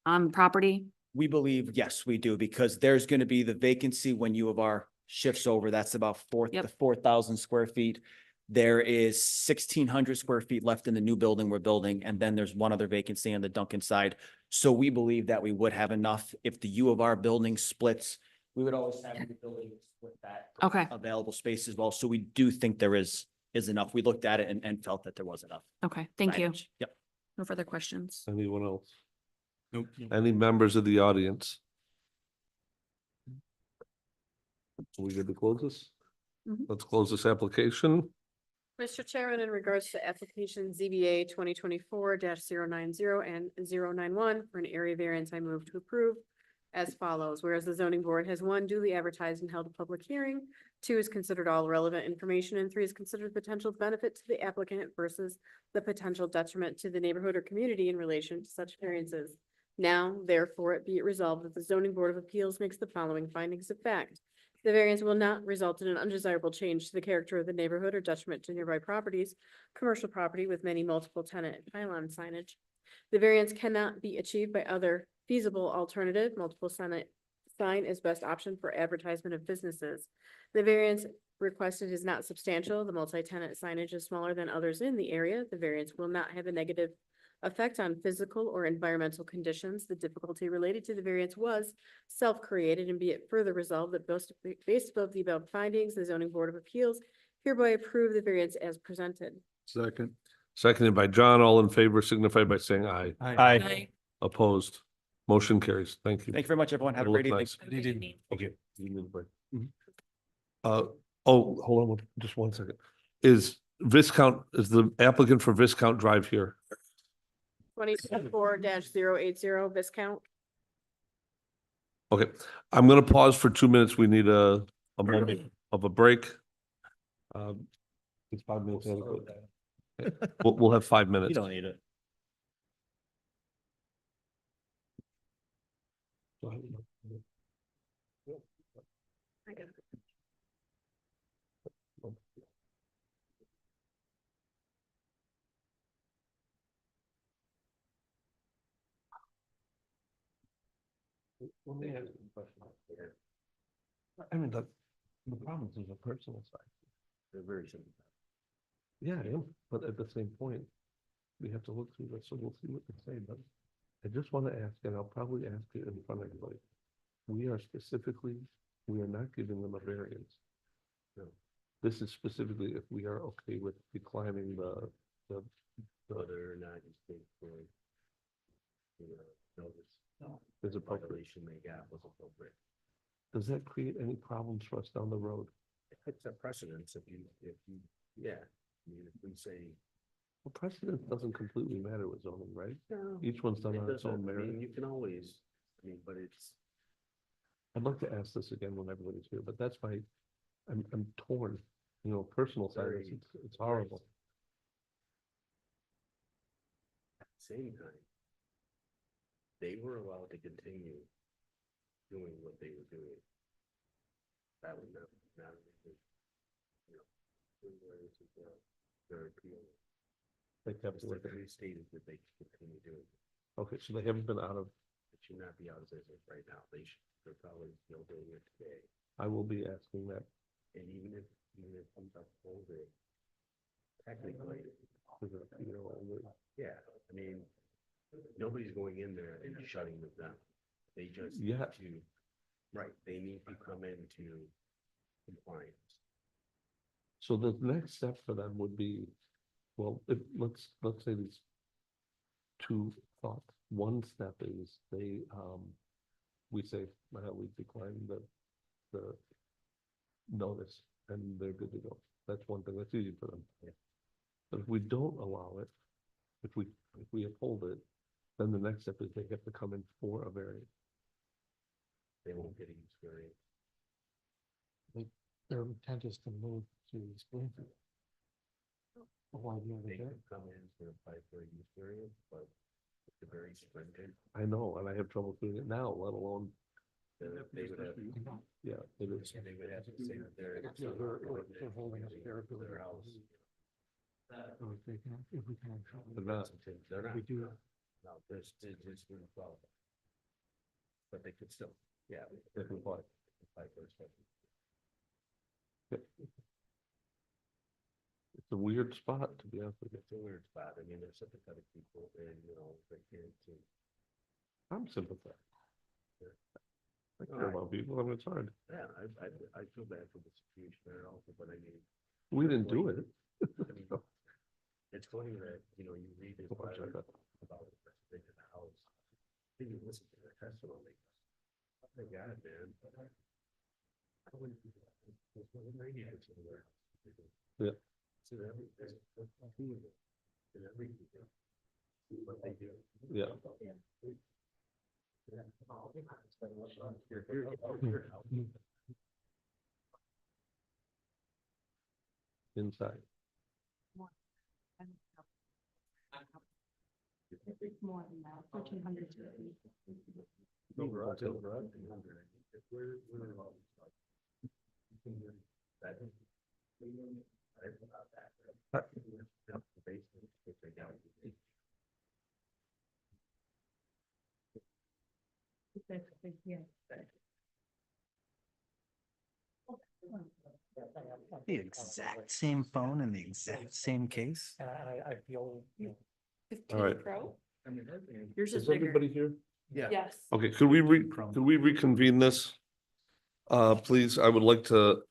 on property? We believe, yes, we do, because there's going to be the vacancy when U of R shifts over. That's about Yep. 4,000 square feet. There is 1,600 square feet left in the new building we're building, and then there's one other vacancy on the Duncan side. So we believe that we would have enough. If the U of R building splits, we would always have the ability to split that Okay, available space as well. So we do think there is enough. We looked at it and felt that there was enough. okay, thank you. signage. Yep. No further questions. Anyone else? Nope. Any members of the audience? Are we good to close this? Mhm. Let's close this application. Mr. Chairman, in regards to application ZBA 2024-090 and 091 for an area variance, I move to approve as follows. Whereas the zoning board has, one, duly advertised and held a public hearing, two, is considered all relevant information, and three, is considered potential benefit to the applicant versus the potential detriment to the neighborhood or community in relation to such variances. Now, therefore, it be it resolved that the zoning board of appeals makes the following findings of fact. The variance will not result in an undesirable change to the character of the neighborhood or detriment to nearby properties, commercial property with many multiple tenant pylon signage. The variance cannot be achieved by other feasible alternative. Multiple sign is best option for advertisement of businesses. The variance requested is not substantial. The multi-tenant signage is smaller than others in the area. The variance will not have a negative effect on physical or environmental conditions. The difficulty related to the variance was self-created, and be it further resolved that based above the above findings, the zoning board of appeals hereby approve the variance as presented. Second. Seconded by John. All in favor signify by saying aye. Aye. Opposed. Motion carries. Thank you. Thank you very much, everyone. Have a It'll great look evening. nice. Okay. You need a break. Oh, hold on, just one second. Is the applicant for Viscount Drive here? 2024-080 Viscount. Okay, I'm gonna pause for 2 minutes. We need a moment of a break. It's 5 minutes. Okay. We'll have 5 minutes. You don't need it. I got it. Let me ask you a question. I mean, the problem is a personal side. They're very simple. Yeah, I am, but at the same point, we have to look through this, so we'll see what they say, but I just want to ask, and I'll probably ask it in front of everybody. We are not giving them a variance. No. This is specifically if we are okay with declining the. Whether or not you think for, notice. No. There's a population they got was appropriate. Does that create any problems for us down the road? It's a precedence if you, yeah, I mean, if we say. Well, precedence doesn't completely matter with zoning, right? No. Each one's done on its own merit. You can always, but it's. I'd like to ask this again when everybody's here, but that's why I'm torn, personal side, it's horrible. At the same time, they were allowed to continue doing what they were doing. That was not their appeal. They kept they stated that they could continue doing it. Okay, so they haven't been out of. It should not be out of business right now. They're probably still doing it today. I will be asking that. And even if it comes up over, technically, yeah, I mean, nobody's going in there and shutting them down. They just need to, right, they need to come into compliance. So the next step for them would be, well, let's say these two thoughts. One step is we say, we decline the the notice and they're good to go. That's one thing that's easy for them. But if we don't allow it, if we uphold it, then the next step is they have to come in for a variance. They won't get a use variance. Their intent is to move to Springfield. Why do They can come in to apply for a use variance, but it's very stringent. I know, and I have trouble doing it now, let alone. They would have, yeah, they would have to say that they're. They're holding up their house. If we can. They're not. They're not. We do. No, there's just wouldn't qualify. But they could still, yeah, they can apply for a special. Yep. It's a weird spot, to be honest with you. It's a weird spot. I mean, they're sympathetic people and, you know, they can't. I'm sympathetic. I care about people, I mean, it's hard. Yeah, I feel bad for the situation there also, but I mean. We didn't do it. It's funny that, you know, you read this about the house. Then you listen to their testimony. Oh my God, man. I wouldn't do that. There's no radiators in their house. Yeah. So everything. What they do. Yeah. Inside. It's more than that, 1,400. The exact same phone in the exact same case? I feel. All right. Yours is Is bigger. everybody here? Yeah. Yes. Okay, could we reconvene this? Please, I would like to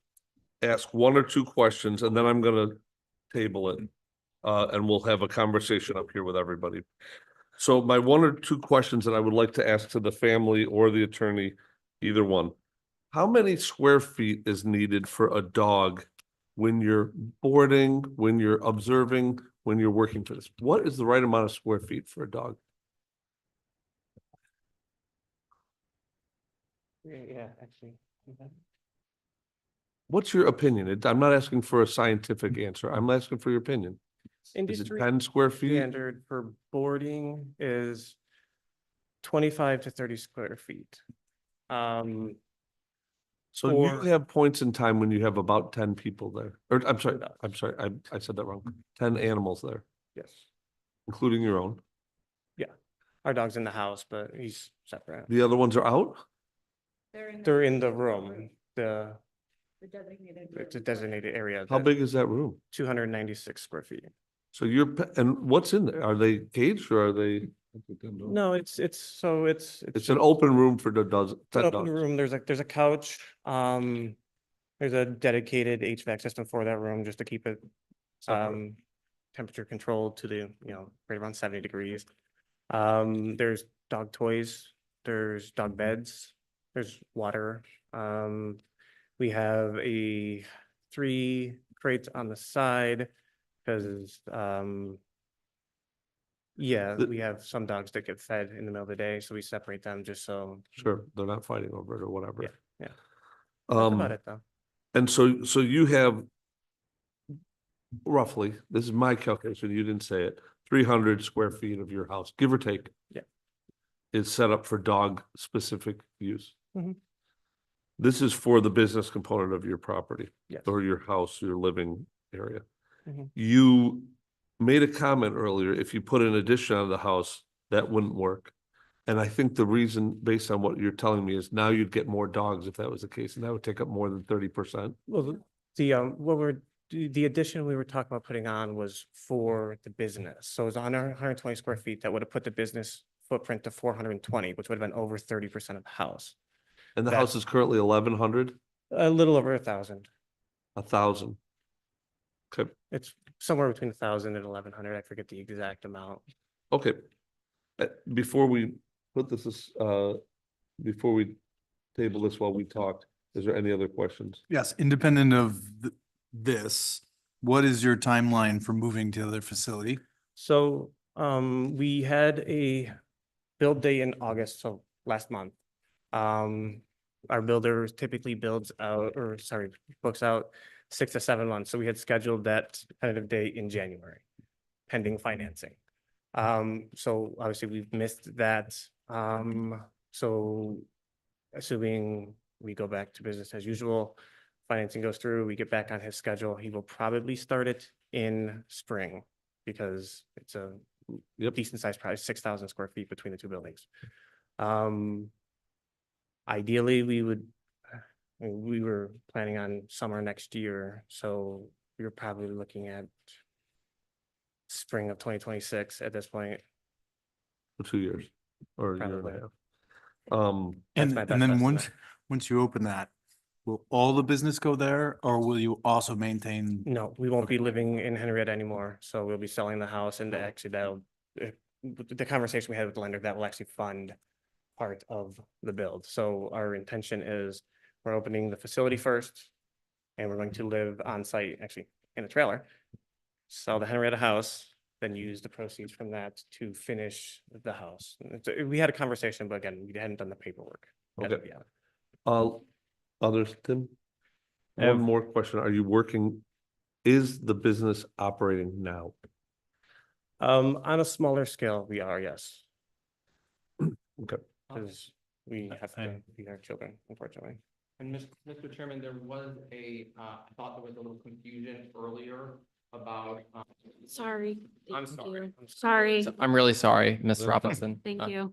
ask one or two questions and then I'm gonna table it. And we'll have a conversation up here with everybody. So my one or two questions that I would like to ask to the family or the attorney, either one. How many square feet is needed for a dog when you're boarding, when you're observing, when you're working for this? What is the right amount of square feet for a dog? Yeah, actually. What's your opinion? I'm not asking for a scientific answer. I'm asking for your opinion. Is it Industry 10 square feet? standard for boarding is 25 to 30 square feet. So you have points in time when you have about 10 people there, or I'm sorry, I said that wrong. 10 animals there, Yes, including your own. yeah. Our dog's in the house, but he's separate. The other ones are out? They're in the room, it's a designated area. How big is that room? 296 square feet. So and what's in there? Are they caged or are they? No, it's It's an open room for the dozen. It's an open room. There's a couch. There's a dedicated HVAC system for that room just to keep it temperature controlled to the, right around 70 degrees. There's dog toys, there's dog beds, there's water. We have 3 crates on the side because we have some dogs that get fed in the middle of the day, so we separate them just so. Sure, they're not fighting over it or whatever. Yeah. That's about it though. And so you have roughly, this is my calculation, you didn't say it, 300 square feet of your house, give or take. Yeah. Is set up for dog specific use. Mhm. This is for the business component of your property. Yes. Or your house, your living area. Mhm. You made a comment earlier, if you put an addition on the house, that wouldn't work. And I think the reason, based on what you're telling me, is now you'd get more dogs if that was the case, and that would take up more than 30%. Well, the addition we were talking about putting on was for the business. So it was 120 square feet that would have put the business footprint to 420, which would have been over 30% of the house. And the house is currently 1,100? A little over 1,000. 1,000. Okay. It's somewhere between 1,000 and 1,100. I forget the exact amount. Okay. Before we put this, before we table this while we talk, Is there any other questions? Yes, independent of this, what is your timeline for moving to the other facility? So, we had a build date in August, so last month. Our builder typically books out 6 to 7 months. So we had scheduled that tentative date in January, pending financing. So obviously we've missed that. So assuming we go back to business as usual, financing goes through, we get back on his schedule, he will probably start it in spring because it's a decent sized price, 6,000 square feet between the two buildings. Ideally, we were planning on summer next year, so we were probably looking at spring of 2026 at this point. For 2 years or a year and a Probably. half. That's And my best then estimate. once you open that, will all the business go there or will you also maintain? No, we won't be living in Henrietta anymore, so we'll be selling the house and actually the conversation we had with the lender, that will actually fund part of the build. So our intention is we're opening the facility first and we're going to live on site, actually in a trailer, sell the Henrietta house, then use the proceeds from that to finish the house. We had a conversation, but again, we hadn't done the paperwork. as of Okay. yet. Others, Tim? I One have- more question. Are you working? Is the business operating now? On a smaller scale, we are, yes. Okay. Because we have to feed our children, unfortunately. And Mr. Chairman, there was I thought there was a little confusion earlier about. Sorry. I'm Thank sorry. you. Sorry. I'm really sorry, Ms. No, Robinson. Thank you.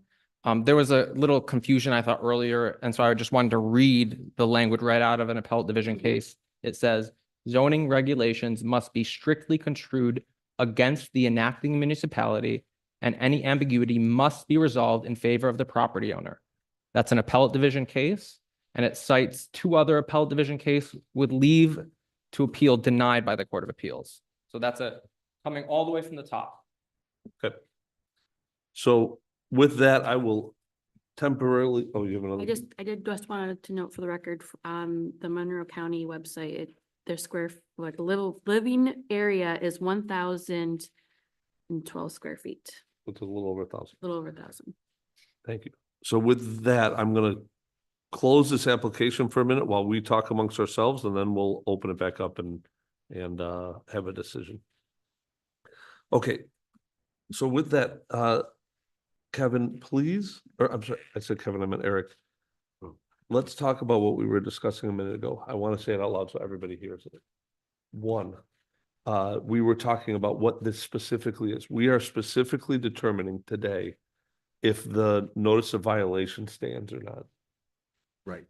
There was a little confusion, I thought, earlier, and so I just wanted to read the language right out of an appellate division case. It says zoning regulations must be strictly construed against the enacting municipality, and any ambiguity must be resolved in favor of the property owner. That's an appellate division case, and it cites 2 other appellate division case with leave to appeal denied by the Court of Appeals. So that's coming all the way from the top. Okay. So with that, I will temporarily, oh, you have another? I did just wanted to note for the record, on the Monroe County website, their living area is 1,012 square feet, It's a little over 1,000. a little over 1,000. Thank you. So with that, I'm gonna close this application for a minute while we talk amongst ourselves, and then we'll open it back up and have a decision. Okay. So with that, Kevin, please, or I'm sorry, I said Kevin, I meant Eric. Let's talk about what we were discussing a minute ago. I want to say it out loud so everybody hears it. 1, we were talking about what this specifically is. We are specifically determining today if the notice of violation stands or not. Right.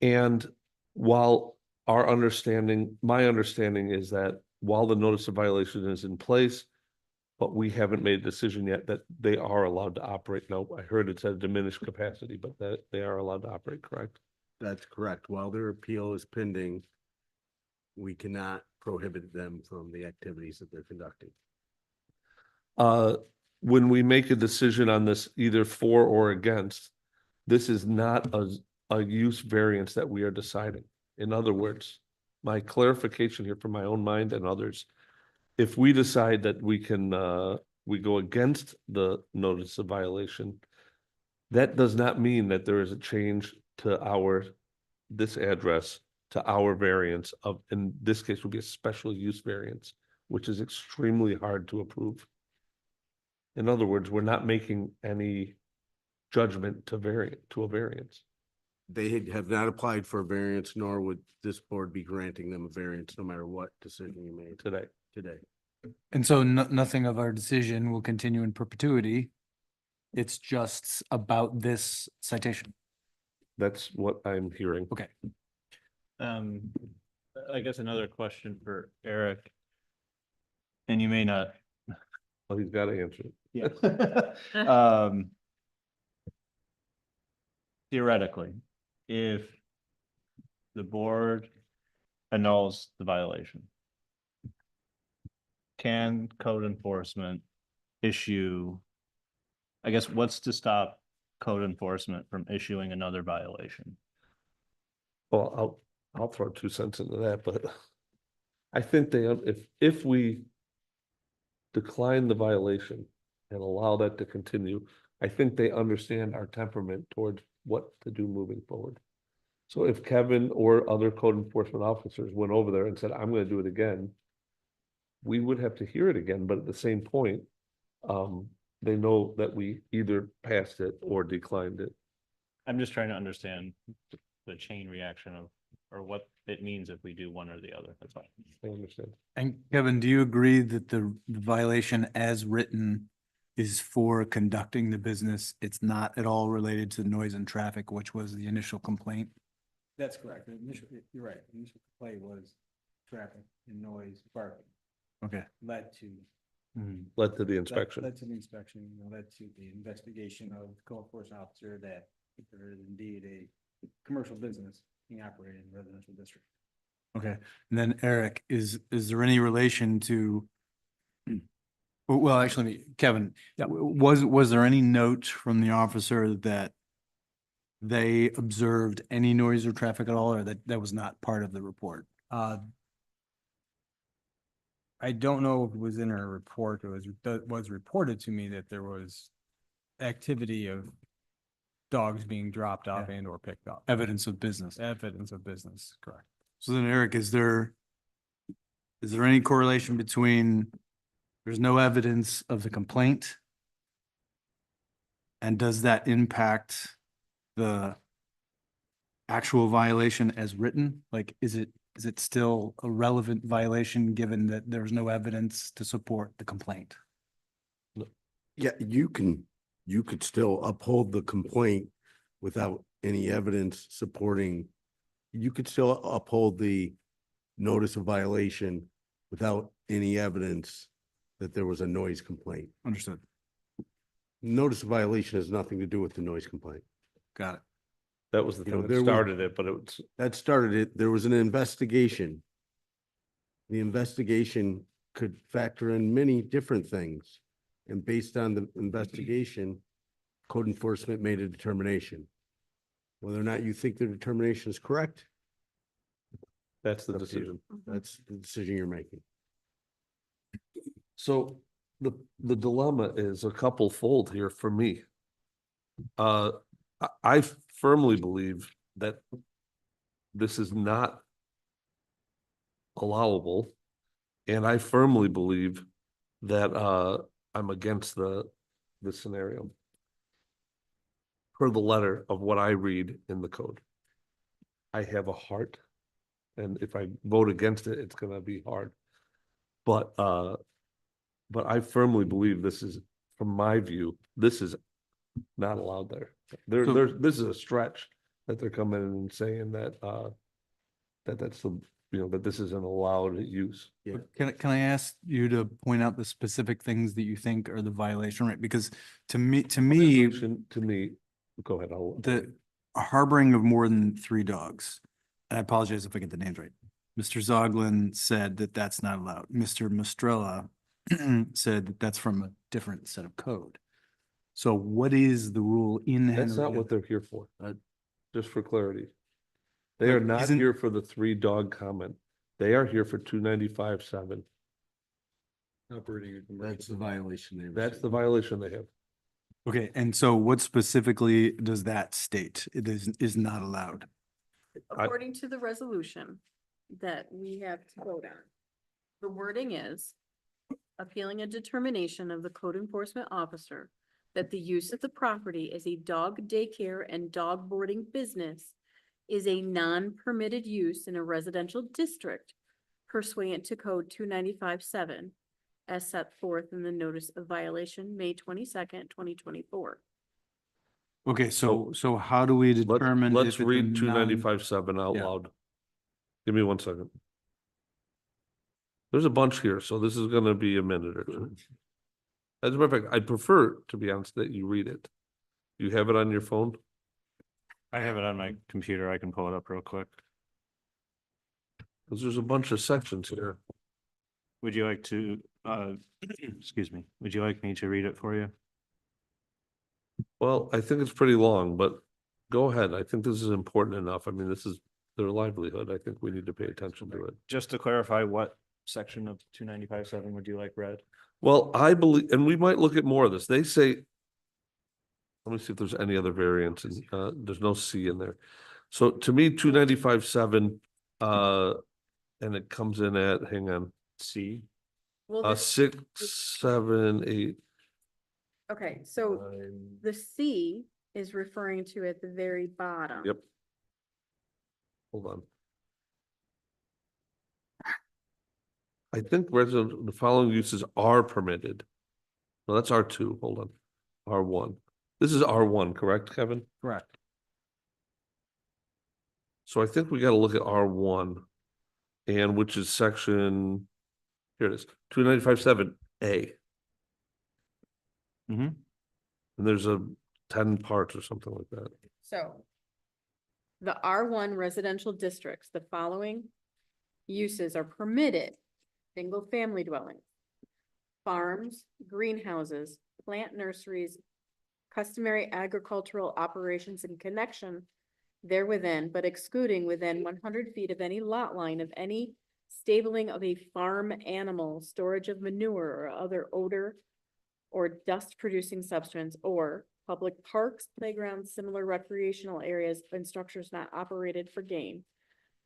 And while my understanding is that while the notice of violation is in place, but we haven't made a decision yet that they are allowed to operate. No, I heard it's at a diminished capacity, but that they are allowed to operate, correct? That's correct. While their appeal is pending, we cannot prohibit them from the activities that they're conducting. When we make a decision on this, either for or against, this is not a use variance that we are deciding. In other words, my clarification here from my own mind and others, if we decide that we go against the notice of violation, that does not mean that there is a change to this address to our variance of, in this case would be a special use variance, which is extremely hard to approve. In other words, we're not making any judgment to a variance. They have not applied for a variance, nor would this board be granting them a variance, no matter what decision you made today. And so nothing of our decision will continue in perpetuity. It's just about this citation. That's what I'm hearing. Okay. I guess another question for Eric. And you may not. Well, he's got to answer it. Yeah. Theoretically, if the board annuls the violation, can code enforcement issue, I guess, what's to stop code enforcement from issuing another violation? Well, I'll throw 2 cents into that, but I think if we decline the violation and allow that to continue, I think they understand our temperament towards what to do moving forward. So if Kevin or other code enforcement officers went over there and said, I'm gonna do it again, we would have to hear it again, but at the same point, they know that we either passed it or declined it. I'm just trying to understand the chain reaction of, or what it means if we do one or the other. That's fine. I understand. And Kevin, do you agree that the violation as written is for conducting the business? It's not at all related to noise and traffic, which was the initial complaint? That's correct. You're right. The initial complaint was traffic and noise, barking, Okay. led to. Led to the inspection. Led to the inspection, led to the investigation of the code enforcement officer that there is indeed a commercial business being operated in the residential district. Okay, and then Eric, is there any relation to? Well, actually, Kevin, was there any note from the officer that they observed any noise or traffic at all, or that was not part of the report? I don't know if it was in our report, it was reported to me that there was activity of dogs being dropped off and or picked up. Evidence of business. Evidence of business, correct. So then, Eric, is there any correlation between there's no evidence of the complaint? And does that impact the actual violation as written? Like, is it still a relevant violation given that there's no evidence to support the complaint? Yeah, you could still uphold the complaint without any evidence supporting. You could still uphold the notice of violation without any evidence that there was a noise complaint. Understood. Notice of violation has nothing to do with the noise complaint. Got it. That was the You know, thing there that was- started it, but it was, That started it. There was an investigation. The investigation could factor in many different things. And based on the investigation, code enforcement made a determination. Whether or not you think the determination is correct, that's the up to you. decision. That's the decision you're making. So the dilemma is a couple fold here for me. I firmly believe that this is not allowable. And I firmly believe that I'm against the scenario. Per the letter of what I read in the code. I have a heart. And if I vote against it, it's gonna be hard. But I firmly believe this is, from my view, this is not allowed there. This is a stretch that they're coming in and saying that that's the, that this isn't allowed use. Yeah. Can I ask you to point out the specific things that you think are the violation, right? Because to me, Go ahead. the harboring of more than 3 dogs, and I apologize if I get the names right. Mr. Zoglin said that that's not allowed. Mr. Mistrella said that that's from a different set of code. So what is the rule in That's not Henrietta? what they're here for. Just for clarity. They But are not isn't- here for the 3-dog comment. They are here for 295-7. Operating. That's the violation. they That's the received. violation they have. Okay, and so what specifically does that state? It is not allowed. According to the resolution that we have to vote on, the wording is appealing a determination of the code enforcement officer that the use of the property as a dog daycare and dog boarding business is a non-permitted use in a residential district pursuant to code 295-7 as set forth in the notice of violation, May 22nd, 2024. Okay, so how do we determine? Let's if it's a read non- 295-7 out Yeah. loud. Give me 1 second. There's a bunch here, so this is gonna be a minute or two. As a matter of fact, I'd prefer, to be honest, that you read it. You have it on your phone? I have it on my computer. I can pull it up real quick. Because there's a bunch of sections here. Would you like to, excuse me, would you like me to read it for you? Well, I think it's pretty long, but go ahead. I think this is important enough. I mean, this is their livelihood. I think we need to pay attention to it. Just to clarify, what section of 295.7 would you like read? Well, I believe, and we might look at more of this. They say, let me see if there's any other variants, and there's no C in there. So to me, 295.7, and it comes in at, hang on, C. Well, 6, 7, 8. okay, so the C is referring to at the very bottom. Yep. Hold on. I think the following uses are permitted. No, that's R2. Hold on. R1. This is R1, correct, Kevin? Correct. So I think we got to look at R1, and which is section, here it is, 295.7A. Mm-hmm. And there's a 10 parts or something like that. So the R1 residential districts, the following uses are permitted: single-family dwellings, farms, greenhouses, plant nurseries, customary agricultural operations in connection therewithin, but excluding within 100 feet of any lot line of any stabling of a farm animal, storage of manure or other odor or dust-producing substance, or public parks, playgrounds, similar recreational areas, and structures not operated for gain.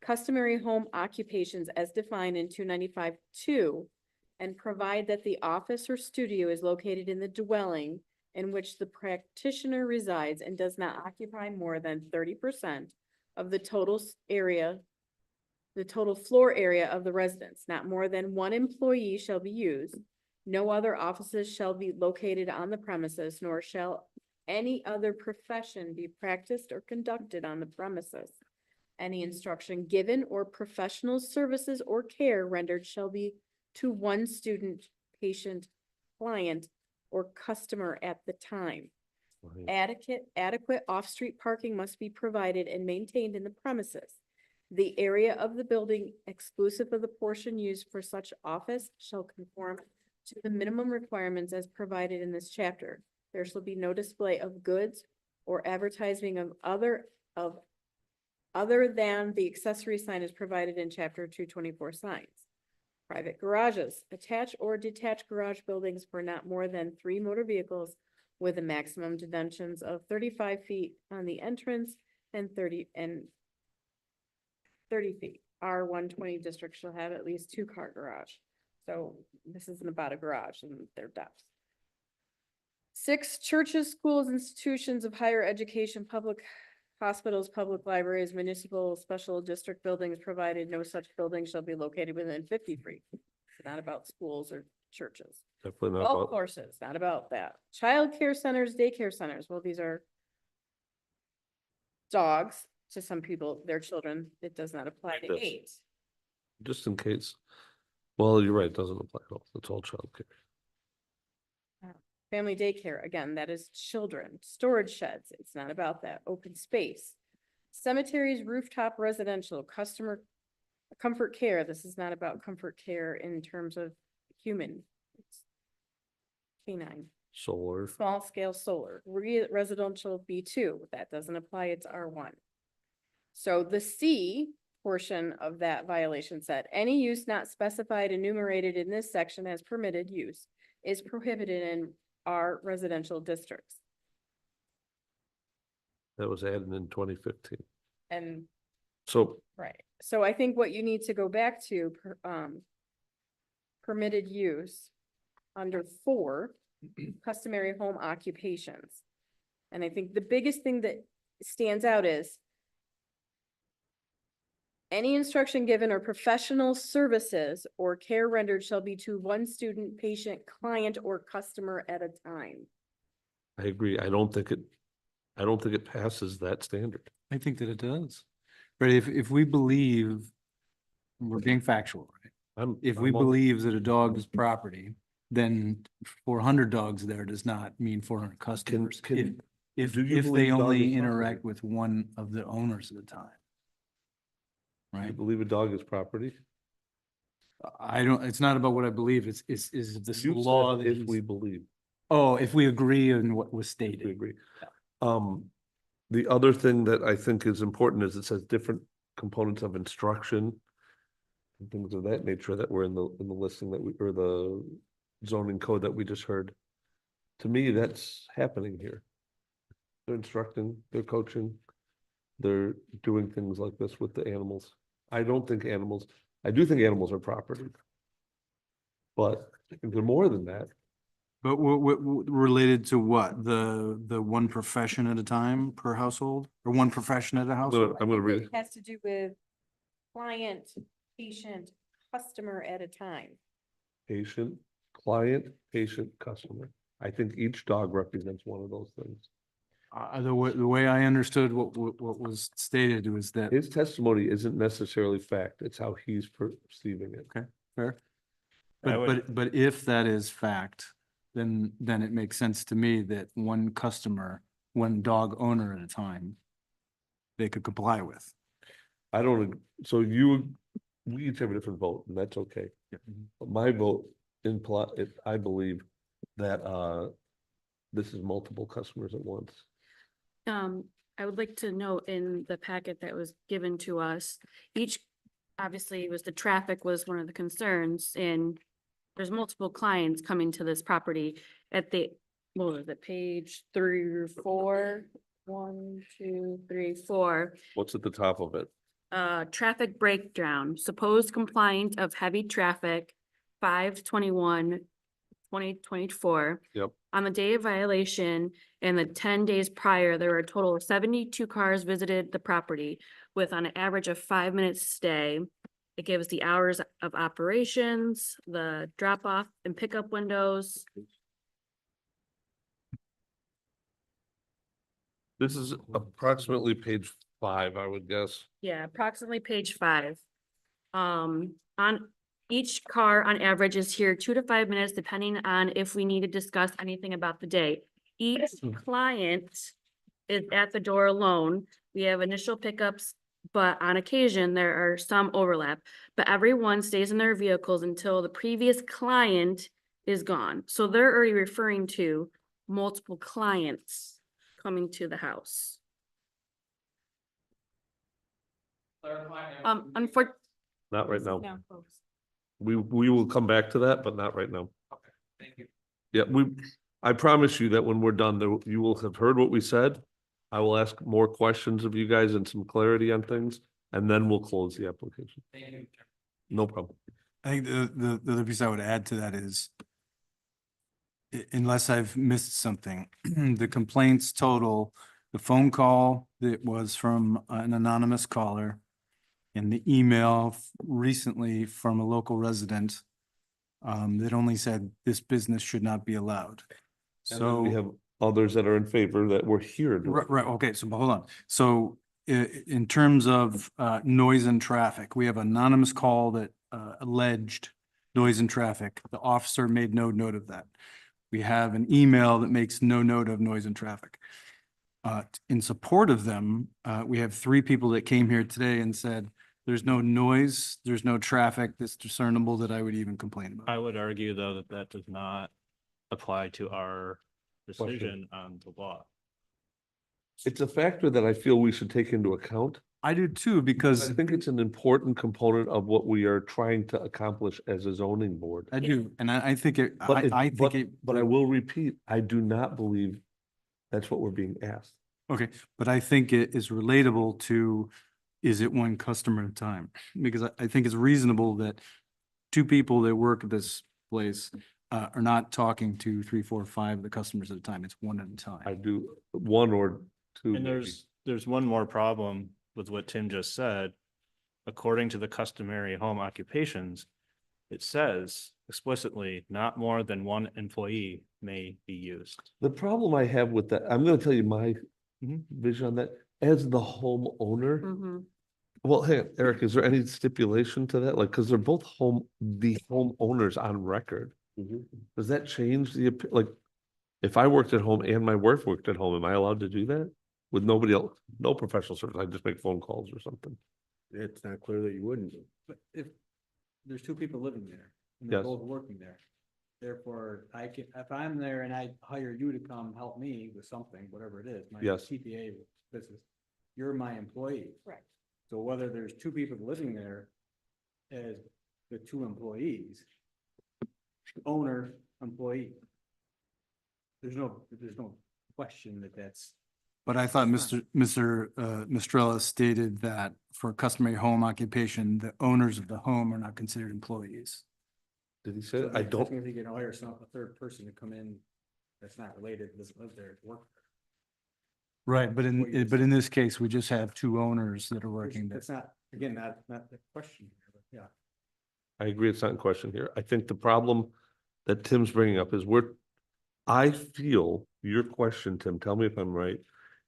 Customary home occupations as defined in 295.2, and provide that the office or studio is located in the dwelling in which the practitioner resides and does not occupy more than 30% of the total area, the total floor area of the residence. Not more than one employee shall be used. No other offices shall be located on the premises, nor shall any other profession be practiced or conducted on the premises. Any instruction given or professional services or care rendered shall be to one student, patient, client, or customer at the time. Adequate off-street parking must be provided and maintained in the premises. The area of the building exclusive of the portion used for such office shall conform to the minimum requirements as provided in this chapter. There shall be no display of goods or advertising of other than the accessory sign is provided in chapter 224 signs. Private garages, attached or detached garage buildings for not more than 3 motor vehicles with a maximum dimensions of 35 feet on the entrance and 30 feet. R120 district shall have at least 2-car garage. So this isn't about a garage and their depths. 6, churches, schools, institutions of higher education, public hospitals, public libraries, municipal special district buildings, provided no such building shall be located within 50 feet. It's not about schools or churches. Definitely not Golf about, courses, not about that. Child care centers, daycare centers. Well, these are dogs to some people, their children. It does not apply to Yes. 8. just in case. Well, you're right, it doesn't apply at all. It's all childcare. Family daycare, again, that is children. Storage sheds, it's not about that. Open space. Cemeteries, rooftop residential, comfort care. This is not about comfort care in terms of human. It's canine. Solar. Small scale solar, residential B2, that doesn't apply, it's R1. So the C portion of that violation said, any use not specified enumerated in this section as permitted use is prohibited in our residential districts. That was added in 2015. And, So right, so I think what you need to go back to, permitted use under 4, customary home occupations. And I think the biggest thing that stands out is any instruction given or professional services or care rendered shall be to one student, patient, client, or customer at a time. I agree. I don't think it passes that standard. I think that it does. But if we believe, we're being factual, right? If we I'm on- believe that a dog is property, then 400 dogs there does not mean 400 customers. If do you they believe dog only is interact with one of the owners at a time. You Right? believe a dog is property? I don't, it's not about what I believe, it's this You law said that if we believe. oh, if we agree on what was We stated. agree. The other thing that I think is important is it says different components of instruction and things of that nature that were in the listing that we, or the zoning code that we just heard. To me, that's happening here. They're instructing, they're coaching, they're doing things like this with the animals. I do think animals are property. But I think they're more than that. But what related to what? The one profession at a time per household or one profession at a household? I'm gonna read it. It has to do with client, patient, customer at a time. Patient, client, patient, customer. I think each dog represents one of those things. The way I understood what was stated was that. His testimony isn't necessarily fact, it's how he's perceiving it. Okay, fair. I But if that is fact, then it makes sense to me that one customer, one dog owner at a time, they could comply with. I don't, so we each have a different vote, and that's okay. But my vote I believe that this is multiple customers at once. I would like to note in the packet that was given to us, obviously it was the traffic was one of the concerns, and there's multiple clients coming to this property at what was it, page 3 or 4? 1, 2, 3, 4. What's at the top of it? Traffic breakdown, supposed compliant of heavy traffic, 5/21/2024. Yep. On the day of violation and the 10 days prior, there were a total of 72 cars visited the property with on an average of 5 minutes stay. It gives the hours of operations, the drop off and pickup windows. This is approximately page 5, I would guess. Yeah, approximately page 5. On each car on average is here 2 to 5 minutes, depending on if we need to discuss anything about the day. Each client is at the door alone. We have initial pickups, but on occasion there are some overlap, but everyone stays in their vehicles until the previous client is gone. So they're already referring to multiple clients coming to the house. Unfortunately. Not right now. We will come back to that, but not right now. Okay, thank you. Yeah, I promise you that when we're done, you will have heard what we said. I will ask more questions of you guys and some clarity on things, and then we'll close the application. Thank you. No problem. I think the other piece I would add to that is, unless I've missed something, the complaints total, the phone call that was from an anonymous caller and the email recently from a local resident that only said this business should not be allowed. So we have others that are in favor that we're here. Right, okay, so hold on. So in terms of noise and traffic, we have anonymous call that alleged noise and traffic. The officer made no note of that. We have an email that makes no note of noise and traffic. In support of them, we have 3 people that came here today and said, there's no noise, there's no traffic that's discernible that I would even complain about. I would argue, though, that that does not apply to our decision on the law. It's a factor that I feel we should take into account. I do too, because I think it's an important component of what we are trying to accomplish as a zoning board. I do, and I think it, But but I will repeat, I do not believe that's what we're being asked. Okay, but I think it is relatable to, is it one customer at a time? Because I think it's reasonable that 2 people that work at this place are not talking to 3, 4, 5 of the customers at a time. It's one at a time. I do 1 or 2. And there's one more problem with what Tim just said. According to the customary home occupations, it says explicitly not more than 1 employee may be used. The problem I have with that, I'm gonna tell you my vision on that, as the homeowner. Well, hey, Eric, is there any stipulation to that? Like, cause they're both the homeowners on record. Does that change like, if I worked at home and my wife worked at home, am I allowed to do that? With nobody else, no professional service, I just make phone calls or something. It's not clear that you wouldn't. But if there's 2 people living there and they're Yes. both working there, therefore if I'm there and I hire you to come help me with something, whatever it is, my Yes. TPA business, you're my employee. Correct. So whether there's two people living there as the two employees, owner, employee. There's no question that that's. But I thought Mr. Mistrella stated that for customary home occupation, the owners of the home are not considered employees. Did he say, So I don't, technically you can hire a third person to come in that's not related, doesn't live there, work there. Right, but in this case, we just have two owners that are working there. That's not, again, not the question, here, but yeah. I agree, it's not in question here. I think the problem that Tim's bringing up is I feel your question, Tim, tell me if I'm right,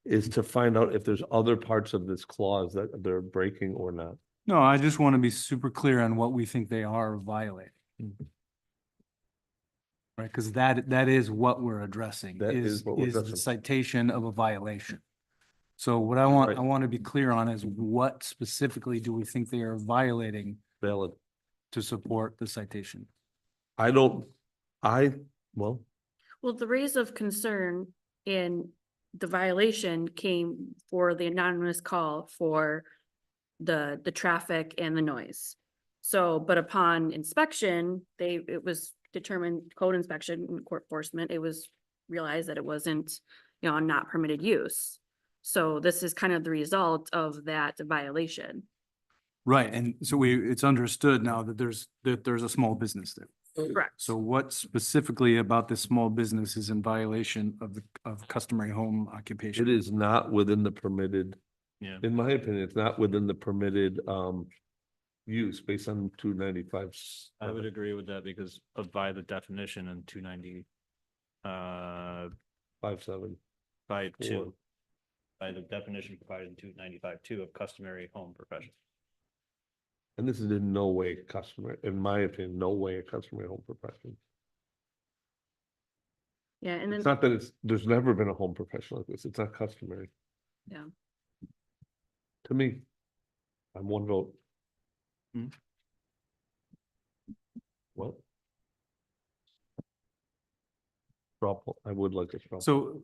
is to find out if there's other parts of this clause that they're breaking or not. No, I just want to be super clear on what we think they are violating. Right, because that is what we're addressing. That is what we're the addressing. citation of a violation. So what I Right. want to be clear on is what specifically do we think they are violating Valid. to support the citation? Well, Well, the raise of concern in the violation came for the anonymous call for the traffic and the noise. So, but upon inspection, it was determined, code inspection and court enforcement, it was realized that it wasn't, a not permitted use. So this is kind of the result of that violation. Right, and so it's understood now that there's a small business there. Correct. So what specifically about this small business is in violation of customary home occupation? it is not within the permitted, Yeah. in my opinion, it's not within the permitted use based on 295. I would agree with that because by the definition in 290, 57. by Four. two, by the definition provided in 295-2 of customary home profession. And this is in no way customary, in my opinion, no way a customary home profession. Yeah, and It's then, not that there's never been a home profession like this. It's not customary. yeah. To me, I'm one vote. Hmm. Well. I would like to. So,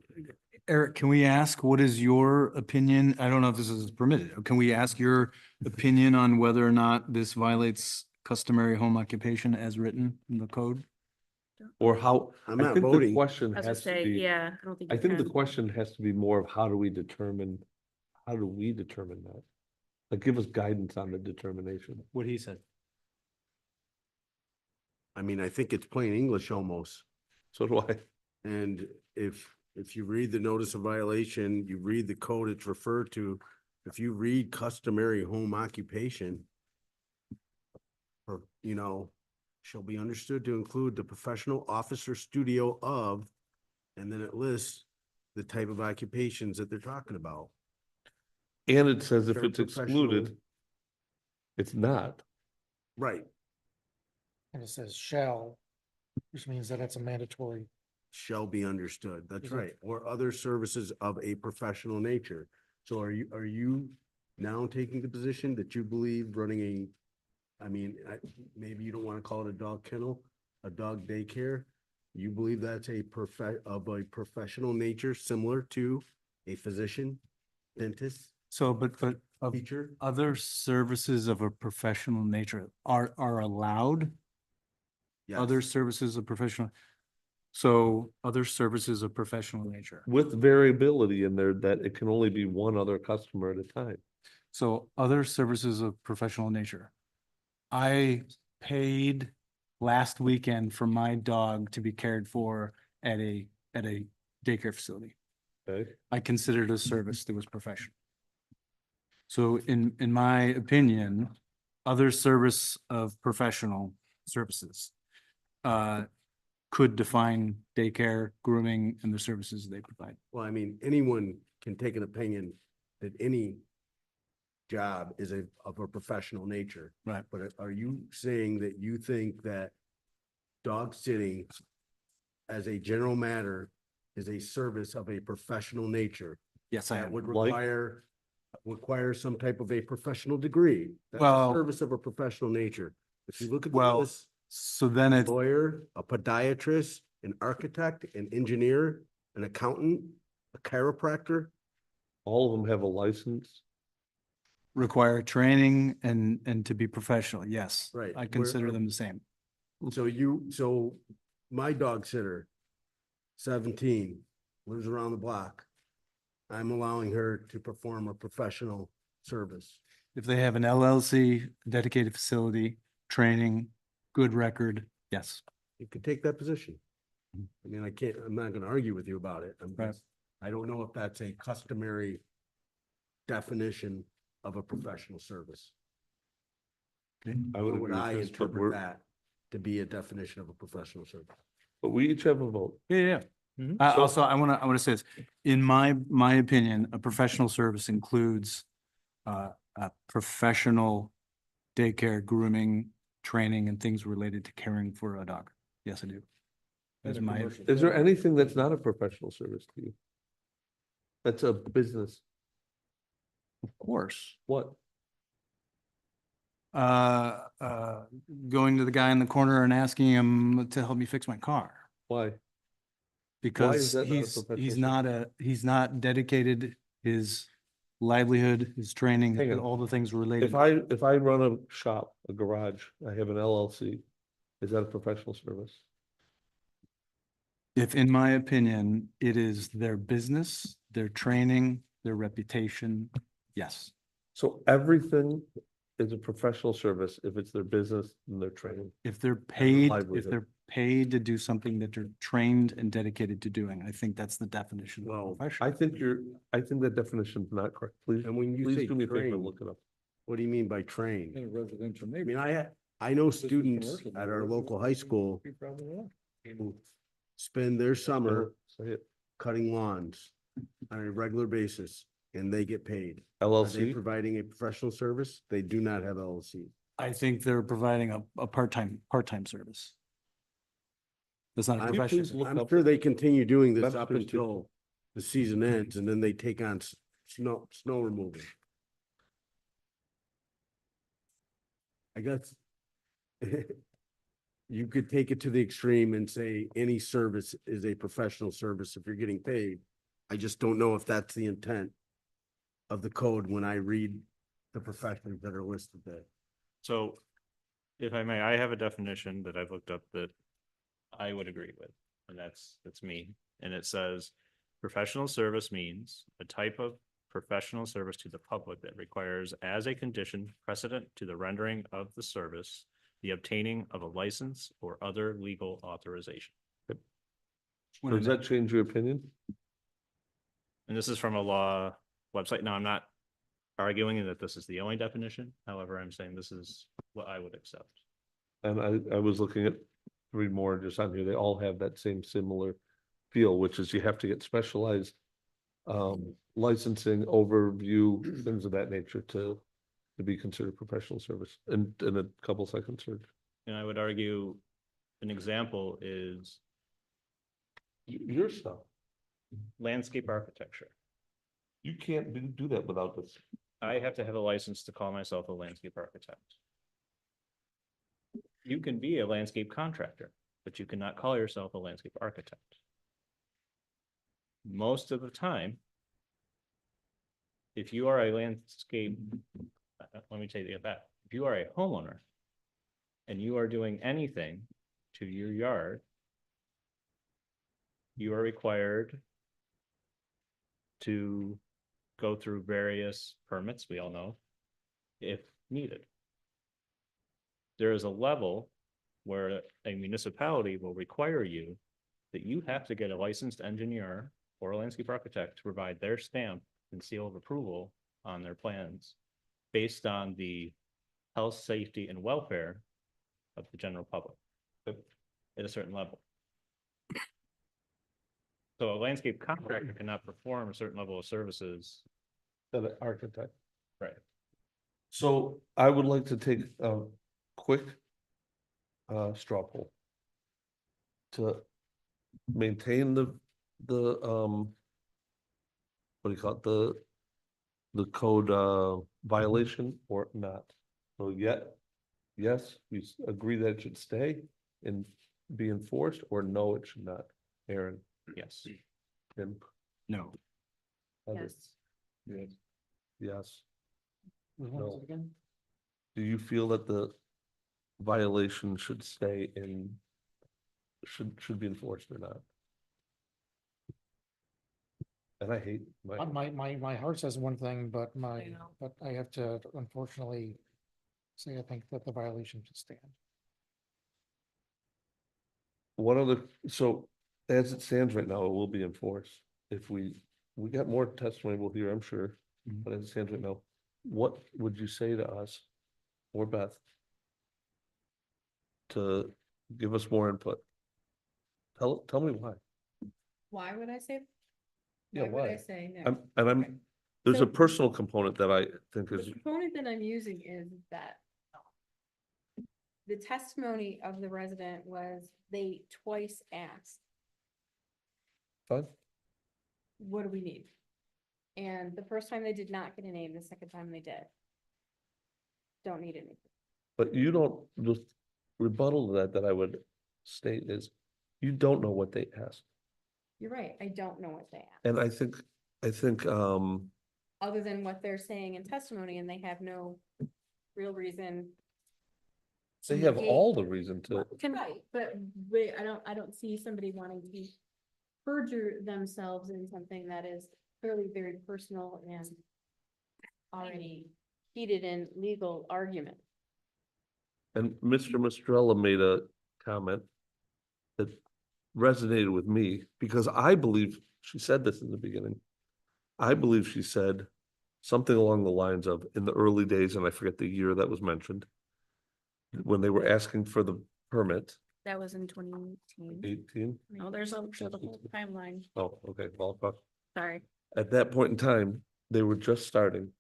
Eric, can we ask, what is your opinion? I don't know if this is permitted. Can we ask your opinion on whether or not this violates customary home occupation as written in the code? Or how, I'm I not think the voting. question I was gonna has to say, be, yeah, I don't think. I you think the can. question has to be more of how do we determine that? Like, give us guidance on the determination. What he said. I mean, I think it's plain English almost. So do I. And if you read the notice of violation, you read the code it's referred to, if you read customary home occupation, or, shall be understood to include the professional office or studio of, and then it lists the type of occupations that they're talking about. And it says if They're it's excluded, professional. it's not. Right, And it says shall, which means that it's a mandatory. shall be understood, that's Is it- right, or other services of a professional nature. So are you now taking the position that you believe running maybe you don't want to call it a dog kennel, a dog daycare? You believe that's of a professional nature, similar to a physician, dentist, So, but of teacher? other services of a professional nature are allowed? Yes. Other services of professional, so other services of professional nature. With variability in there that it can only be one other customer at a time. So other services of professional nature. I paid last weekend for my dog to be cared for at a daycare facility. Okay. I considered a service that was professional. So in my opinion, other service of professional services could define daycare, grooming, and the services they provide. Well, I mean, anyone can take an opinion that any job is of a professional nature. Right. But are you saying that you think that dog sitting as a general matter is a service of a professional nature? Yes, I That am. would Like- require some type of a professional degree. That's a Well- service of a professional nature. If you look at the Well, list, so then it's, lawyer, a podiatrist, an architect, an engineer, an accountant, a chiropractor. All of them have a license. require training and to be professional, yes. Right. I consider them the same. So my dog sitter, 17, lives around the block. I'm allowing her to perform a professional service. If they have an LLC, dedicated facility, training, good record, yes. You could take that position. I mean, I'm not gonna argue with you about it. Right. I don't know if that's a customary definition of a professional service. I would How would agree with I this, but interpret that to be a definition of a professional service? But we each have a vote. Yeah. Also, I wanna say this, in my opinion, a professional service includes a professional daycare, grooming, training, and things related to caring for a dog. Yes, I do. That's my, Is there anything that's not a professional service to you? That's a business. of course. What? Going to the guy in the corner and asking him to help me fix my car. Why? Because that not a professional he's not dedicated his livelihood, his training, Hang on. all the things related. If I run a shop, a garage, I have an LLC, is that a professional service? If, in my opinion, it is their business, their training, their reputation, yes. So everything is a professional service if it's their business and their training. If they're paid, livelihood. if they're paid to do something that they're trained and dedicated to doing, I think that's the definition of professional. I think that definition is not correct. Please, And when you please say do me a favor and train, look it up. what do you mean by train? In a residential I neighborhood. mean, I know This is students commercial, at our but local high school you probably are. who spend their summer Say it. cutting lawns on a regular basis and they get paid. Are they LLC, providing a professional service? They do not have LLC. I think they're providing a part-time service. That's not a I'm profession. I'm sure they continue doing this up Webster's too. until the season ends and then they take on snow removal. I guess you could take it to the extreme and say any service is a professional service if you're getting paid. I just don't know if that's the intent of the code when I read the professions that are listed there. So if I may, I have a definition that I've looked up that I would agree with, and that's me. And it says, professional service means a type of professional service to the public that requires as a condition precedent to the rendering of the service, the obtaining of a license or other legal authorization. so does that change your opinion? And this is from a law website. Now, I'm not arguing that this is the only definition. However, I'm saying this is what I would accept. And I was looking at 3 more just on here. They all have that same similar feel, which is you have to get specialized licensing, overview, things of that nature to be considered professional service in a couple seconds. Serge. And I would argue an example is Your stuff. landscape architecture. You can't do that without this. I have to have a license to call myself a landscape architect. You can be a landscape contractor, but you cannot call yourself a landscape architect. Most of the time, if you are a landscape, let me tell you that, if you are a homeowner and you are doing anything to your yard, you are required to go through various permits, we all know, if needed. There is a level where a municipality will require you that you have to get a licensed engineer or a landscape architect to provide their stamp and seal of approval on their plans based on the health, safety, and welfare of the general public at a certain level. So a landscape contractor cannot perform a certain level of services. That an architect. Right. So I would like to take a quick straw poll to maintain the what do you call it, the code violation or not. So yes, we agree that it should stay and be enforced, or no, it should not. Aaron? Yes. Tim? No. Heather? Yes. Yes. No. Do you feel that the violation should stay in, should be enforced or not? And I hate My heart says one thing, but I know. but I have to unfortunately say, I think that the violation should stand. one of the, so as it stands right now, it will be enforced. If we got more testimony we'll hear, I'm sure, but as it stands right now, what would you say to us or Beth to give us more input? Tell me why. Why would I say? Yeah, Why would I why? say no? There's So- a personal component that I think The is, component that I'm using is that the testimony of the resident was they twice asked, fine. what do we need? And the first time they did not get a name, the second time they did. Don't need anything. But you don't, the rebuttal to that I would state is, you don't know what they asked. You're right, I don't know what they asked, And I think, other than what they're saying in testimony, and they have no real reason. to they have negate- all the reason to, Right, but wait, I don't see somebody wanting to perjure themselves in something that is clearly very personal and already heated in legal argument. and Mr. Mastrella made a comment that resonated with me, because I believe she said this in the beginning. I believe she said something along the lines of, in the early days, and I forget the year that was mentioned, when they were asking for the permit, That was in 2018. 18. Oh, there's a the whole timeline. Oh, okay, well, Sorry. at that point in time, they were just starting.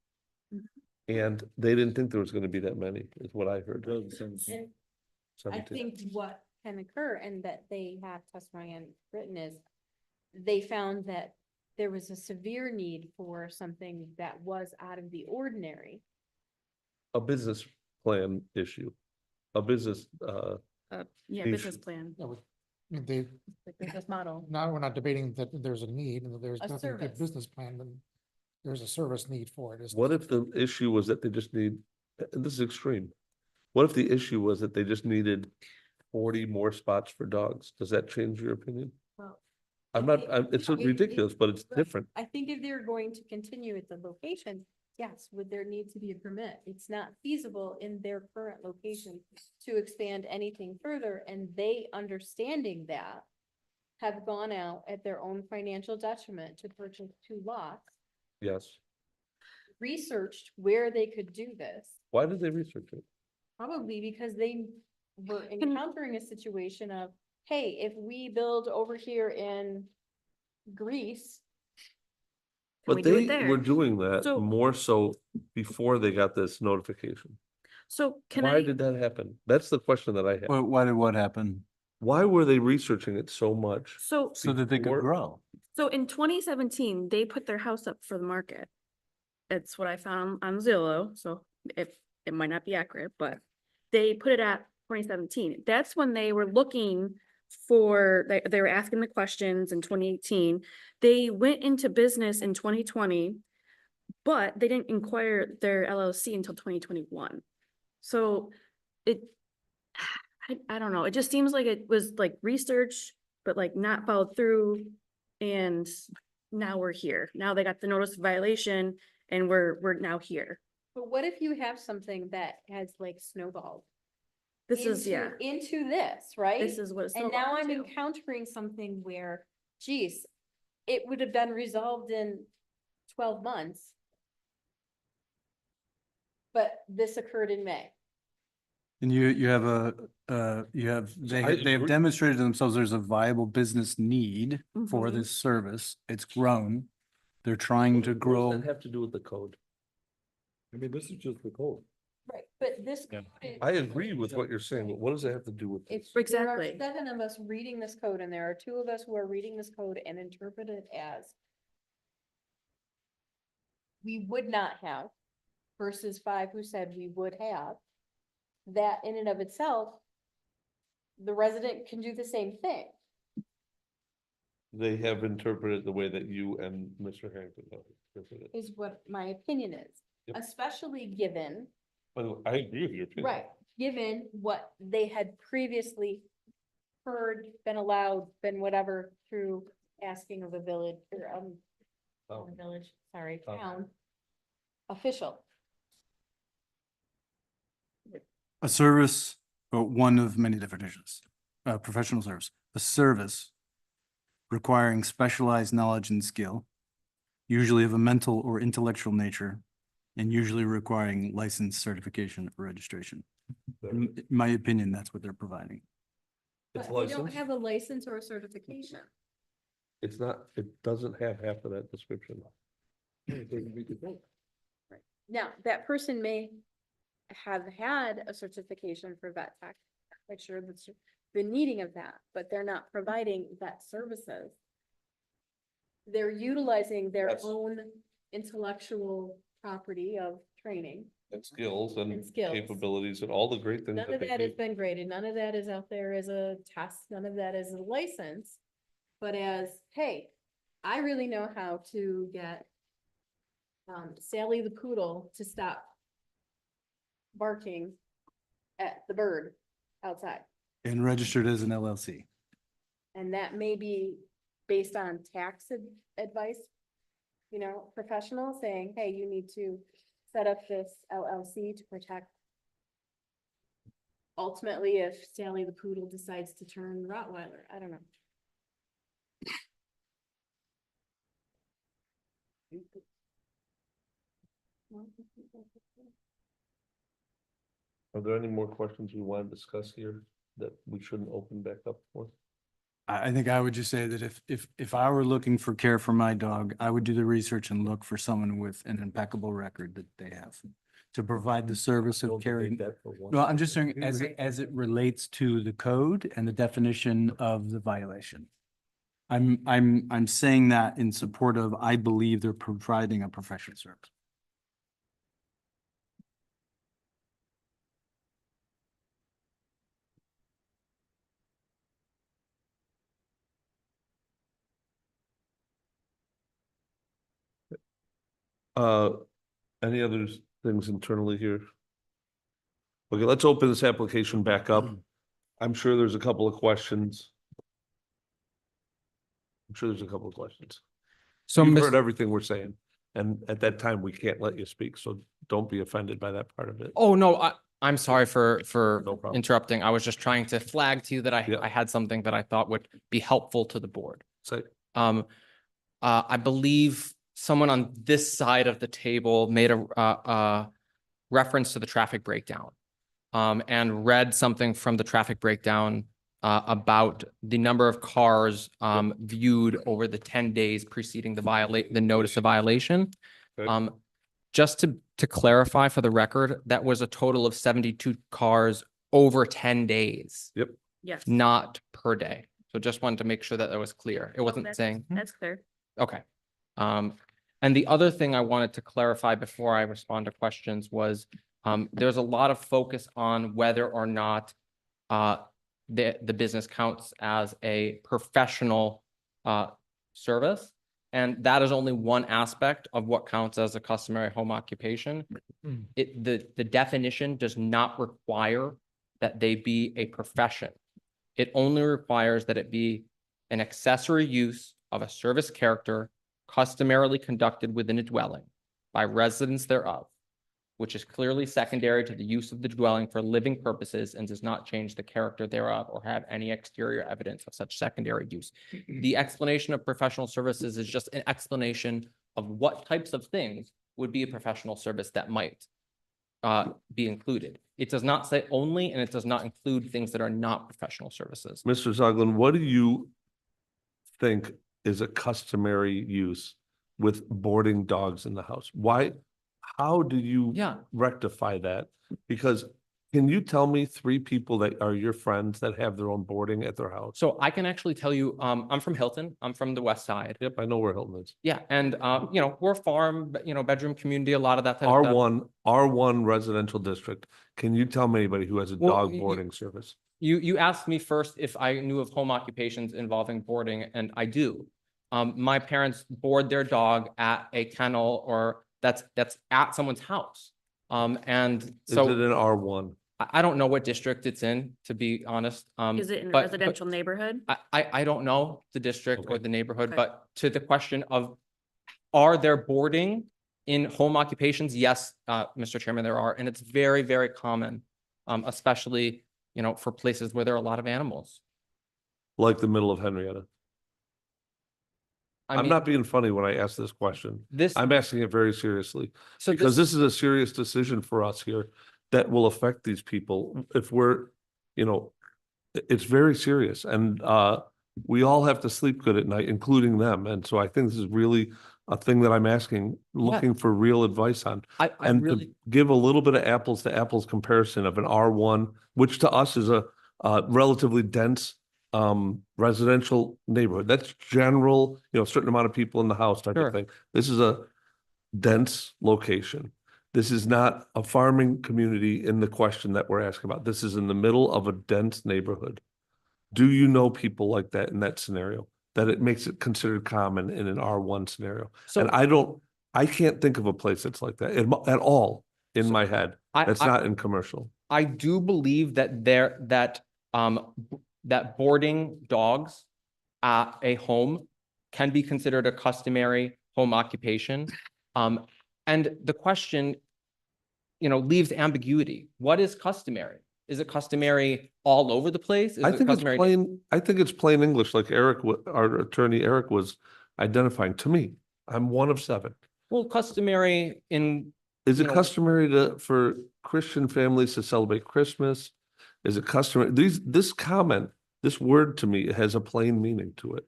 Mhm. And they didn't think there was gonna be that many, is what I heard. And I 17. think what can occur and that they have testimony and written is they found that there was a severe need for something that was out of the ordinary. A business plan issue, a business, Yeah, Issue. business plan, Yeah, they, the business model. now we're not debating that there's a need and that there's A definitely a good service. business plan, then there's a service need for it. what if the issue was that they just need, and this is extreme. What if the issue was that they just needed 40 more spots for dogs? Does that change your opinion? Well, I'm not, it's ridiculous, but it's different. I think if they're going to continue at the location, yes, would there need to be a permit? It's not feasible in their current location to expand anything further, and they, understanding that, have gone out at their own financial detriment to purchase 2 lots, Yes. researched where they could do this, Why did they research it? probably because they were encountering a situation of, hey, if we build over here in Greece, But they were doing that So- more so before they got this notification. So can Why I, did that happen? That's the question that I have. Well, why did what happen? Why were they researching it so much? so, So that they could Before- grow. so in 2017, they put their house up for the market. It's what I found on Zillow, so it might not be accurate, but they put it at 2017. That's when they were looking for, they were asking the questions in 2018. They went into business in 2020, but they didn't inquire their LLC until 2021. So it, I don't know, it just seems like it was like research, but like not followed through. And now we're here. Now they got the notice of violation and we're now here. but what if you have something that has like snowballed? This is, yeah, Into this, right? this is what it's. And now I'm encountering something where, geez, it would have been resolved in 12 months. But this occurred in May. And you have they I have agree. demonstrated to themselves there's a viable business need for Mhm. this service. It's grown. They're trying to What does grow. that have to do with the code? I mean, this is just the code. Right, but this. Yeah. code is- I agree with what you're saying, but what does it have to do with If this? there are Exactly. 7 of us reading this code and there are 2 of us who are reading this code and interpret it as we would not have versus 5 who said we would have, that in and of itself, the resident can do the same thing. They have interpreted the way that you and Mr. Harrington have interpreted. Is what my opinion is. especially given, By the way, I agree with you. too. right, given what they had previously heard, been allowed, been whatever through asking of a village or not a village, sorry, town official. A service, or one of many definitions, professional service, a service requiring specialized knowledge and skill, usually of a mental or intellectual nature, and usually requiring license, certification, or registration. In my opinion, that's what they're providing. It's But they don't licensed. have a license or a certification. It's not, it doesn't have half of that description. Now, that person may have had a certification for vet tech, like sure that's the needing of that, but they're not providing vet services. They're utilizing their Yes. own intellectual property of training. And skills and skills. capabilities and all the great things. None of they that has do. been graded. None of that is out there as a test. None of that is a license. But as, hey, I really know how to get Sally the poodle to stop barking at the bird outside. And registered as an LLC. And that may be based on tax advice, you know, professional saying, hey, you need to set up this LLC to protect. Ultimately, if Sally the poodle decides to turn Rottweiler, I don't know. Are there any more questions we want to discuss here that we shouldn't open back up for? I think I would just say that if I were looking for care for my dog, I would do the research and look for someone with an impeccable record that they have to provide the service of caring. No, I'm just saying as it relates to the code and the definition of the violation. I'm saying that in support of, I believe they're providing a professional service. Any other things internally here? Okay, let's open this application back up. I'm sure there's a couple of questions. So You've Mis- heard everything we're saying, and at that time, we can't let you speak, so don't be offended by that part of it. Oh, no, I'm sorry for No problem. interrupting. I was just trying to flag to you that Yeah. I had something that I thought would be helpful to the board. Say, I believe someone on this side of the table made a reference to the traffic breakdown. And read something from the traffic breakdown about the number of cars viewed over the 10 days preceding the notice of violation. Okay. Just to clarify for the record, that was a total of 72 cars over 10 days. Yep. Yes. Not per day. So just wanted to make sure that that was clear. It wasn't saying. That's clear. Okay. And the other thing I wanted to clarify before I respond to questions was there's a lot of focus on whether or not the business counts as a professional service. And that is only one aspect of what counts as a customary home occupation. The definition does not require that they be a profession. It only requires that it be an accessory use of a service character customarily conducted within a dwelling by residents thereof, which is clearly secondary to the use of the dwelling for living purposes and does not change the character thereof or have any exterior evidence of such secondary use. The explanation of professional services is just an explanation of what types of things would be a professional service that might be included. It does not say only, and it does not include things that are not professional services. Mr. Zoglin, what do you think is a customary use with boarding dogs in the house? Why, how do you rectify that? Because can you tell me 3 people that are your friends that have their own boarding at their house? So I can actually tell you, I'm from Hilton. I'm from the west side. Yep, I know where Hilton is. Yeah, and you know, we're a farm, you know, bedroom community, a lot of that type of stuff. R1 residential district. Can you tell me anybody who has a Well, dog boarding service? You asked me first if I knew of home occupations involving boarding, and I do. My parents board their dog at a kennel or that's at someone's house. And Is it so an R1? I don't know what district it's in, to be honest. Is it in a but- residential neighborhood? I don't know the district or Okay. the neighborhood, Okay. but to the question of, are there boarding in home occupations? Yes, Mr. Chairman, there are, and it's very, very common, especially, for places where there are a lot of animals. Like the middle of Henrietta. I I'm mean, not being funny when I ask this question. this, I'm asking it very seriously. so Because this is a serious decision for us here that will affect these people if we're, it's very serious. And we all have to sleep good at night, including them. And so I think this is really a thing that I'm asking, looking for real advice on. I And really, to give a little bit of apples to apples comparison of an R1, which to us is a relatively dense residential neighborhood. That's general, a certain amount of people in the house type Sure. of thing. This is a dense location. This is not a farming community in the question that we're asking about. This is in the middle of a dense neighborhood. Do you know people like that in that scenario? That it makes it considered common in an R1 scenario? So- And I can't think of a place that's like that at all in my head. That's not in commercial. I do believe that that boarding dogs at a home can be considered a customary home occupation. And the question, leaves ambiguity. What is customary? Is it customary all over the place? Is I it think it's customary? plain, I think it's plain English, like our attorney Eric was identifying. To me, I'm one of 7. Well, customary in, Is it you know- customary for Christian families to celebrate Christmas? Is it customary? This word to me has a plain meaning to it.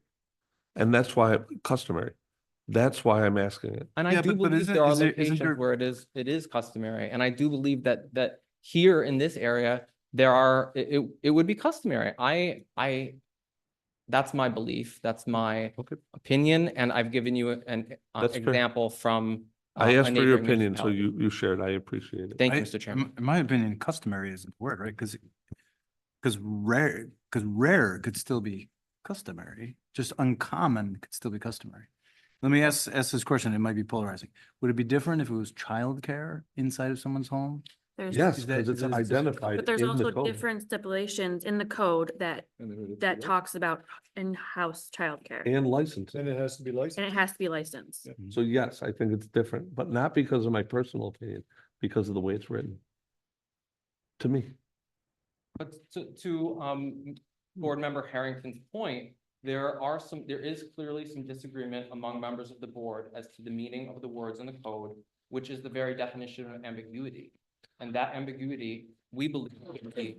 And that's why customary. That's why I'm asking it. and I Yeah, do but believe isn't- there are isn't locations there- where it is customary. And I do believe that here in this area, it would be customary. That's my belief. That's my opinion. And I've given you an That's fair. example from. I a asked for your neighboring opinion, so municipality. you shared. I appreciate it. Thank you, I- Mr. Chairman. In my opinion, customary isn't the word, right? Because rare could still be customary, just uncommon could still be customary. Let me ask this question, it might be polarizing. Would it be different if it was childcare inside of someone's home? There's, Yes, Is that- because it's is that- identified but there's in the also code. different stipulations in the code that talks about in-house childcare. And licensing. And it has to be licensed. And it has to be licensed. So yes, I think it's different, but not because of my personal opinion, because of the way it's written. To me. But to Board Member Harrington's point, there is clearly some disagreement among members of the board as to the meaning of the words in the code, which is the very definition of ambiguity. And that ambiguity, we believe, can be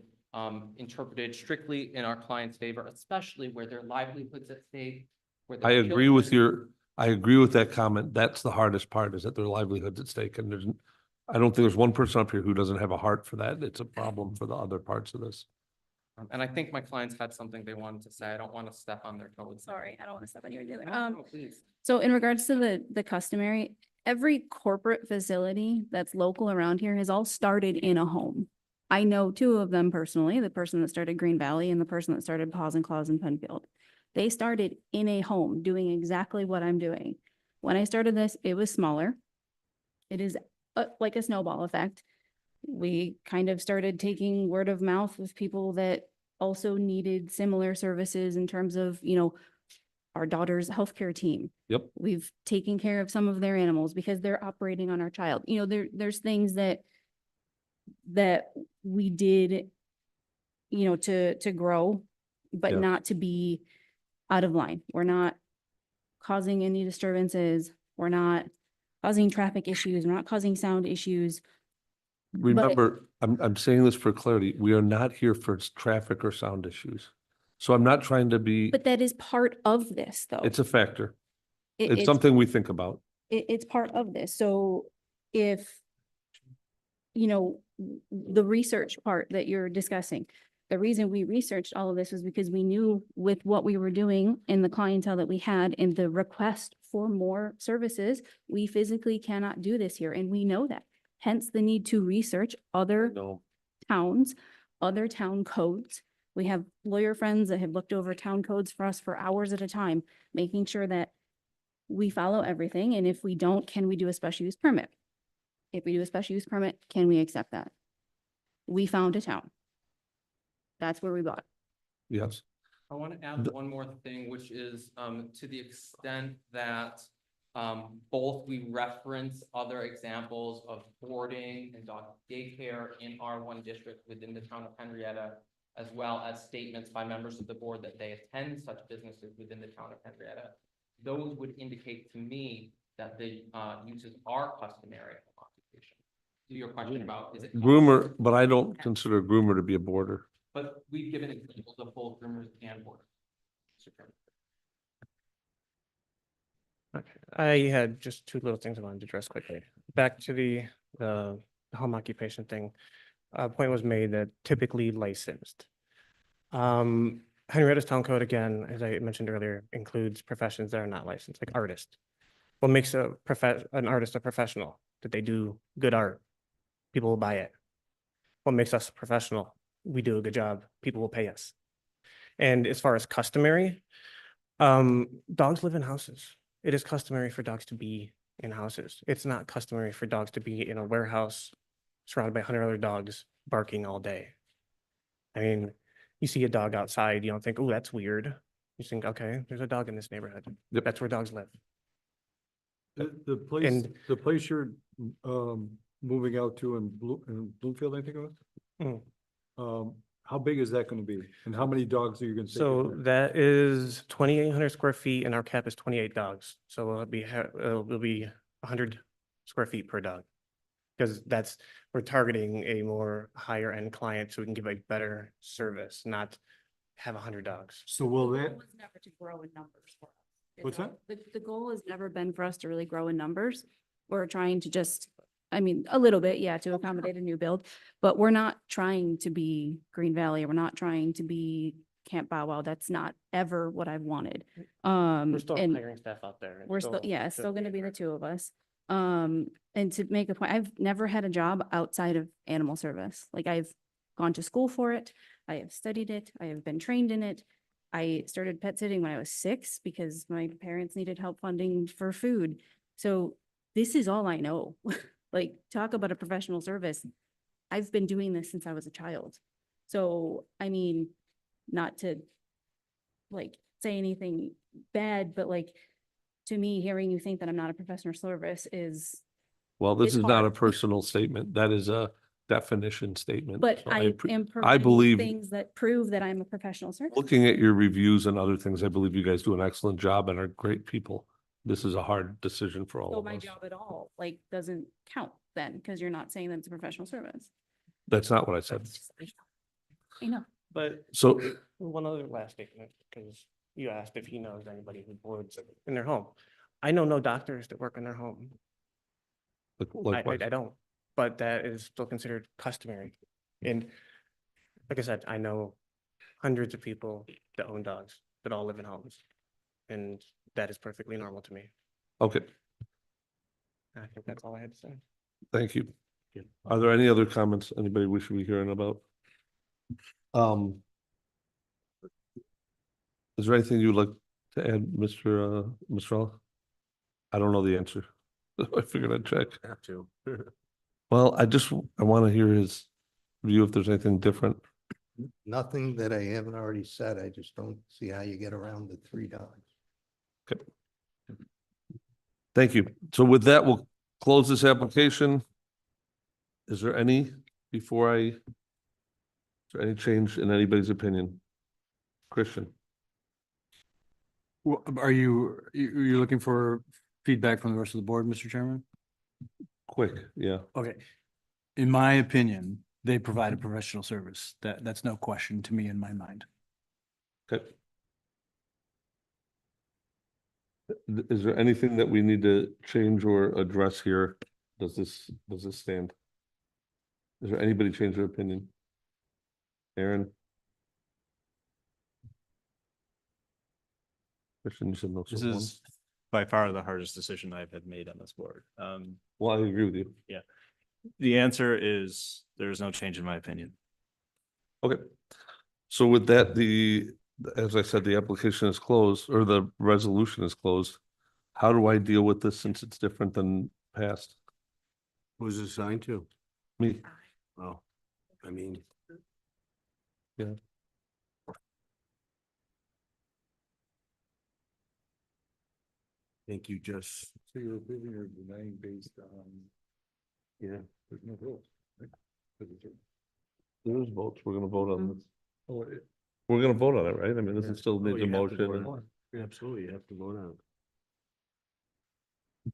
interpreted strictly in our client's favor, especially where their livelihoods at stake. Where their I agree with children- I agree with that comment. That's the hardest part, is that their livelihoods at stake. And I don't think there's one person up here who doesn't have a heart for that. It's a problem for the other parts of this. And I think my clients had something they wanted to say. I don't want to step on their toes. Sorry, I don't want to step on yours either. No, please. So in regards to the customary, every corporate facility that's local around here has all started in a home. I know 2 of them personally, the person that started Green Valley and the person that started Paws and Claws in Penfield. They started in a home doing exactly what I'm doing. When I started this, it was smaller. It is like a snowball effect. We kind of started taking word of mouth with people that also needed similar services in terms of, our daughter's healthcare team. Yep. We've taken care of some of their animals because they're operating on our child. There's things that we did, to grow, but Yeah. not to be out of line. We're not causing any disturbances. We're not causing traffic issues. We're not causing sound issues. Remember, I'm saying this for clarity. We are not here for traffic or sound issues. So I'm not trying to be, But that is part of this, though. it's a factor. It- It's something we think about. It's part of this. So if, the research part that you're discussing, the reason we researched all of this was because we knew with what we were doing and the clientele that we had and the request for more services, we physically cannot do this here. And we know that. Hence the need to research other No. towns, other town codes. We have lawyer friends that have looked over town codes for us for hours at a time, making sure that we follow everything. And if we don't, can we do a special use permit? If we do a special use permit, can we accept that? We found a town. That's where we bought. Yes. I want to add one more thing, which is to the extent that both we reference other examples of boarding and dog daycare in R1 district within the town of Henrietta, as well as statements by members of the board that they attend such businesses within the town of Henrietta. Those would indicate to me that the uses are customary occupation. To your question about is it Groomer, but I don't consider a groomer to be a boarder. but we've given examples of both groomers and boarders. Okay, I had just two little things I wanted to address quickly. Back to the home occupation thing. A point was made that typically licensed. Henrietta's town code, again, as I mentioned earlier, includes professions that are not licensed, like artist. What makes an artist a professional? That they do good art. People will buy it. What makes us a professional? We do a good job. People will pay us. And as far as customary, dogs live in houses. It is customary for dogs to be in houses. It's not customary for dogs to be in a warehouse surrounded by 100 other dogs barking all day. I mean, you see a dog outside, you don't think, oh, that's weird. You think, okay, there's a dog in this neighborhood. Yep. That's where dogs live. The place you're moving out to in Bloomfield, I think it was? How big is that gonna be? And how many dogs are you gonna take? So that is 2,800 square feet and our cap is 28 dogs. So it'll be 100 square feet per dog. Because we're targeting a more higher end client so we can give a better service, not have 100 dogs. So will The that, goal was never to grow in numbers for us. What's that? The goal has never been for us to really grow in numbers. We're trying to just, I mean, a little bit, yeah, to accommodate a new build, but we're not trying to be Green Valley. We're not trying to be Camp Bow Wow. That's not ever what I've wanted. We're still and hiring staff out there. and we're still, yeah, it's still gonna be the two of us. And to make a point, I've never had a job outside of animal service. Like I've gone to school for it. I have studied it. I have been trained in it. I started pet sitting when I was 6 because my parents needed help funding for food. So this is all I know. Like talk about a professional service. I've been doing this since I was a child. So, I mean, not to like say anything bad, but like to me, hearing you think that I'm not a professional service is, Well, this It's is not a hard. personal statement. That is a definition statement. but So I am I providing believe, things that prove that I'm a professional service. looking at your reviews and other things, I believe you guys do an excellent job and are great people. This is a hard decision for all So of my us. job at all, like, doesn't count then, because you're not saying that it's a professional service. That's not what I said. I know. But So one other last statement, because you asked if he knows anybody who boards in their home. I know no doctors that work in their home. like what? I don't, but that is still considered customary. And like I said, I know hundreds of people that own dogs that all live in homes. And that is perfectly normal to me. Okay, I think that's all I had to say. thank you. Are there any other comments anybody we should be hearing about? Is there anything you'd like to add, Mr. Mistrella? I don't know the answer. I figured I'd check. Have to. Well, I want to hear his view if there's anything different. Nothing that I haven't already said. I just don't see how you get around the 3 dogs. Okay. Thank you. So with that, we'll close this application. Is there any change in anybody's opinion? Christian? Well, are you're looking for feedback from the rest of the board, Mr. Chairman? Quick, yeah. Okay. In my opinion, they provide a professional service. That's no question to me in my mind. Okay. Is there anything that we need to change or address here? Does this stand? Is there anybody change their opinion? Aaron? Christian, you said no. This so one. is by far the hardest decision I've had made on this board. Well, I agree with you. Yeah. The answer is there's no change in my opinion. Okay. So with that, as I said, the application is closed or the resolution is closed. how do I deal with this since it's different than past? Who's it assigned to? Me, Oh, I mean, yeah. I think you just, So you're approving or denying based on, yeah. there's no rules. Right? 'Cause it's There's votes. We're gonna vote on this. Oh, We're gonna vote on it, right? I mean, this Yeah. is still Oh, needs a you have to motion. vote on it. Absolutely, you have to vote on it.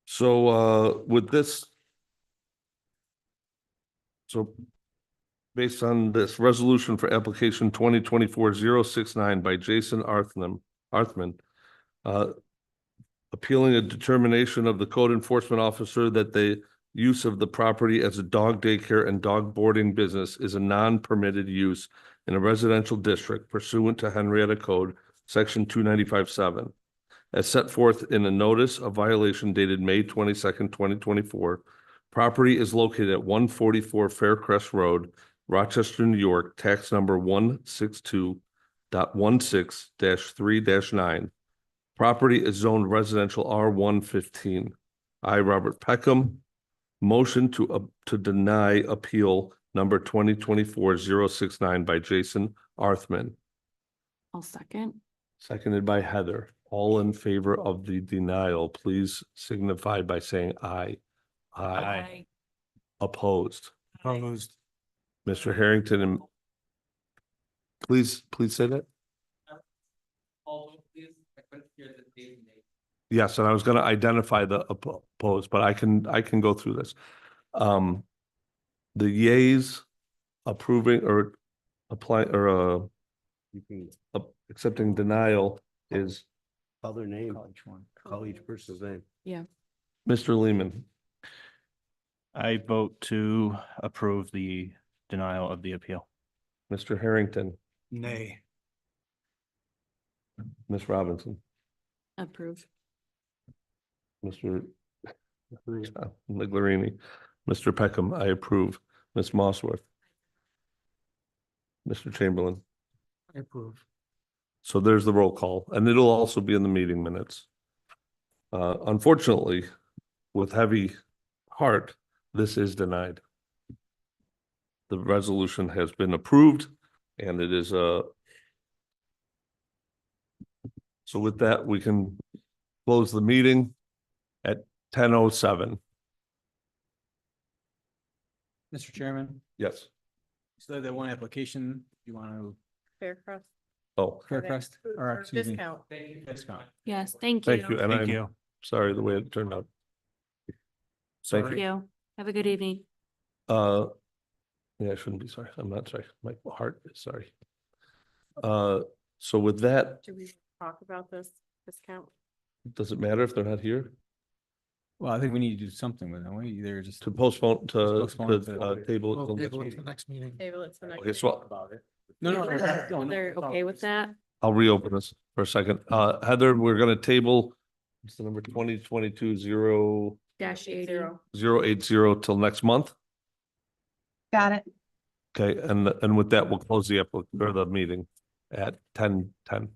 So with this. So based on this resolution for application 2024-069 by Jason Arthman, appealing a determination of the code enforcement officer that the use of the property as a dog daycare and dog boarding business is a non-permitted use in a residential district pursuant to Henrietta Code, section 295-7. As set forth in a notice of violation dated May 22nd, 2024, property is located at 144 Faircrest Road, Rochester, New York, tax number 162.16-3-9. Property is zoned residential R115. I, Robert Peckham, motion to deny appeal number 2024-069 by Jason Arthman, I'll second. seconded by Heather. All in favor of the denial, please signify by saying aye. Aye. Opposed. Opposed. Mr. Harrington, and please say that. Yes, and I was gonna identify the opposed, but I can go through this. The yays approving or apply or You can accepting denial is call their name, call each person's name. Yeah. Mr. Lehman, I vote to approve the denial of the appeal. Mr. Harrington, Nay. Ms. Robinson, Approve. Mr. Miglerini, Mr. Peckham, I approve. Ms. Mossworth, Mr. Chamberlain. I approve. So there's the roll call, and it'll also be in the meeting minutes. Unfortunately, with heavy heart, this is denied. The resolution has been approved, and it is so with that, we can close the meeting at 10:07. Mr. Chairman, Yes. so that one application, you want to Faircrest. Oh, Faircrest, or excuse me. Discount. Discount. Yes, thank you. thank you, and Thank I'm you. sorry the way it turned out. Thank Thank you. you. Have a good evening. Yeah, I shouldn't be sorry. I'm not sorry. My heart is sorry. So with that, Do we talk about this discount? does it matter if they're not here? Well, I think we need to do something with them. We either just. To postpone Just to postpone it to- table. We'll till next table it to meeting? the next meeting. Table it to the next. Okay, so About it. No. They're okay with that? I'll reopen this for a second. Heather, we're gonna table. It's the number 2022-080 -80. till next month. Got it. Okay, and with that, we'll close the the meeting at 10:10.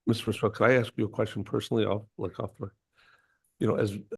Ms. Frisco, could I ask you a question personally off the, as